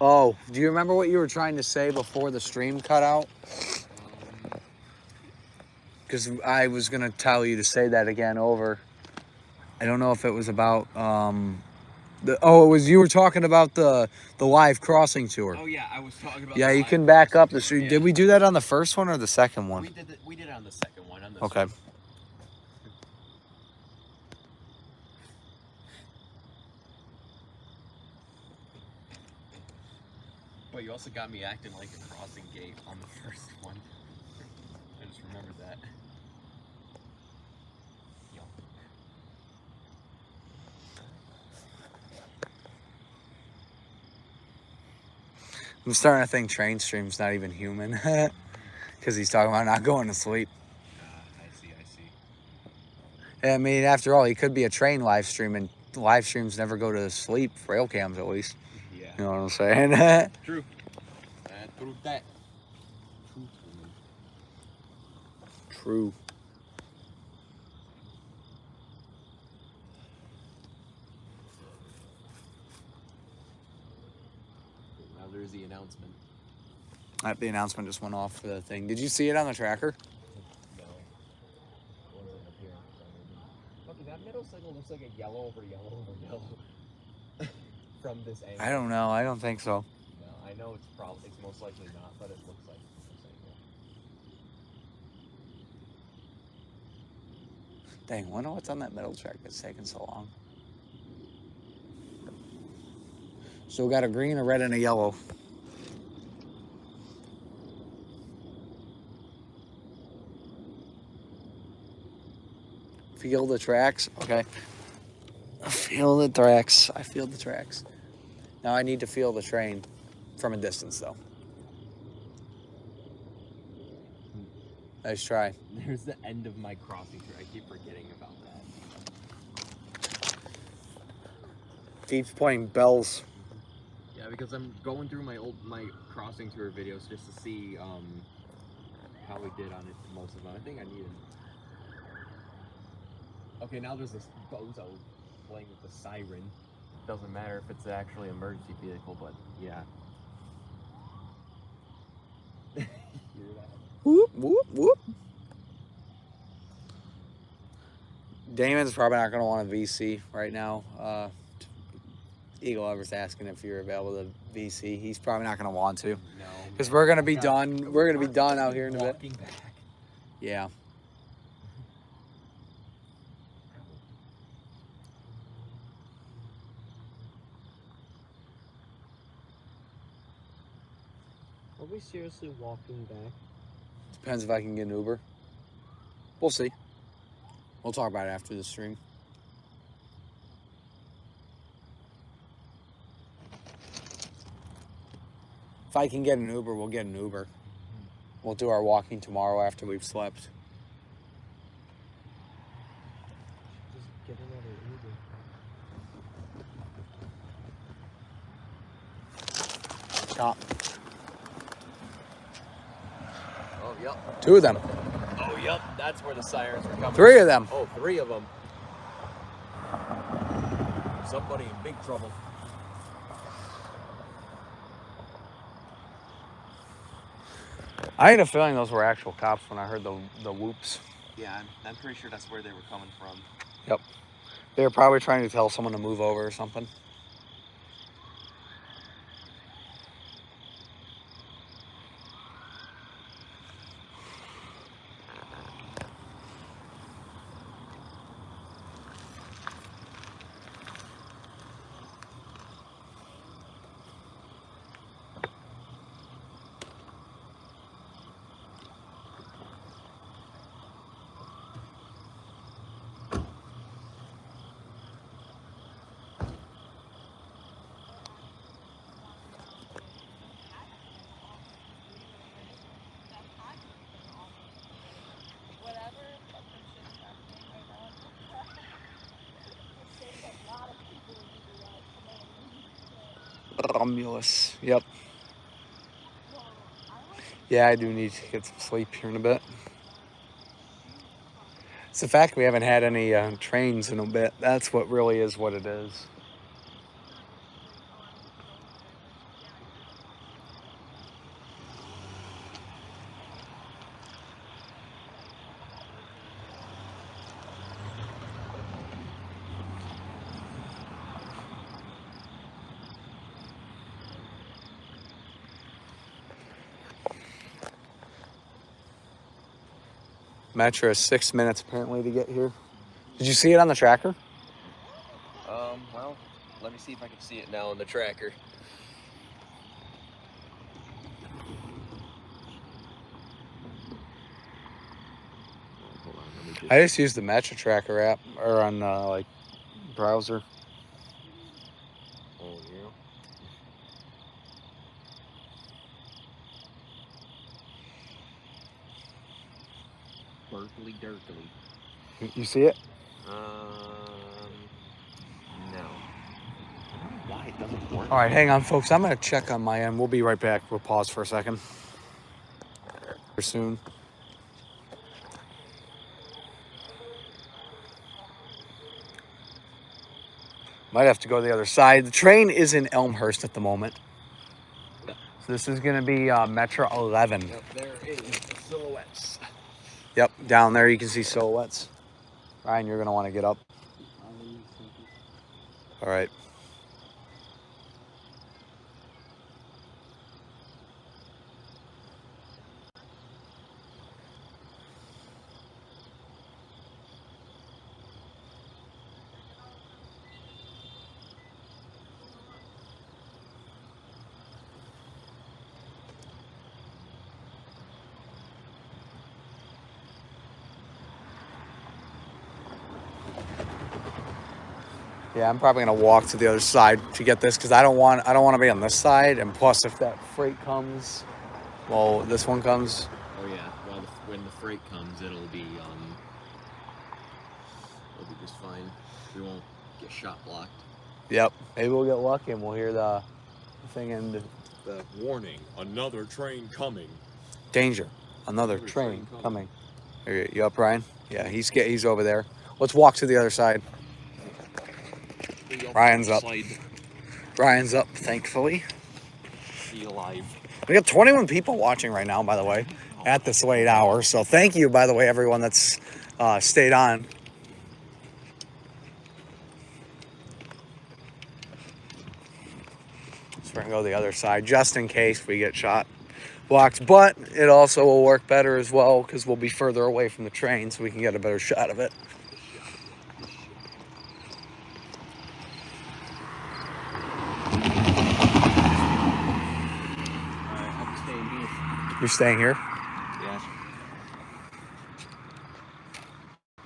Oh, do you remember what you were trying to say before the stream cut out? Because I was going to tell you to say that again over. I don't know if it was about... it was you were talking about the live crossing tour. Oh yeah, I was talking about. Yeah, the you live can back up the crossing stream. tour, Did yeah. we do that on the first one or the second one? We did it on the second one. On this Okay. one. But you also got me acting like a crossing gate on the first one. I just remembered that. Yo. I'm starting to think Train Stream's not even human. Because he's talking about not going to sleep. I see. I mean, after all, he could be a train live stream, and live streams never go to sleep. Rail cams, at least. Yeah. You know what I'm saying? True. True that. True. Now there's the announcement. The announcement just went off for the thing. Did you see it on the tracker? No. It wasn't up here for some reason. Okay, that middle signal looks like a yellow over yellow over yellow. From this angle. I don't know. I don't think so. No, I know it's most likely not, but it looks like this angle. Dang, wonder what's on that middle track that's taking so long. So we got a green, a red, and a yellow. Feel the tracks. Okay. Feel the tracks. I feel the tracks. Now I need to feel the train from a distance, though. Nice try. There's the end of my crossing tour. I keep forgetting about that. Deep's pointing bells. Yeah, because I'm going through my crossing tour videos just to see how we did on it. Most of them. I think I needed. Okay, now there's this bozo playing with the siren. Doesn't matter if it's actually an emergency vehicle, but yeah. Hear that? Whoop, whoop, whoop. Damon's probably not going to want a VC right now. Eagle Ever's asking if you're available to VC. He's probably not going to want to. No. Because we're going to be done. We're going to be done out here in a bit. Walking back. Yeah. Are we seriously walking back? Depends if I can get an Uber. We'll see. We'll talk about it after the stream. If I can get an Uber, we'll get an Uber. We'll do our walking tomorrow after we've slept. Just get another Uber. Stop. Oh, yep. 2 of them. Oh, yep. That's where the sirens were coming. 3 of them. Oh, 3 of them. Somebody in big trouble. I had a feeling those were actual cops when I heard the whoops. Yeah, I'm pretty sure that's where they were coming from. Yep. They were probably trying to tell someone to move over or something. Romulus. Yep. Yeah, I do need to get some sleep here in a bit. It's the fact we haven't had any trains in a bit. That's what really is what it is. Metro is 6 minutes apparently to get here. Did you see it on the tracker? Well, let me see if I can see it now on the tracker. Hold on, let me just... I just use the Metro Tracker app or on like browser. Oh, yeah. Berkeley Dirkley. You see it? No. I don't know why it doesn't work. All right, hang on, folks. I'm gonna check on my end. We'll be right back. We'll pause for a second. Soon. Might have to go the other side. The train is in Elmhurst at the moment. So this is gonna be Metro 11. Yep, there is silhouettes. Yep, down there you can see silhouettes. Ryan, you're gonna want to get up. All right. Yeah, I'm probably gonna walk to the other side to get this because I don't want to be on this side. And plus, if that freight comes, well, this one comes. Oh yeah. Well, when the freight comes, it'll be just fine. We won't get shot blocked. Yep. Maybe we'll get lucky and we'll hear the thing in The warning, another train coming. danger. Another train coming. You up, Ryan? Yeah, he's over there. Let's walk to the other side. Ryan's up. Ryan's up, thankfully. Be alive. We got 21 people watching right now, by the way, at this late hour. So thank you, by the way, everyone that's stayed on. So we're going to go the other side just in case we get shot blocked. But it also will work better as well because we'll be further away from the train so we can get a better shot of it. You're staying here? Yeah.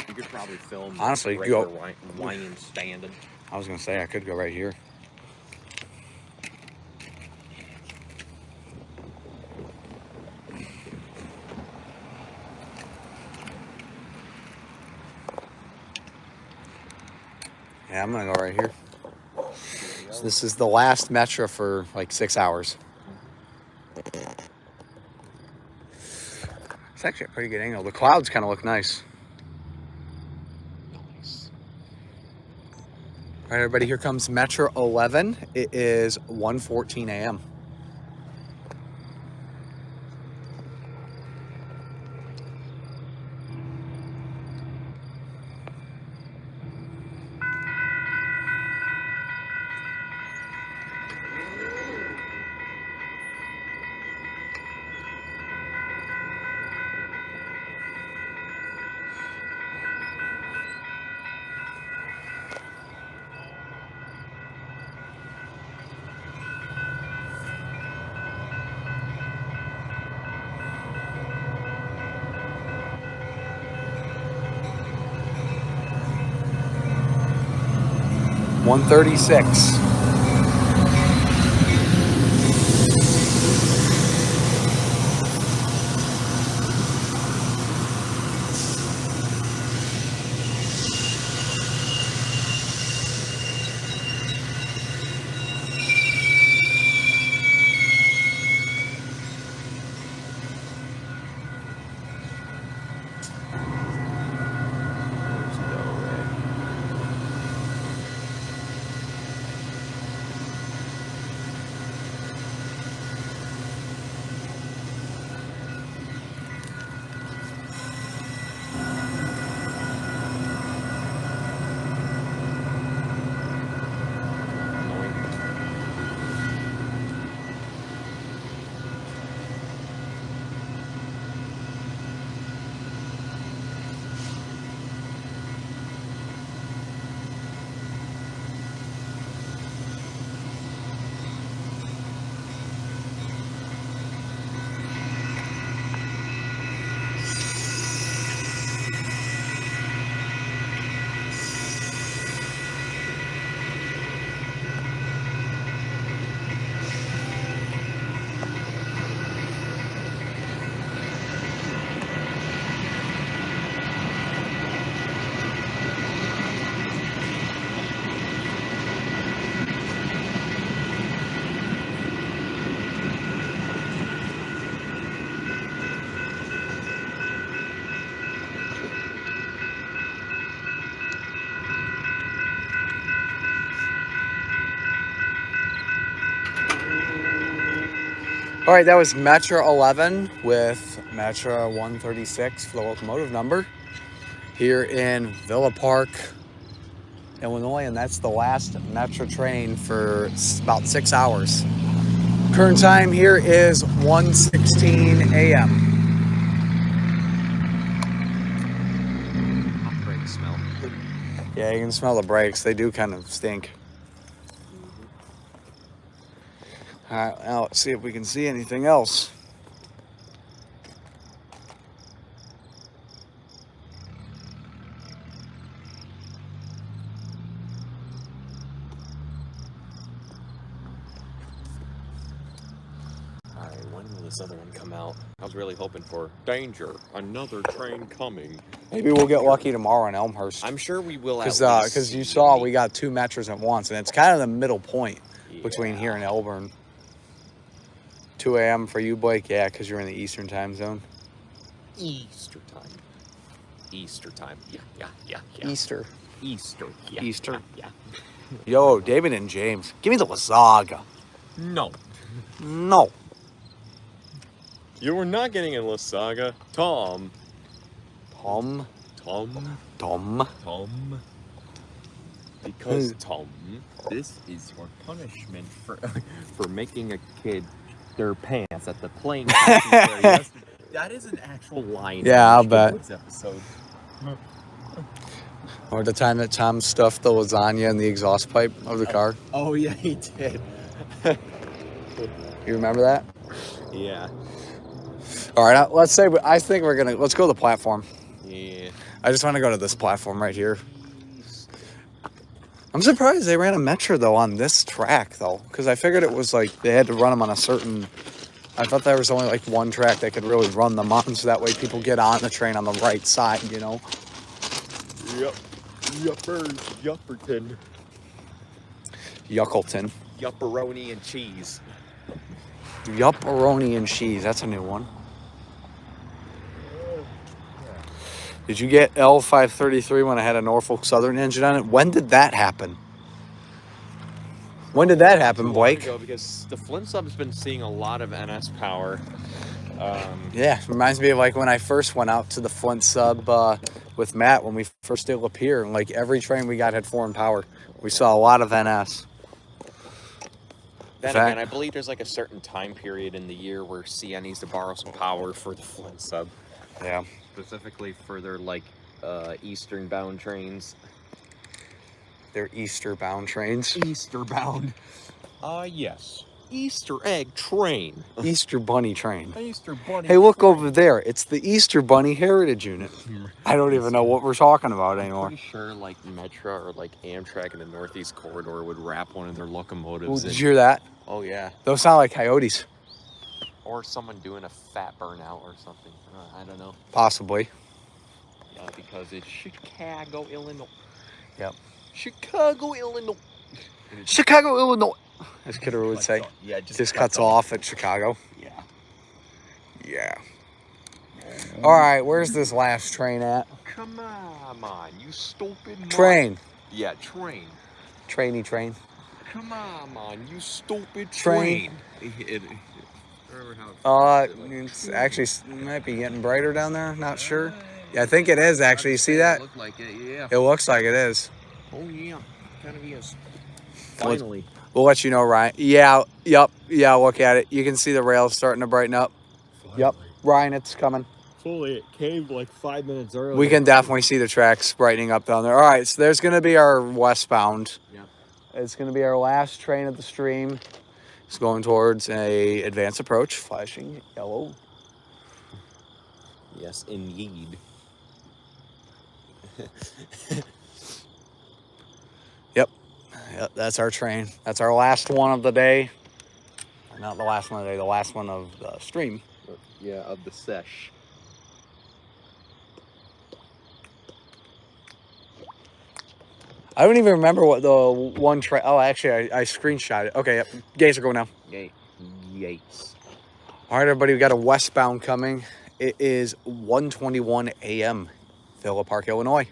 You could probably film. Honestly, right go. where Ryan's standing. I was gonna say I could go right here. Yeah, I'm gonna go right here. So this is the last Metro for like 6 hours. It's actually a pretty good angle. The clouds kind of look nice. Nice. All right, everybody, here comes Metro 11. It is 1:14 a.m. $136. All right, that was Metro 11 with Metro 136 for the locomotive number here in Villa Park, Illinois, and that's the last Metro train for about 6 hours. Current time here is 1:16 a.m. Hot brake smell. Yeah, you can smell the brakes. They do kind of stink. All right, now let's see if we can see anything else. All right, when will this other one come out? I was really hoping for danger, another train coming. Maybe we'll get lucky tomorrow in Elmhurst. I'm sure we will. Because you saw we got 2 metros at once, and it's kind of the middle point between here and Elburn. 2 a.m. for you, Blake? Yeah, because you're in the Eastern time zone. Easter time. Easter time. Yeah. Easter. Easter. Yeah. Easter. Yeah. Yo, David and James, give me the lasagna. No, No. you were not getting a Lasagna. Tom. Because Tom, this is your punishment for making a kid their pants at the playing area yesterday. That is an actual line. Yeah, I'll in bet. this episode. Or the time that Tom stuffed the lasagna in the exhaust pipe of the car. Oh yeah, he did. You remember that? Yeah. All right, let's think let's go to the platform. Yeah. I just want to go to this platform right here. I'm surprised they ran a Metro, though, on this track, though. Because I figured it was like they had to run them on a certain... I thought there was only like one track they could really run them on, so that way people get on the train on the right side, you know? Yep. Yupperton. Yuckleton. Yupperoni and cheese. Yupperoni and cheese. That's a new one. Did you get L533 when I had a Norfolk Southern engine on it? When did that happen? When did that happen, Blake? Ago, because the Flint Sub's been seeing a lot of NS power. Yeah, reminds me of like when I first went out to the Flint Sub with Matt when we first did Lapeer. And like every train we got had foreign power. We saw a lot of NS. Then again, I believe there's like a certain time period in the year where CN needs to borrow some power for the Flint Sub. Yeah. Specifically for their like eastern bound trains. They're Easter bound trains. Easter bound. Yes. Easter egg train. Easter bunny train. Easter bunny. Hey, look over there. It's the Easter Bunny Heritage Unit. I don't even know what we're talking about anymore. Pretty sure like Metro or like Amtrak in the Northeast Corridor would wrap one of their locomotives. Ooh, did you hear that? Oh yeah. Those sound like coyotes. Or someone doing a fat burnout or something. I don't know. Possibly. Yeah, because it's Chicago, Illinois. Yep. Chicago, Illinois. Chicago, Illinois. As Kidder would say. Yeah, Just cuts off at Chicago. Yeah. Yeah. All right, where's this last train at? Come on, you stupid. Train. Yeah, train. Trainy train. Come on, you stupid Train. It's actually it might be getting brighter down there. Not sure. Yeah, I think it is actually. You see that? Look like it, yeah. It looks like it is. Oh yeah, kind of is. Finally. We'll let you know, Ryan. Yeah, yep, yeah. Look at it. You can see the rails starting to brighten up. Yep, Ryan, it's coming. Fully, it came like 5 minutes early. We can definitely see the tracks brightening up down there. All right, so there's going to be our westbound. Yeah. It's going to be our last train of the stream. It's going towards a advanced approach, flashing yellow. Yes, indeed. Yep, that's our train. That's our last one of the day. Or not the last one of the day, the last one of the stream. Yeah, of the sesh. I don't even remember what the one train... Oh, actually, I screenshot it. Okay, yep. Gates are going now. Yates. All right, everybody, we got a westbound coming. It is 1:21 a.m. Villa Park, Illinois.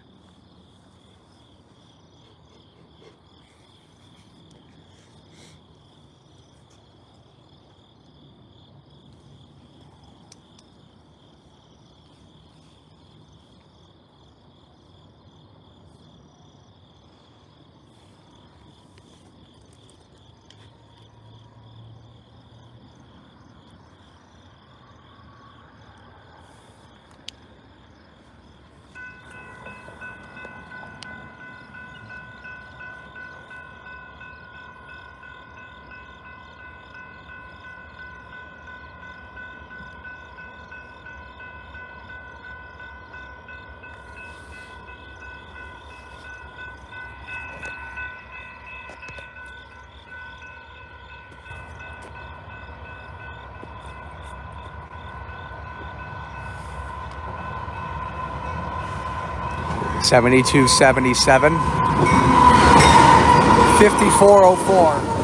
7277. 5404.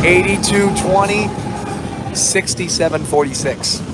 $82.20, $67.46.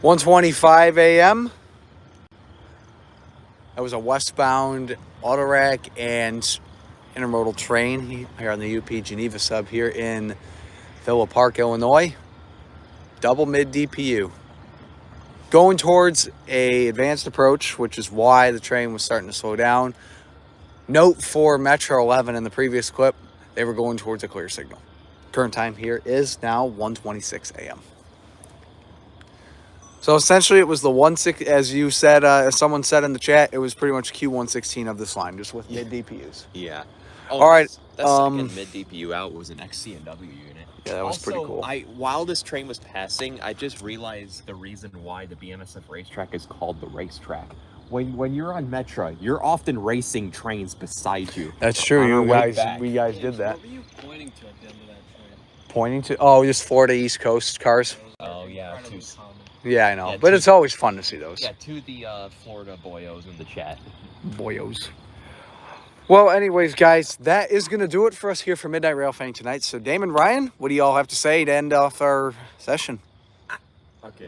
$1:25 a.m. That was a westbound auto rack and intermodal train here on the UP Geneva sub here in Villa Park, Illinois. Double mid DPU. Going towards a advanced approach, which is why the train was starting to slow down. Note for Metro 11 in the previous clip, they were going towards a clear signal. Current time here is now 1:26 a.m. So essentially it was the 1/6, as you said, as someone said in the chat, it was pretty much Q116 of this line, just with mid DPUs. Yeah. Oh, all right. That second mid DPU out was an XCNW unit. Yeah, that was also, pretty cool. While this train was passing, I just realized the reason why the BNSF racetrack is called the racetrack. When you're on Metro, you're often racing trains beside you. That's true. You guys did that. What were you pointing to at the end of that train? Pointing to? Oh, just Florida East Coast cars. Oh yeah, Yeah, I know. Yeah, but it's always fun to see those. Yeah, to the Florida boyos in the chat. Boyos. Well, anyways, guys, that is going to do it for us here for Midnight Railfanning tonight. So, Damon, Ryan, what do you all have to say to end off our session? Okay.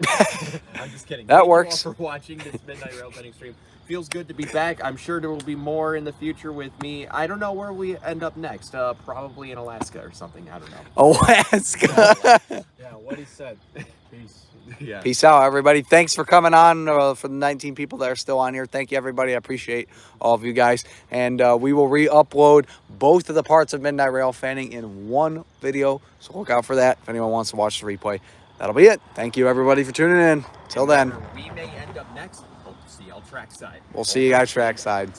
I'm just kidding. That Thank works. you all for watching this Midnight Railfanning stream. Feels good to be back. I'm sure there will be more in the future with me. I don't know where we end up next. Probably in Alaska or something. I don't know. Alaska. Yeah, what he said. Peace. Yeah. Peace out, everybody. Thanks for coming on. For the 19 people that are still on here, thank you, everybody. I appreciate all of you guys. And we will re-upload both of the parts of Midnight Railfanning in one video. So look out for that if anyone wants to watch the replay. that'll be it. Thank you, everybody, for tuning in. Till then, Where we may end up next, hope to see y'all trackside. we'll see you guys trackside.